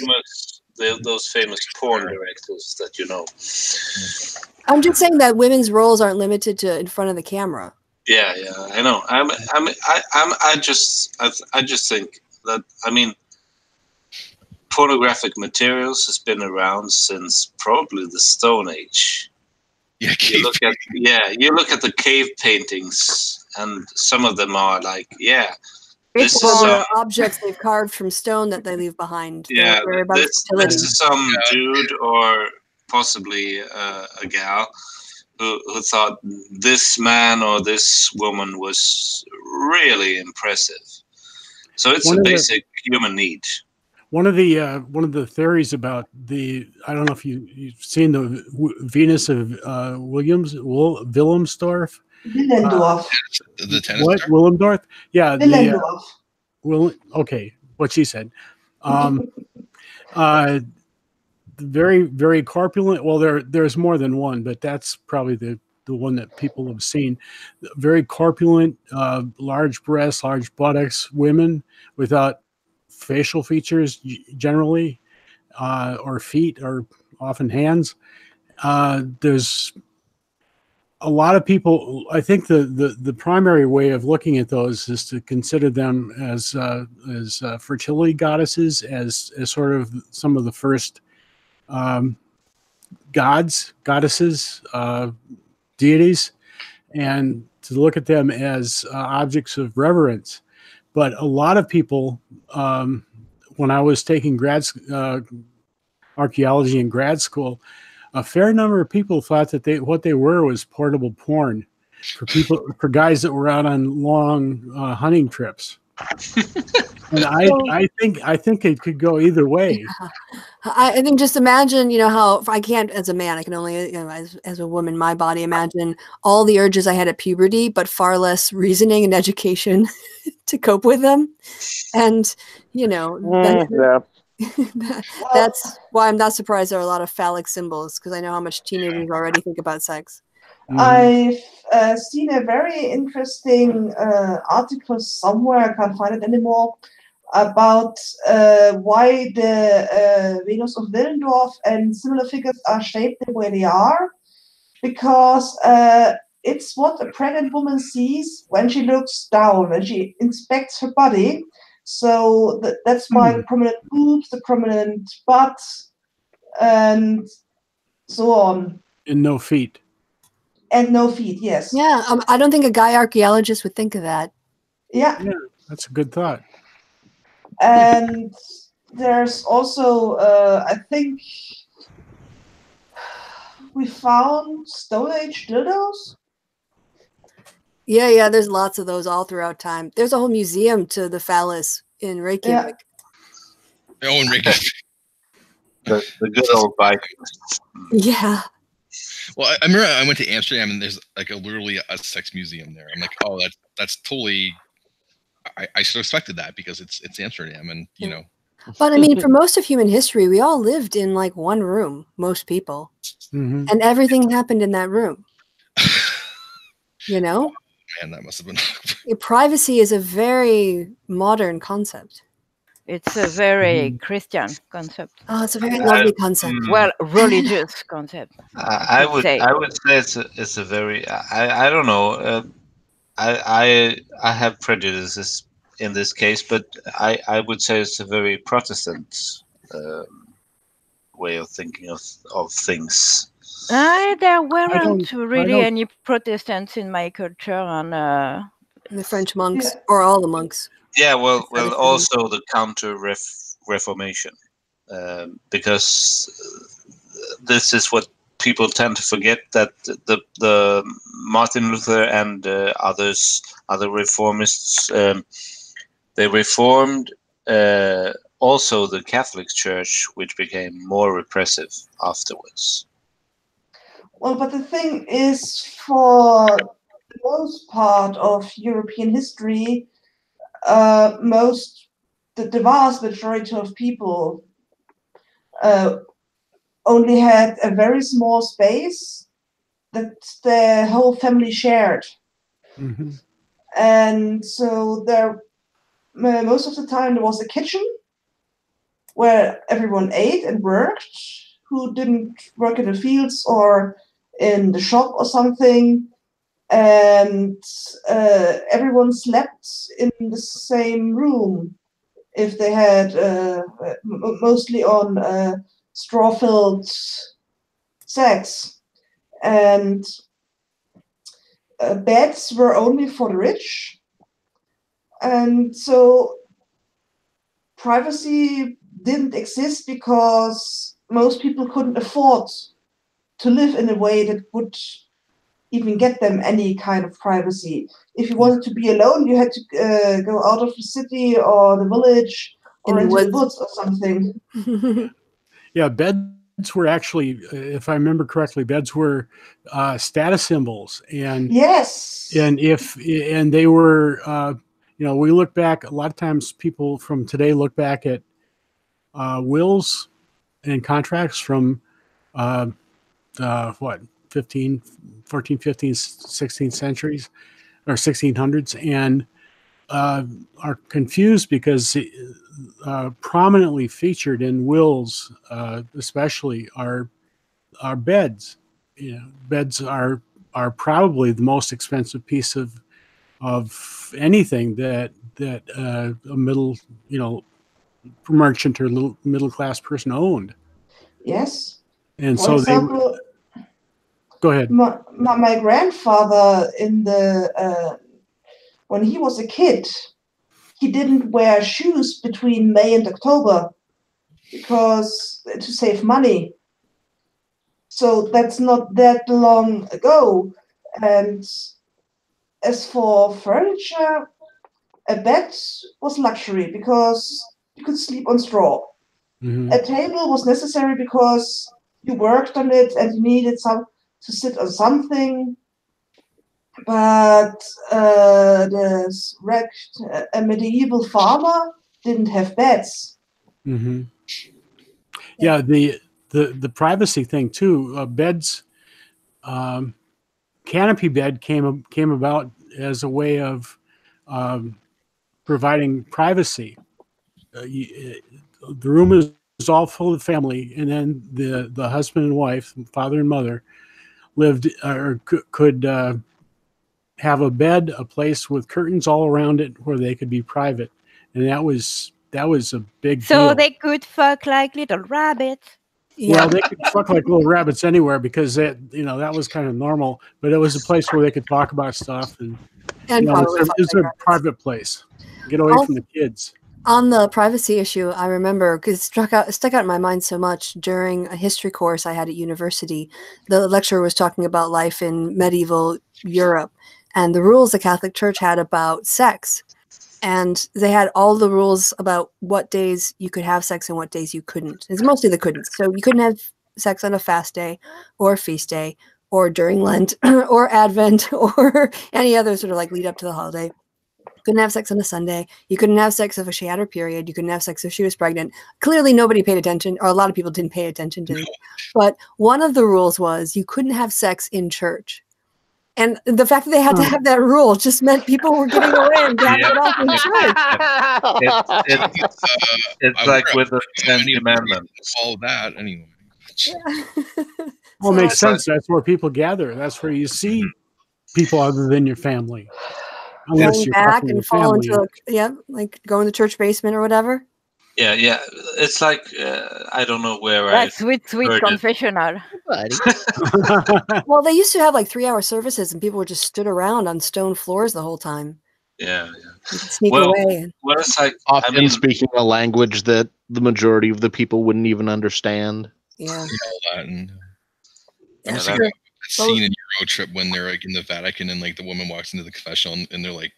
[SPEAKER 8] Those famous porn directors that you know.
[SPEAKER 1] I'm just saying that women's roles aren't limited to in front of the camera.
[SPEAKER 8] Yeah, I know. I just think that, I mean, pornographic materials has been around since probably the Stone Age.
[SPEAKER 6] Yeah,
[SPEAKER 8] you look at the cave paintings, and some of them are like,
[SPEAKER 1] this is objects they've carved from stone that they leave behind.
[SPEAKER 8] Yeah, this is some dude or possibly a gal who thought this man or this woman was really impressive. So it's a basic human need.
[SPEAKER 4] One of the theories about I don't know if you've seen the Venus of Wilhelmsdorf.
[SPEAKER 3] Willendorf.
[SPEAKER 6] The tennis
[SPEAKER 4] what? Willendorf? Yeah.
[SPEAKER 3] Willendorf.
[SPEAKER 4] Okay, what she said. Very, very corpulent. Well, there's more than one, but that's probably the one that people have seen. Very corpulent, large breasts, large buttocks, women without facial features generally, or feet, or often hands. There's a lot of people. I think the primary way of looking at those is to consider them as fertility goddesses, as sort of some of the first goddesses, deities, and to look at them as objects of reverence. But a lot of people, when I was taking archaeology in grad school, a fair number of people thought that what they were was portable porn for guys that were out on long hunting trips. And I think it could go either way.
[SPEAKER 1] I think just imagine, how I can't as a man, I can only, as a woman, my body, imagine all the urges I had at puberty, but far less reasoning and education to cope with them. And, that's why I'm not surprised there are a lot of phallic symbols, because I know how much teenagers already think about sex.
[SPEAKER 3] I've seen a very interesting article somewhere, I can't find it anymore, about why the Venus of Willendorf and similar figures are shaped the way they are, because it's what a pregnant woman sees when she looks down, when she inspects her body. So that's why the prominent boobs, the prominent butt, and so on.
[SPEAKER 4] And no feet.
[SPEAKER 3] And no feet, yes.
[SPEAKER 1] Yeah, I don't think a guy archaeologist would think of that.
[SPEAKER 3] Yeah,
[SPEAKER 4] that's a good thought.
[SPEAKER 3] And there's also, I think, we found Stone Age dildos.
[SPEAKER 1] Yeah, there's lots of those all throughout time. There's a whole museum to the phallus in Reykjavik.
[SPEAKER 6] Yeah. Oh, in Reykjavik.
[SPEAKER 8] The good old Vikings.
[SPEAKER 1] Yeah.
[SPEAKER 6] Well, I remember I went to Amsterdam and there's like literally a sex museum there. I'm like, oh, that's totally. I should have expected that because it's Amsterdam, and
[SPEAKER 1] But I mean, for most of human history, we all lived in like one room. Most people, and everything happened in that room.
[SPEAKER 6] Man, that must have been.
[SPEAKER 1] Privacy is a very modern concept.
[SPEAKER 7] It's a very Christian concept.
[SPEAKER 1] Oh, it's a very lovely concept.
[SPEAKER 7] Well, religious concept.
[SPEAKER 8] I would
[SPEAKER 7] say.
[SPEAKER 8] say it's a very I don't know. I have prejudices in this case, but I would say it's a very Protestant way of thinking of things.
[SPEAKER 7] There weren't really
[SPEAKER 4] don't-
[SPEAKER 7] any Protestants in my culture, and
[SPEAKER 1] The French monks, or all the monks.
[SPEAKER 8] Yeah, well,
[SPEAKER 1] Instead of
[SPEAKER 8] also the counter Reformation, because this is what people tend to forget, that the Martin Luther and other reformists, they reformed also the Catholic Church, which became more repressive afterwards.
[SPEAKER 3] Well, but the thing is, for the most part of European history, the vast majority of people only had a very small space that the whole family shared.
[SPEAKER 4] Mm-hmm.
[SPEAKER 3] And so there, most of the time, there was a kitchen where everyone ate and worked, who didn't work in the fields or in the shop or something. And everyone slept in the same room if they had mostly on straw-filled sacks. And beds were only for the rich. And so privacy didn't exist because most people couldn't afford to live in a way that would even get them any kind of privacy. If you wanted to be alone, you had to go out of the city or the village or into the woods or something.
[SPEAKER 4] Yeah, beds were actually, if I remember correctly, beds were status symbols, and
[SPEAKER 3] yes,
[SPEAKER 4] and they were, we look back. A lot of times, people from today look back at wills and contracts from what 14, 15, 16th centuries or 1600s, and are confused because prominently featured in wills, especially, are beds. Beds are probably the most expensive piece of anything that a middle merchant or middle class person owned.
[SPEAKER 3] Yes.
[SPEAKER 4] And
[SPEAKER 3] For
[SPEAKER 4] so
[SPEAKER 3] example,
[SPEAKER 4] go ahead.
[SPEAKER 3] My grandfather, when he was a kid, he didn't wear shoes between May and October because to save money. So that's not that long ago. And as for furniture, a bed was luxury because you could sleep on straw.
[SPEAKER 4] Mm-hmm.
[SPEAKER 3] A table was necessary because you worked on it and you needed to sit on something. But a medieval farmer didn't have beds.
[SPEAKER 4] Mm-hmm. Yeah, the privacy thing too. Beds, canopy bed came about as a way of providing privacy. The room is all full of family, and then the husband and wife, father and mother, lived or could have a bed, a place with curtains all around it where they could be private, and that was a big deal.
[SPEAKER 7] So they could fuck like little rabbits.
[SPEAKER 1] Yeah.
[SPEAKER 4] Well, they could fuck like little rabbits anywhere because that was kind of normal. But it was a place where they could talk about stuff, and it's a private place. Get away from the kids.
[SPEAKER 1] On the privacy issue, I remember, because it stuck out in my mind so much during a history course I had at university. The lecturer was talking about life in medieval Europe and the rules the Catholic Church had about sex. And they had all the rules about what days you could have sex and what days you couldn't. It's mostly the couldn't. So you couldn't have sex on a fast day or a feast day or during Lent or Advent or any other sort of like lead up to the holiday. Couldn't have sex on a Sunday. You couldn't have sex if she had her period. You couldn't have sex if she was pregnant. Clearly, nobody paid attention, or a lot of people didn't pay attention to it. But one of the rules was you couldn't have sex in church. And the fact that they had to have that rule just meant people were getting away and dropping it off in church.
[SPEAKER 8] It's like with the Ten Commandments.
[SPEAKER 6] Follow that anyway.
[SPEAKER 4] Well, it makes sense. That's where people gather. That's where you see people other than your family. Unless
[SPEAKER 1] Going
[SPEAKER 4] you're
[SPEAKER 1] back
[SPEAKER 4] talking
[SPEAKER 1] and
[SPEAKER 4] to
[SPEAKER 1] fall
[SPEAKER 4] family.
[SPEAKER 1] into like go in the church basement or whatever.
[SPEAKER 8] Yeah. It's like I don't know where
[SPEAKER 7] That's
[SPEAKER 8] I
[SPEAKER 7] sweet
[SPEAKER 8] heard it.
[SPEAKER 7] confessional.
[SPEAKER 1] Well, they used to have like 3-hour services, and people just stood around on stone floors the whole time.
[SPEAKER 8] Yeah.
[SPEAKER 1] You could sneak
[SPEAKER 8] Well,
[SPEAKER 1] away.
[SPEAKER 8] Well, it's like
[SPEAKER 2] Often speaking a language that the majority of the people wouldn't even understand.
[SPEAKER 1] Yeah.
[SPEAKER 6] All that and I'm
[SPEAKER 1] That's
[SPEAKER 6] thinking
[SPEAKER 1] true.
[SPEAKER 6] about that scene in your road trip when they're like in the Vatican and like the woman walks into the confessional and they're like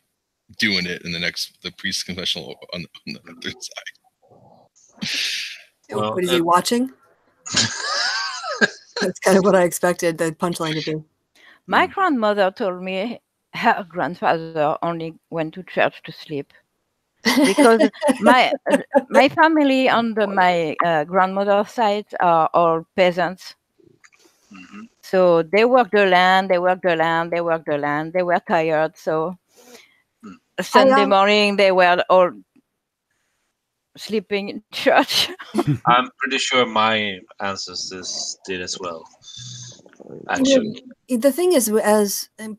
[SPEAKER 6] doing it, and the priest's confessional on the other side.
[SPEAKER 8] Well,
[SPEAKER 1] what is he watching? That's kind of what I expected the punchline to be.
[SPEAKER 7] My grandmother told me her grandfather only went to church to sleep. Because my family on my grandmother's side are all peasants. So they work the land, they work the land, they work the land. They were tired, so Sunday morning they were all sleeping in church.
[SPEAKER 8] I'm pretty sure my ancestors did as well. Actually,
[SPEAKER 1] The thing is,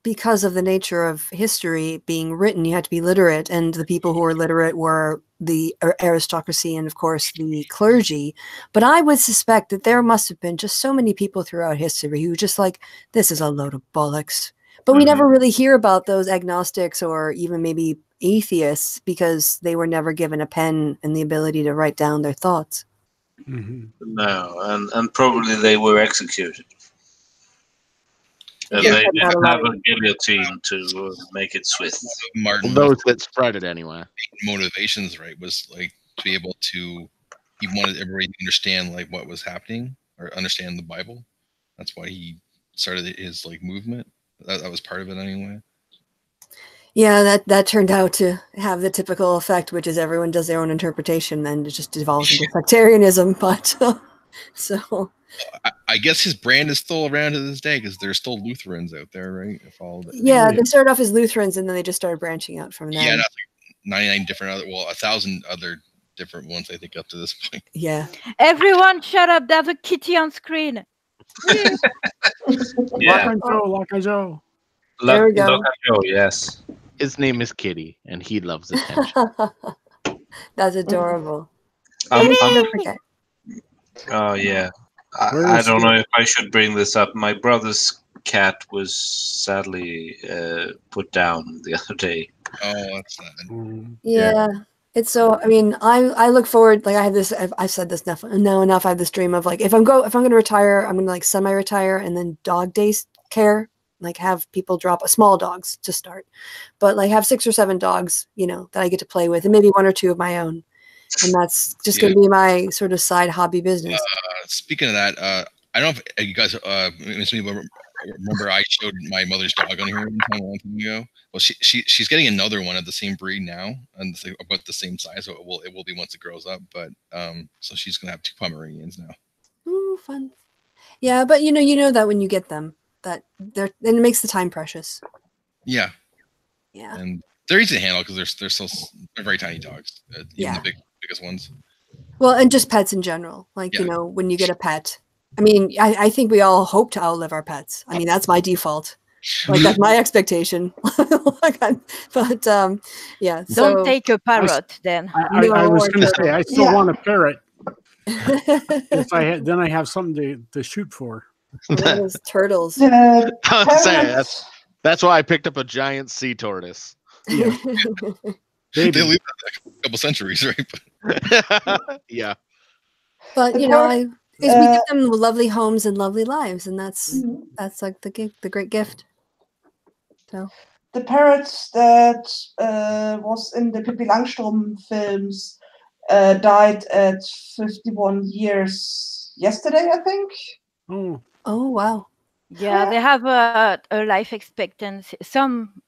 [SPEAKER 1] because of the nature of history being written, you had to be literate, and the people who were literate were the aristocracy and, of course, the clergy. But I would suspect that there must have been just so many people throughout history who were just like, this is a load of bollocks. But we never really hear about those agnostics or even maybe atheists because they were never given a pen and the ability to write down their thoughts.
[SPEAKER 8] No, and probably they were executed. And
[SPEAKER 1] Yeah,
[SPEAKER 8] they
[SPEAKER 1] not
[SPEAKER 8] didn't have
[SPEAKER 1] allowed.
[SPEAKER 8] a guillotine to make it swift.
[SPEAKER 6] Martin,
[SPEAKER 2] Those that spread it anyway.
[SPEAKER 6] Motivations, right, was like to be able to. He wanted everybody to understand like what was happening or understand the Bible. That's why he started his like movement. That was part of it anyway.
[SPEAKER 1] Yeah, that turned out to have the typical effect, which is everyone does their own interpretation, and it just devolves into sectarianism. But so.
[SPEAKER 6] I guess his brand is still around to this day because there's still Lutherans out there, right?
[SPEAKER 1] Yeah, they started off as Lutherans and then they just started branching out from there.
[SPEAKER 6] Yeah, that's like 99 different other, 1,000 other different ones, I think, up to this point.
[SPEAKER 1] Yeah.
[SPEAKER 7] Everyone shut up. There's a kitty on screen.
[SPEAKER 8] Yeah.
[SPEAKER 4] Lock and Joe.
[SPEAKER 1] There we go.
[SPEAKER 8] Joe, yes.
[SPEAKER 2] His name is Kitty, and he loves attention.
[SPEAKER 1] That's adorable.
[SPEAKER 8] Oh, yeah. I don't know if I should bring this up. My brother's cat was sadly put down the other day.
[SPEAKER 6] Oh, that's sad.
[SPEAKER 1] Yeah. It's so. I mean, I look forward. Like I have this. I've said this enough. I have this dream of like if I'm going to retire, I'm going to like semi-retire and then dog days care. Like have people drop small dogs to start, but like have 6 or 7 dogs, that I get to play with, and maybe 1 or 2 of my own. And that's just going to be my sort of side hobby business.
[SPEAKER 6] Speaking of that, I don't know if you guys remember I showed my mother's dog on here a long time ago. Well, she's getting another one of the same breed now, and about the same size. So it will be once it grows up. But so she's gonna have 2 Pomeranians now.
[SPEAKER 1] Ooh, fun. Yeah, but you know that when you get them, that and it makes the time precious.
[SPEAKER 6] Yeah.
[SPEAKER 1] Yeah.
[SPEAKER 6] And they're easy to handle because they're very tiny dogs. Even the biggest ones.
[SPEAKER 1] Well, and just pets in general. Like, when you get a pet, I mean, I think we all hope to outlive our pets. I mean, that's my default. Like, that's my expectation. But, yeah.
[SPEAKER 7] Don't take a parrot, then.
[SPEAKER 4] I was going to say, I still want a parrot. Then I have something to shoot for.
[SPEAKER 1] Those turtles.
[SPEAKER 2] That's why I picked up a giant sea tortoise.
[SPEAKER 4] Yeah.
[SPEAKER 6] They live a couple centuries, right?
[SPEAKER 2] Yeah.
[SPEAKER 1] But we give them lovely homes and lovely lives, and that's like the great gift. So
[SPEAKER 3] the parrots that was in the Pippi Langstrumpf films died at 51 years yesterday, I think.
[SPEAKER 1] Oh wow.
[SPEAKER 7] Yeah, they have a life expectancy. Some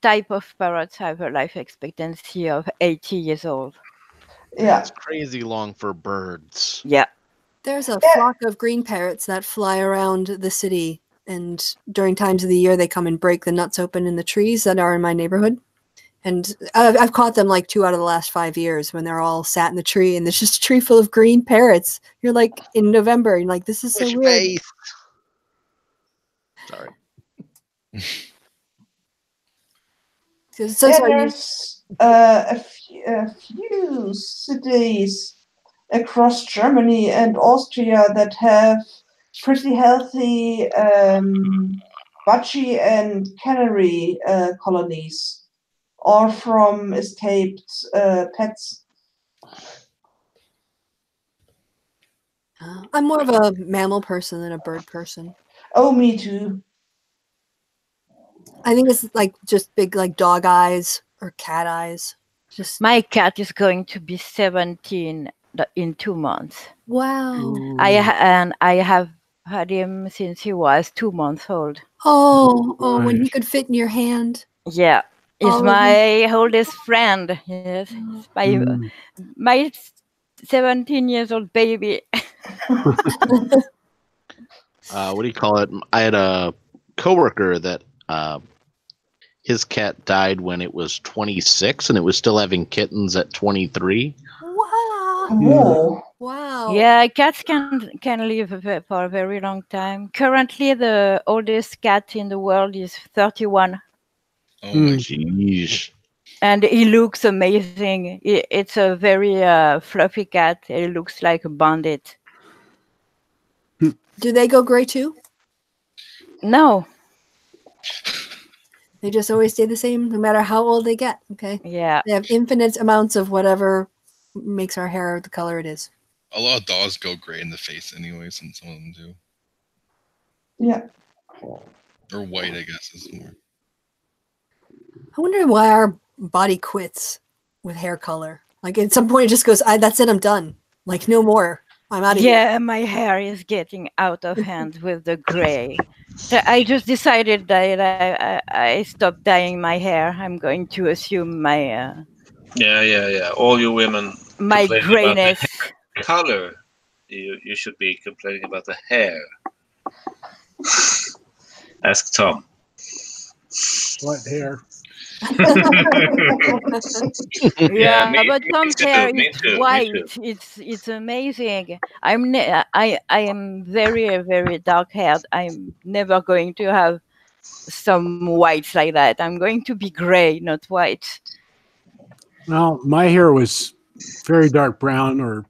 [SPEAKER 7] type of parrots have a life expectancy of 80 years old.
[SPEAKER 3] Yeah.
[SPEAKER 2] That's crazy long for birds.
[SPEAKER 7] Yeah.
[SPEAKER 1] There's a flock of green parrots that fly around the city and during times of the year they come and break the nuts open in the trees that are in my neighborhood. And I've caught them like 2 out of the last 5 years when they're all sat in the tree and there's just a tree full of green parrots. You're like in November, and like, this is so weird.
[SPEAKER 2] Sorry.
[SPEAKER 3] There's a few cities across Germany and Austria that have pretty healthy budgie and canary colonies, all from escaped pets.
[SPEAKER 1] I'm more of a mammal person than a bird person.
[SPEAKER 3] Oh, me too.
[SPEAKER 1] I think it's like just big like dog eyes or cat eyes. Just
[SPEAKER 7] My cat is going to be 17 in 2 months.
[SPEAKER 1] wow.
[SPEAKER 7] I have had him since he was 2 months old.
[SPEAKER 1] Oh, when he could fit in your hand.
[SPEAKER 7] Yeah, he's
[SPEAKER 1] Oh,
[SPEAKER 7] my oldest friend. Yes, he's my 17 years old baby.
[SPEAKER 2] What do you call it? I had a coworker that his cat died when it was 26, and it was still having kittens at 23.
[SPEAKER 1] Wow.
[SPEAKER 3] Whoa.
[SPEAKER 1] Wow.
[SPEAKER 7] Yeah, cats can live for a very long time. Currently, the oldest cat in the world is 31.
[SPEAKER 6] Oh my
[SPEAKER 2] Jeez.
[SPEAKER 7] And he looks amazing. It's a very fluffy cat. He looks like a bandit.
[SPEAKER 1] Do they go gray too?
[SPEAKER 7] No.
[SPEAKER 1] They just always stay the same no matter how old they get. Okay.
[SPEAKER 7] Yeah.
[SPEAKER 1] They have infinite amounts of whatever makes our hair the color it is.
[SPEAKER 6] A lot of dogs go gray in the face anyways, and some of them do.
[SPEAKER 3] Yeah.
[SPEAKER 6] Or white, I guess, is more.
[SPEAKER 1] I wonder why our body quits with hair color. Like at some point it just goes, that's it, I'm done. Like no more. I'm out of here.
[SPEAKER 7] Yeah, my hair is getting out of hand with the gray. So I just decided that I stopped dyeing my hair. I'm going to assume my
[SPEAKER 8] Yeah. All you women
[SPEAKER 7] my
[SPEAKER 8] complaining
[SPEAKER 7] grayness.
[SPEAKER 8] about the color. You should be complaining about the hair. Ask Tom.
[SPEAKER 4] What hair?
[SPEAKER 7] Yeah,
[SPEAKER 8] me-
[SPEAKER 7] but
[SPEAKER 8] me
[SPEAKER 7] Tom's
[SPEAKER 8] too,
[SPEAKER 7] hair
[SPEAKER 8] me
[SPEAKER 7] is
[SPEAKER 8] too, me
[SPEAKER 7] white.
[SPEAKER 8] too.
[SPEAKER 7] It's amazing. I am very, very dark haired. I'm never going to have some whites like that. I'm going to be gray, not white.
[SPEAKER 4] Well, my hair was very dark brown or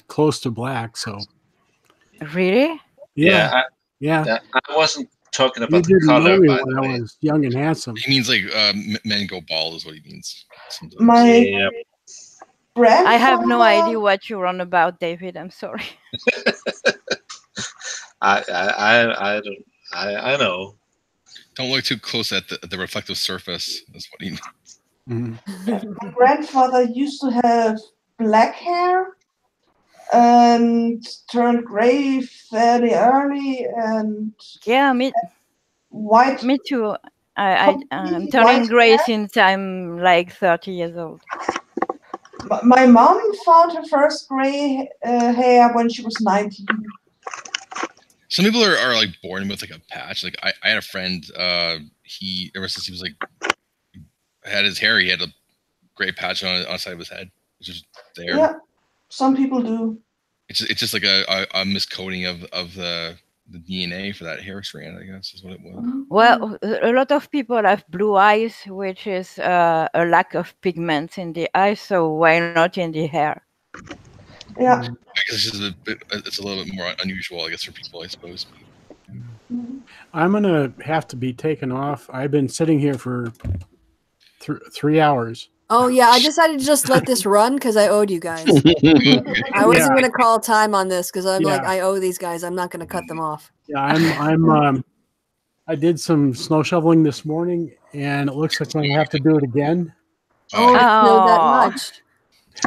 [SPEAKER 4] close to black. So
[SPEAKER 7] Really?
[SPEAKER 4] yeah.
[SPEAKER 8] I wasn't talking
[SPEAKER 4] You
[SPEAKER 8] about the
[SPEAKER 4] didn't know
[SPEAKER 8] color,
[SPEAKER 4] me
[SPEAKER 8] by
[SPEAKER 4] when
[SPEAKER 8] the
[SPEAKER 4] I
[SPEAKER 8] way.
[SPEAKER 4] was young and handsome.
[SPEAKER 6] He means like men go bald is what he means. Sometimes.
[SPEAKER 3] My
[SPEAKER 8] Yeah.
[SPEAKER 3] grandfather.
[SPEAKER 7] I have no idea what you're on about, David. I'm sorry.
[SPEAKER 8] I know.
[SPEAKER 6] Don't look too close at the reflective surface. That's what he means.
[SPEAKER 3] My grandfather used to have black hair and turned gray fairly early, and
[SPEAKER 7] Yeah,
[SPEAKER 3] white.
[SPEAKER 7] me too. I'm
[SPEAKER 3] Completely
[SPEAKER 7] turning
[SPEAKER 3] white
[SPEAKER 7] gray
[SPEAKER 3] hair?
[SPEAKER 7] since I'm like 30 years old.
[SPEAKER 3] My mom found her first gray hair when she was 19.
[SPEAKER 6] Some people are like born with like a patch. Like I had a friend. He ever since he was like had his hair, he had a gray patch on the side of his head, which is there.
[SPEAKER 3] Yeah, some people do.
[SPEAKER 6] It's just like a miscoding of the DNA for that hair strand, I guess, is what it was.
[SPEAKER 7] Well, a lot of people have blue eyes, which is a lack of pigments in the eyes. So why not in the hair?
[SPEAKER 3] Yeah.
[SPEAKER 6] I guess it's a little bit more unusual, I guess, for people, I suppose.
[SPEAKER 4] I'm gonna have to be taken off. I've been sitting here for 3 hours.
[SPEAKER 1] Oh yeah, I decided to just let this run because I owed you guys. I wasn't going to call time on this because I'm like, I owe these guys. I'm not going to cut them off.
[SPEAKER 4] Yeah, I did some snow shoveling this morning, and it looks like I'm gonna have to do it again.
[SPEAKER 1] Oh, it snowed that much.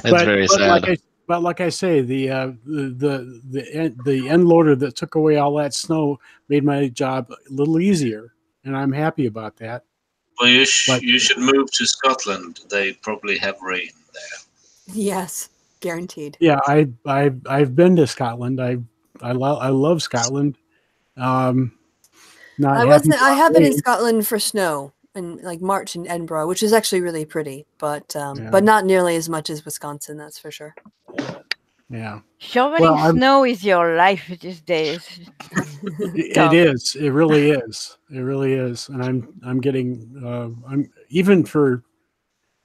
[SPEAKER 2] That's very sad.
[SPEAKER 4] But like I say, the end loader that took away all that snow made my job a little easier, and I'm happy about that.
[SPEAKER 8] Well, you should move to Scotland. They probably have rain there.
[SPEAKER 1] Yes, guaranteed.
[SPEAKER 4] Yeah, I've been to Scotland. I love Scotland. not
[SPEAKER 1] I
[SPEAKER 4] happy.
[SPEAKER 1] have been in Scotland for snow in like March in Edinburgh, which is actually really pretty, but not nearly as much as Wisconsin, that's for sure.
[SPEAKER 4] Yeah.
[SPEAKER 7] Shoveling snow is your life these days.
[SPEAKER 4] It is. It really is. It really is. And I'm getting. I'm even for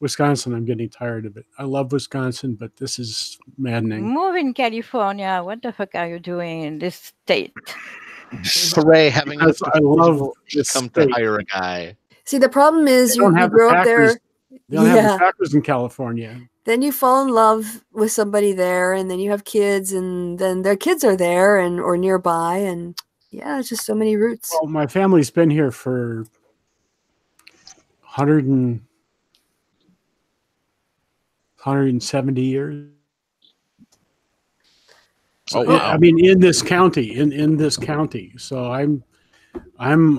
[SPEAKER 4] Wisconsin. I'm getting tired of it. I love Wisconsin, but this is maddening.
[SPEAKER 7] Move in California. What the fuck are you doing in this state?
[SPEAKER 2] Hooray! Having
[SPEAKER 4] I love this
[SPEAKER 2] come
[SPEAKER 4] state.
[SPEAKER 2] to hire a guy.
[SPEAKER 1] See, the problem is you grow up there.
[SPEAKER 4] They don't have the Packers in California.
[SPEAKER 1] Then you fall in love with somebody there, and then you have kids, and then their kids are there or nearby, and yeah, it's just so many roots.
[SPEAKER 4] Well, my family's been here for 170 years. So,
[SPEAKER 2] wow.
[SPEAKER 4] I mean, in this county, in this county. So I am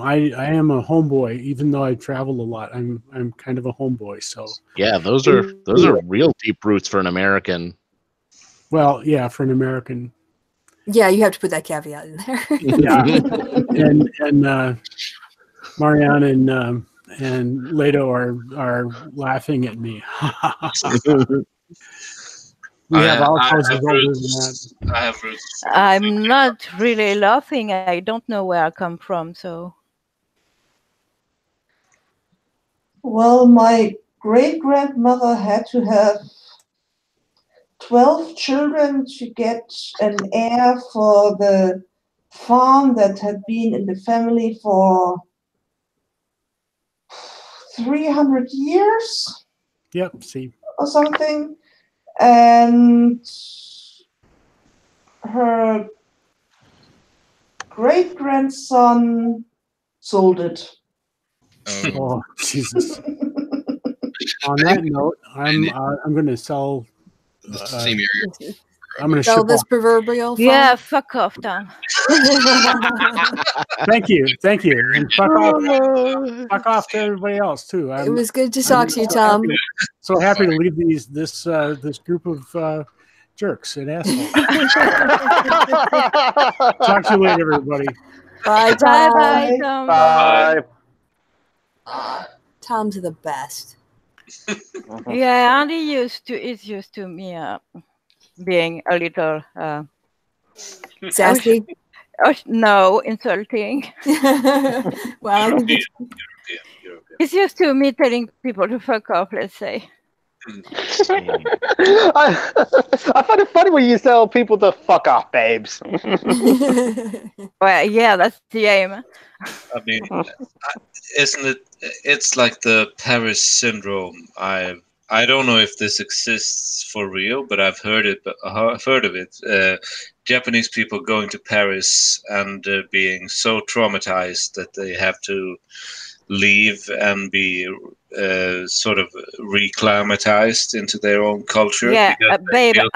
[SPEAKER 4] a homeboy, even though I travel a lot. I'm kind of a homeboy. So
[SPEAKER 2] yeah, those are real deep roots for an American.
[SPEAKER 4] Well, yeah, for an American.
[SPEAKER 1] Yeah, you have to put that caveat in there.
[SPEAKER 4] Yeah, and Marianne and Leto are laughing at me. We have our houses older than that.
[SPEAKER 8] I have roots.
[SPEAKER 7] I'm not really laughing. I don't know where I come from, so.
[SPEAKER 3] Well, my great-grandmother had to have 12 children to get an heir for the farm that had been in the family for 300 years.
[SPEAKER 4] Yep, see.
[SPEAKER 3] Or something. And her great-grandson sold it.
[SPEAKER 4] Oh, Jesus. On that note, I'm going to sell.
[SPEAKER 6] Same area.
[SPEAKER 4] I'm going to
[SPEAKER 1] sell
[SPEAKER 4] ship
[SPEAKER 1] this
[SPEAKER 4] off.
[SPEAKER 1] proverbial.
[SPEAKER 7] Yeah, fuck off, Tom.
[SPEAKER 4] Thank you, and fuck off to everybody else too.
[SPEAKER 1] It was good to talk to you, Tom.
[SPEAKER 4] So happy to leave this group of jerks and assholes. Talk to you later, everybody.
[SPEAKER 1] Bye,
[SPEAKER 7] Bye,
[SPEAKER 1] Tom.
[SPEAKER 7] bye, Tom.
[SPEAKER 5] Bye.
[SPEAKER 1] Tom's the best.
[SPEAKER 7] Yeah, Andy is used to me being a little
[SPEAKER 1] Sassy.
[SPEAKER 7] No, insulting.
[SPEAKER 1] Well, I think
[SPEAKER 7] He's used to me telling people to fuck off, let's say.
[SPEAKER 5] I find it funny when you tell people to fuck off, babes.
[SPEAKER 7] Well, yeah, that's the aim.
[SPEAKER 8] I mean, isn't it? It's like the Paris syndrome. I don't know if this exists for real, but I've heard it. I've heard of it. Japanese people going to Paris and being so traumatized that they have to leave and be sort of reclimatized into their own culture.
[SPEAKER 7] Yeah, babe,
[SPEAKER 8] so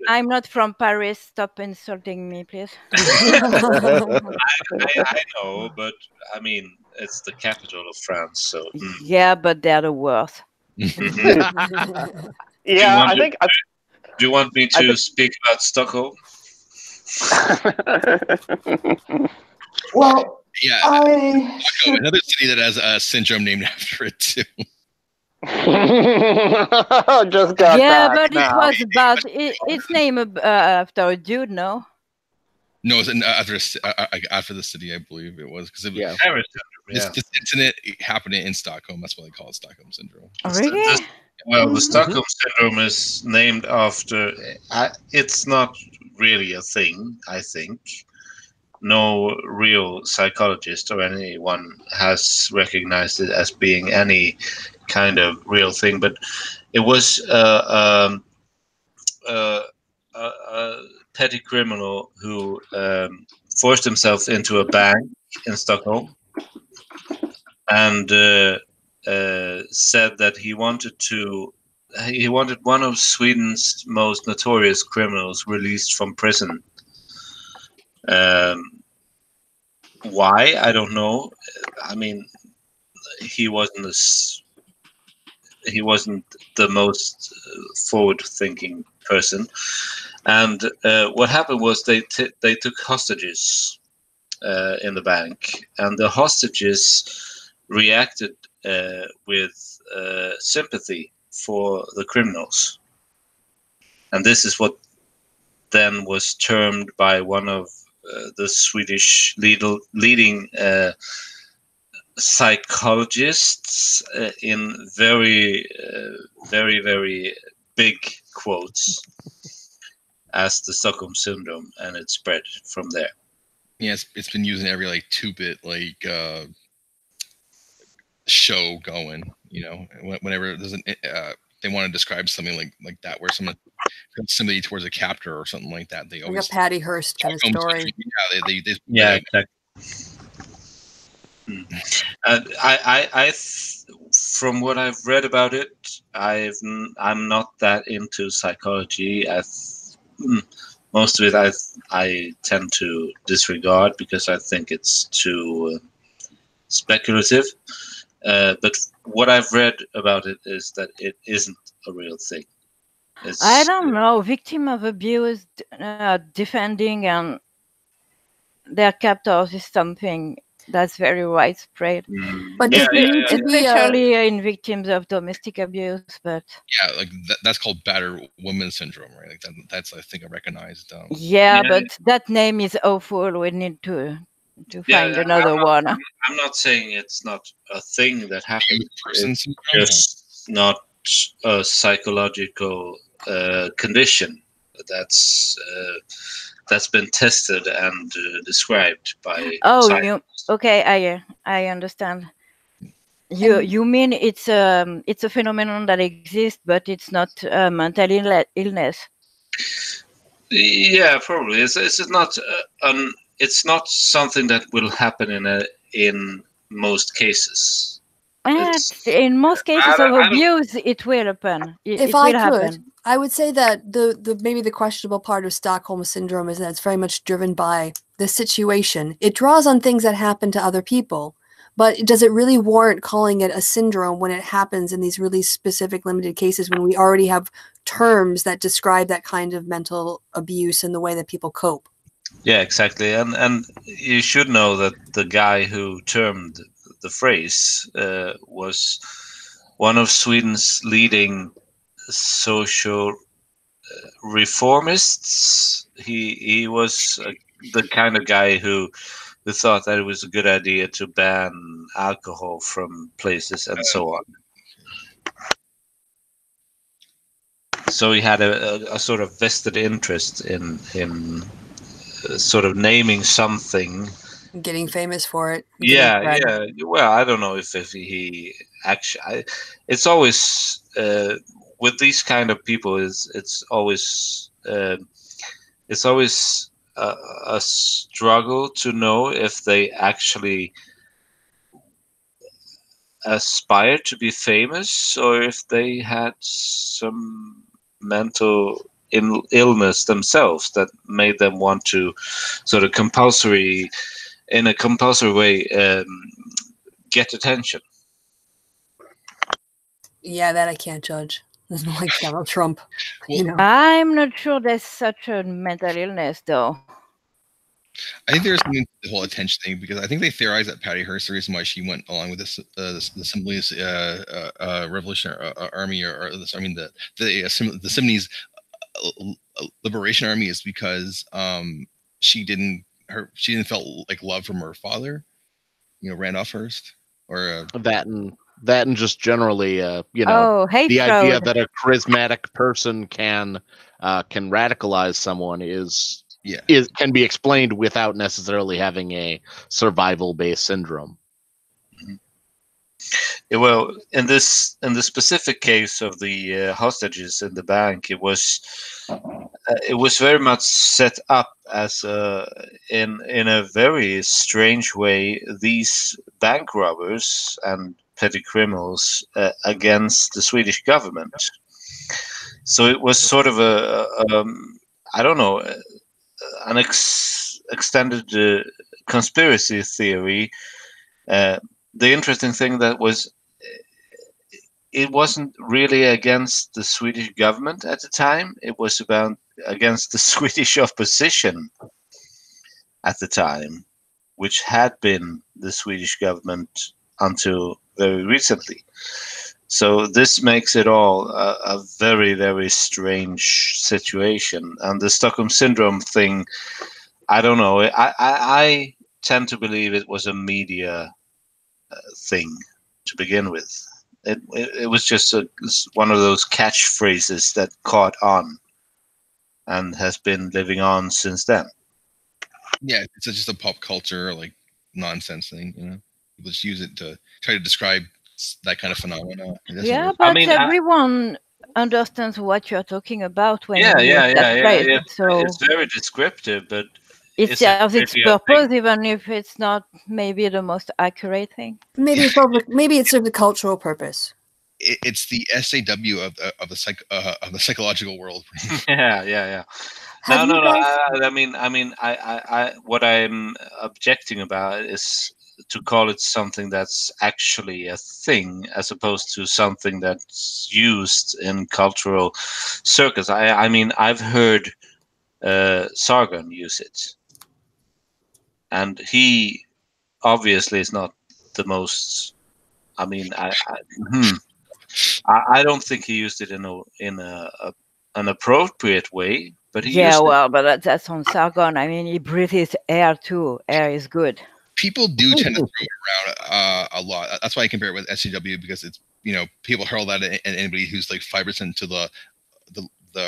[SPEAKER 7] I'm not from Paris. Stop insulting me, please.
[SPEAKER 8] I know, but I mean, it's the capital of France, so.
[SPEAKER 7] Yeah, but they're the worst.
[SPEAKER 5] Yeah, I think.
[SPEAKER 8] Do you want me to speak about Stockholm?
[SPEAKER 3] Well,
[SPEAKER 6] yeah, another city that has a syndrome named after it too.
[SPEAKER 5] Just got
[SPEAKER 7] yeah,
[SPEAKER 5] back
[SPEAKER 7] but
[SPEAKER 5] now.
[SPEAKER 7] it was about it's named after a dude, no?
[SPEAKER 6] No, it's after the city, I believe it was, because it was
[SPEAKER 8] Paris.
[SPEAKER 6] This incident happened in Stockholm. That's why they call it Stockholm syndrome.
[SPEAKER 7] Really?
[SPEAKER 8] Well, the Stockholm syndrome is named after. It's not really a thing, I think. No real psychologist or anyone has recognized it as being any kind of real thing, but it was a petty criminal who forced himself into a bank in Stockholm and said that he wanted one of Sweden's most notorious criminals released from prison. Why? I don't know. I mean, he wasn't the most forward-thinking person, and what happened was they took hostages in the bank, and the hostages reacted with sympathy for the criminals. And this is what then was termed by one of the Swedish leading psychologists in very, very big quotes as the Stockholm syndrome, and it spread from there.
[SPEAKER 6] Yeah, it's been used in every like 2-bit show going. You know, whenever there's they want to describe something like that, where someone sympathy towards a captor or something like that, they
[SPEAKER 1] Like
[SPEAKER 6] always
[SPEAKER 1] a Patty Hearst kind of story.
[SPEAKER 6] Yeah,
[SPEAKER 8] exactly. From what I've read about it, I'm not that into psychology. Most of it I tend to disregard because I think it's too speculative. But what I've read about it is that it isn't a real thing.
[SPEAKER 7] I don't know. Victim of abuse defending and their captors is something that's very widespread.
[SPEAKER 1] But does it need to be
[SPEAKER 7] especially in victims of domestic abuse? But
[SPEAKER 6] yeah, like that's called battered woman syndrome, right? Like that's I think I recognized.
[SPEAKER 7] But that name is awful. We need to find another one.
[SPEAKER 8] I'm not saying it's not a thing that happens.
[SPEAKER 6] It's
[SPEAKER 8] just not a psychological condition that's been tested and described by.
[SPEAKER 7] Okay, I understand. You mean it's a phenomenon that exists, but it's not a mental illness.
[SPEAKER 8] Yeah, probably. It's not it's not something that will happen in most cases.
[SPEAKER 7] In most cases of abuse, it will happen.
[SPEAKER 1] If I could, I would say that the maybe the questionable part of Stockholm syndrome is that it's very much driven by the situation. It draws on things that happen to other people, but does it really warrant calling it a syndrome when it happens in these really specific limited cases when we already have terms that describe that kind of mental abuse and the way that people cope?
[SPEAKER 8] Yeah, exactly. And you should know that the guy who termed the phrase was one of Sweden's leading social reformists. He was the kind of guy who thought that it was a good idea to ban alcohol from places and so on. So he had a sort of vested interest in sort of naming something.
[SPEAKER 1] Getting famous for it.
[SPEAKER 8] Yeah. Well, I don't know if he actually. It's always with these kind of people. It's always a struggle to know if they actually aspire to be famous or if they had some mental illness themselves that made them want to sort of in a compulsory way get attention.
[SPEAKER 1] Yeah, that I can't judge. It's like Donald Trump. You know,
[SPEAKER 7] I'm not sure there's such a mental illness, though.
[SPEAKER 6] I think there's something to the whole attention thing because I think they theorized that Patty Hearst, the reason why she went along with this, the Symbionese Revolutionary Army, the Symbionese Liberation Army, is because she didn't felt like love from her father, Randolph Hearst, or
[SPEAKER 2] that and just generally, the idea that a charismatic person can radicalize someone can be explained without necessarily having a survival-based syndrome.
[SPEAKER 8] Yeah, well, in the specific case of the hostages in the bank, it was very much set up as in a very strange way these bank robbers and petty criminals against the Swedish government. So it was sort of an extended conspiracy theory. The interesting thing that was, it wasn't really against the Swedish government at the time. It was against the Swedish opposition at the time. which had been the Swedish government until very recently. So this makes it all a very, very strange situation. And the Stockholm Syndrome thing, I don't know. I tend to believe it was a media thing to begin with. It was just one of those catchphrases that caught on and has been living on since then.
[SPEAKER 6] Yeah, it's just a pop culture like nonsense thing, you know. People just use it to try to describe that kind of phenomena.
[SPEAKER 7] Yeah, but everyone understands what you're talking about when you use that phrase. So
[SPEAKER 8] it's very descriptive, but
[SPEAKER 7] it serves its purpose, even if it's not maybe the most accurate thing.
[SPEAKER 1] Maybe it serves a cultural purpose.
[SPEAKER 6] It's the SAW of the psychological world.
[SPEAKER 8] Yeah. No. I what I'm objecting about is to call it something that's actually a thing, as opposed to something that's used in cultural circles. I mean, I've heard Sargon use it, and he obviously is not the most. I mean, I don't think he used it in an appropriate way, but he used it.
[SPEAKER 7] But that's on Sargon. I mean, he breathes air too. Air is good.
[SPEAKER 6] People do tend to throw it around a lot. That's why I compare it with SCW, because it's, you know, people hurl that at anybody who's like 5% to the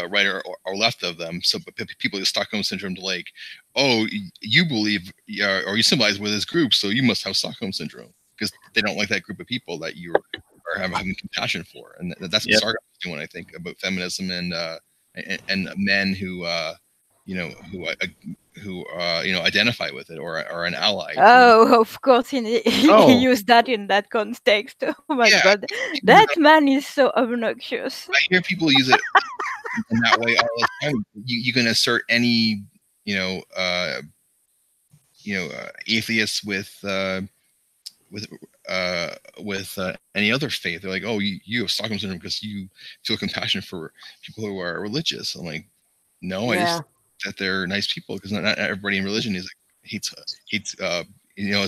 [SPEAKER 6] right or left of them. So people use Stockholm Syndrome to like, oh, you believe or you symbolize with this group, so you must have Stockholm Syndrome, because they don't like that group of people that you are having compassion for. And that's what Sargon was doing, I think, about feminism and men who identify with it or are an ally.
[SPEAKER 7] Oh, of course, he used that in that context. Oh my God, that man is so obnoxious.
[SPEAKER 6] I hear people use it in that way all the time. You can assert any, atheists with any other faith. They're like, oh, you have Stockholm Syndrome because you feel compassion for people who are religious. I'm like, no, I just that they're nice people, because not everybody in religion is like hates as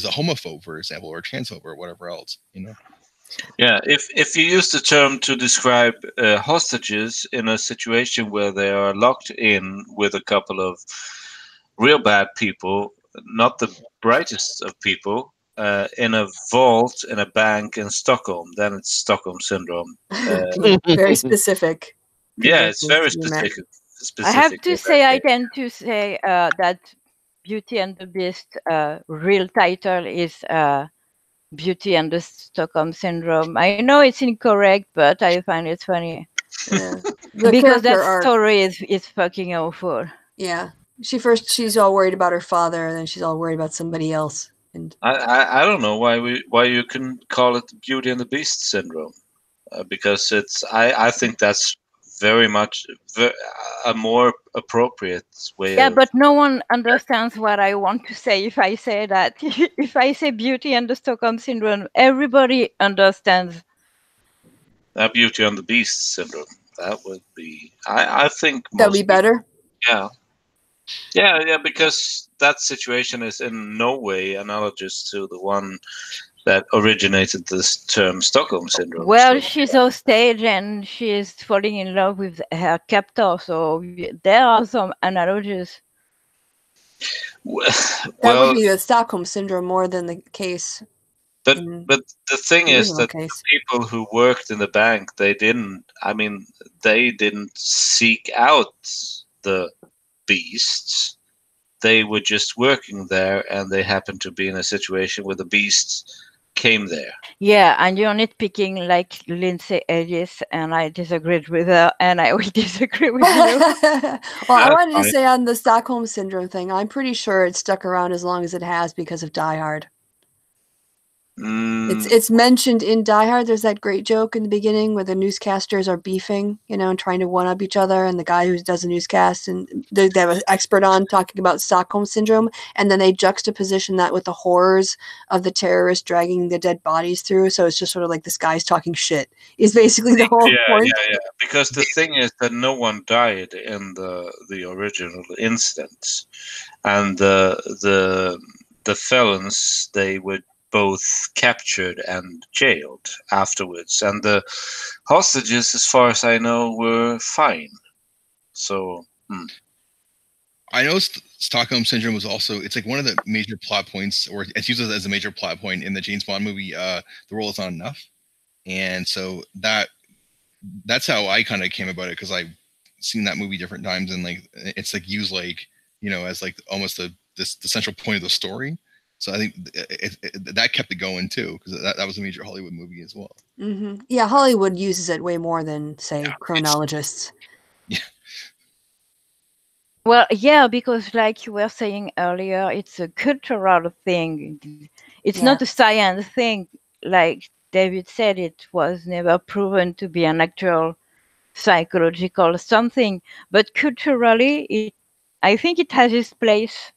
[SPEAKER 6] a homophobe, for example, or a transphobe or whatever else, you know.
[SPEAKER 8] Yeah, if you use the term to describe hostages in a situation where they are locked in with a couple of real bad people, not the brightest of people, in a vault in a bank in Stockholm, then it's Stockholm Syndrome.
[SPEAKER 1] Very specific.
[SPEAKER 8] Yeah, it's very specific.
[SPEAKER 7] I have to say, I tend to say that Beauty and the Beast real title is Beauty and the Stockholm Syndrome. I know it's incorrect, but I find it funny.
[SPEAKER 1] Yeah.
[SPEAKER 7] Because that story is fucking awful.
[SPEAKER 1] Yeah. She's all worried about her father, and then she's all worried about somebody else. And
[SPEAKER 8] I don't know why you can call it Beauty and the Beast syndrome, because I think that's very much a more appropriate way.
[SPEAKER 7] Yeah, but no one understands what I want to say if I say that. If I say Beauty and the Stockholm Syndrome, everybody understands.
[SPEAKER 8] Beauty and the Beast syndrome. That would be. I think
[SPEAKER 1] that would be better.
[SPEAKER 8] Yeah, because that situation is in no way analogous to the one that originated this term Stockholm Syndrome.
[SPEAKER 7] Well, she's on stage and she is falling in love with her captor, so there are some analogies.
[SPEAKER 1] That would be the Stockholm Syndrome more than the case.
[SPEAKER 8] But the thing is that the people who worked in the bank, they didn't seek out the beasts. They were just working there, and they happened to be in a situation where the beasts came there.
[SPEAKER 7] Yeah, and you're nitpicking like Lindsay Ellis, and I disagreed with her, and I will disagree with you.
[SPEAKER 1] Well, I wanted to say on the Stockholm Syndrome thing, I'm pretty sure it's stuck around as long as it has because of Die Hard. It's mentioned in Die Hard. There's that great joke in the beginning where the newscasters are beefing, and trying to one-up each other, and the guy who does the newscast and they have an expert on talking about Stockholm Syndrome, and then they juxtaposition that with the horrors of the terrorists dragging the dead bodies through. So it's just sort of like this guy's talking shit is basically the whole point.
[SPEAKER 8] Yeah. Because the thing is that no one died in the original incident, and the the felons, they were both captured and jailed afterwards, and the hostages, as far as I know, were fine. So.
[SPEAKER 6] I know Stockholm Syndrome was also, it's like one of the major plot points, or it's used as a major plot point in the James Bond movie, The World Is Not Enough. And so that's how I kind of came about it, because I've seen that movie different times, and like it's like used like, you know, as like almost the central point of the story. So I think that kept it going too, because that was a major Hollywood movie as well.
[SPEAKER 1] Mm-hmm. Yeah, Hollywood uses it way more than, say, chronologists.
[SPEAKER 6] Yeah.
[SPEAKER 7] Well, yeah, because like you were saying earlier, it's a cultural thing. It's not a science thing. Like David said, it was never proven to be an actual psychological something. But culturally, I think it has its place.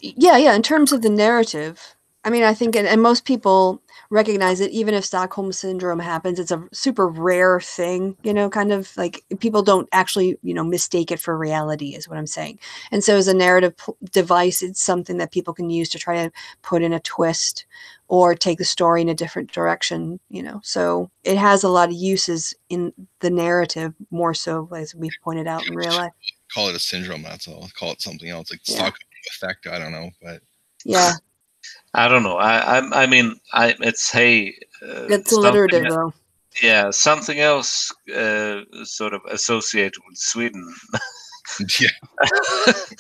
[SPEAKER 1] Yeah, in terms of the narrative, I mean, I think, and most people recognize it, even if Stockholm Syndrome happens, it's a super rare thing, you know, kind of like people don't actually, you know, mistake it for reality is what I'm saying. And so as a narrative device, it's something that people can use to try to put in a twist or take the story in a different direction, you know. So it has a lot of uses in the narrative, more so, as we've pointed out in real life.
[SPEAKER 6] Call it a syndrome, that's all. Call it something else, like Stockholm effect, I don't know, but
[SPEAKER 1] yeah.
[SPEAKER 8] I don't know. I mean, it's
[SPEAKER 1] it's alliterative though.
[SPEAKER 8] Yeah, something else sort of associated with Sweden.
[SPEAKER 6] Yeah.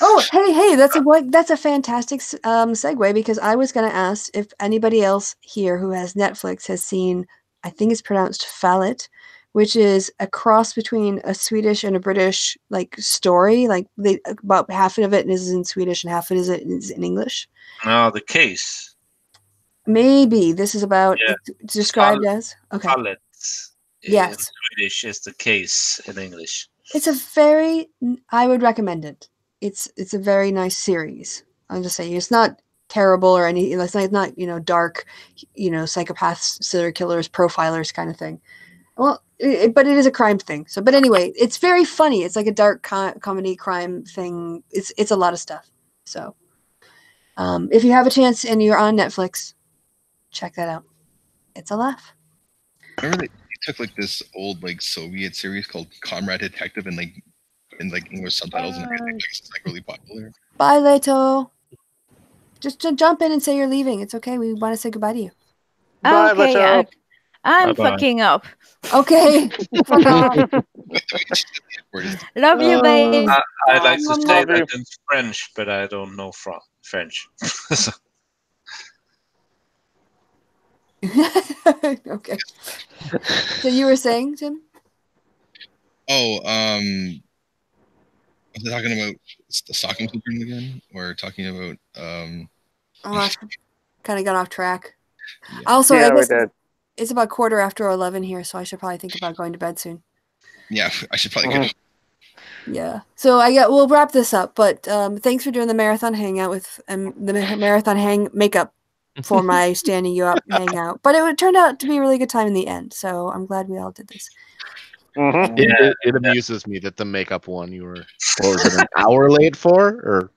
[SPEAKER 1] Oh, hey, that's a fantastic segue, because I was going to ask if anybody else here who has Netflix has seen, I think it's pronounced Fallet, which is a cross between a Swedish and a British like story. Like about half of it is in Swedish and half of it is in English.
[SPEAKER 8] No, The Case.
[SPEAKER 1] Maybe this is about it's described as
[SPEAKER 8] Fallet.
[SPEAKER 1] Yes.
[SPEAKER 8] In Swedish is The Case in English.
[SPEAKER 1] It's I would recommend it. It's a very nice series. I'll just say it's not terrible or any. It's not you know, dark, you know, psychopaths, serial killers, profilers kind of thing. Well, but it is a crime thing. So, but anyway, it's very funny. It's like a dark comedy crime thing. It's a lot of stuff. So, if you have a chance and you're on Netflix, check that out. It's a laugh.
[SPEAKER 6] Remember they took like this old like Soviet series called Comrade Detective and like English subtitles and everything. It's like really popular.
[SPEAKER 1] Bye, Leto. Just jump in and say you're leaving. It's okay. We want to say goodbye to you.
[SPEAKER 5] Bye,
[SPEAKER 7] Okay,
[SPEAKER 5] Leto.
[SPEAKER 7] I'm
[SPEAKER 8] Bye-bye.
[SPEAKER 7] fucking up.
[SPEAKER 1] Okay. Fuck off.
[SPEAKER 7] Love you, babe.
[SPEAKER 8] I like to say
[SPEAKER 5] Love you.
[SPEAKER 8] that in French, but I don't know French. So,
[SPEAKER 1] Okay. So you were saying, Jim?
[SPEAKER 6] Oh, was I talking about the Stockholm Syndrome again, or talking about
[SPEAKER 1] Oh, I kind of got off track.
[SPEAKER 6] Yeah.
[SPEAKER 1] Also,
[SPEAKER 5] Yeah,
[SPEAKER 1] I
[SPEAKER 5] we
[SPEAKER 1] guess
[SPEAKER 5] did.
[SPEAKER 1] it's about 11:15 here, so I should probably think about going to bed soon.
[SPEAKER 6] Yeah, I should probably get.
[SPEAKER 1] Yeah. So we'll wrap this up, but thanks for doing the marathon hangout with the marathon makeup for my standing you up hangout. But it turned out to be a really good time in the end, so I'm glad we all did this.
[SPEAKER 5] Mm-hmm.
[SPEAKER 8] yeah,
[SPEAKER 2] It amuses me that the makeup one you were, what was it, an hour late for? Or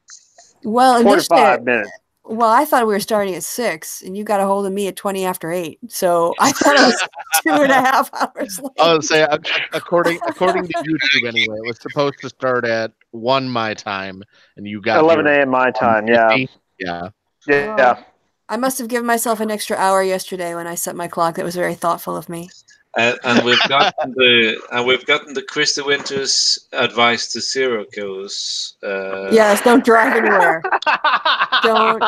[SPEAKER 1] Well, initially,
[SPEAKER 5] 45 minutes.
[SPEAKER 1] well, I thought we were starting at 6, and you got a hold of me at 20 after 8. So I thought it was 2.5 hours late.
[SPEAKER 2] I would say according to YouTube anyway, it was supposed to start at 1 my time, and you got
[SPEAKER 5] 11
[SPEAKER 2] here
[SPEAKER 5] a.m. my
[SPEAKER 2] at
[SPEAKER 5] time, yeah.
[SPEAKER 2] 1:50. Yeah.
[SPEAKER 5] Yeah.
[SPEAKER 1] I must have given myself an extra hour yesterday when I set my clock. That was very thoughtful of me.
[SPEAKER 8] and we've gotten the Christy Winters advice to serial killers.
[SPEAKER 1] Yes, don't drive anywhere. Don't.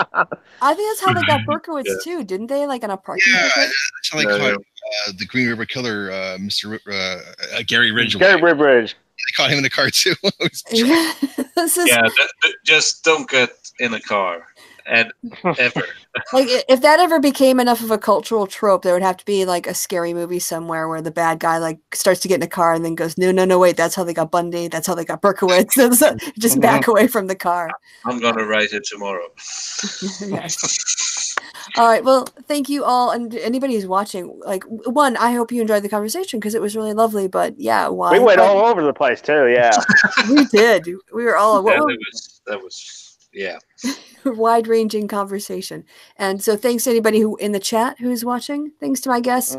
[SPEAKER 1] I think that's how they got Berkowitz too, didn't they? Like on a parking
[SPEAKER 6] Yeah,
[SPEAKER 1] ticket.
[SPEAKER 6] that's how they caught the Green River Killer, Mr. Gary Ridgway.
[SPEAKER 5] Gary Ridge.
[SPEAKER 6] They caught him in the car too.
[SPEAKER 1] This is
[SPEAKER 8] Just don't get in a car, and ever.
[SPEAKER 1] like if that ever became enough of a cultural trope, there would have to be like a scary movie somewhere where the bad guy like starts to get in a car and then goes, no, wait, that's how they got Bundy, that's how they got Berkowitz. Just back away from the car.
[SPEAKER 8] I'm gonna write it tomorrow.
[SPEAKER 1] Yes. All right. Well, thank you all, and anybody who's watching. Like, one, I hope you enjoyed the conversation because it was really lovely. But yeah, why?
[SPEAKER 5] We went all over the place too, yeah.
[SPEAKER 1] We did. We were all.
[SPEAKER 8] Yeah, that was Yeah.
[SPEAKER 1] wide-ranging conversation. And so thanks to anybody who in the chat who's watching. Thanks to my guests.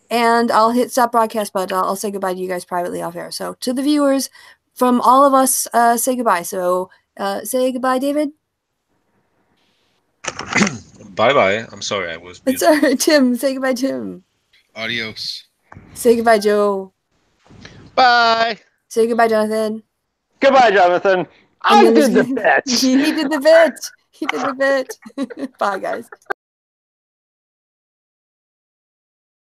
[SPEAKER 1] And I'll hit stop broadcast, but I'll say goodbye to you guys privately off air. So to the viewers, from all of us, say goodbye. So say goodbye, David.
[SPEAKER 8] Bye-bye. I'm sorry, I was
[SPEAKER 1] It's
[SPEAKER 8] muted.
[SPEAKER 1] all right, Tim. Say goodbye, Tim.
[SPEAKER 6] Adios.
[SPEAKER 1] Say goodbye, Joe.
[SPEAKER 2] Bye.
[SPEAKER 1] Say goodbye, Jonathan.
[SPEAKER 5] Goodbye, Jonathan. I did the bit.
[SPEAKER 1] He did the bit. He did the bit. Bye, guys.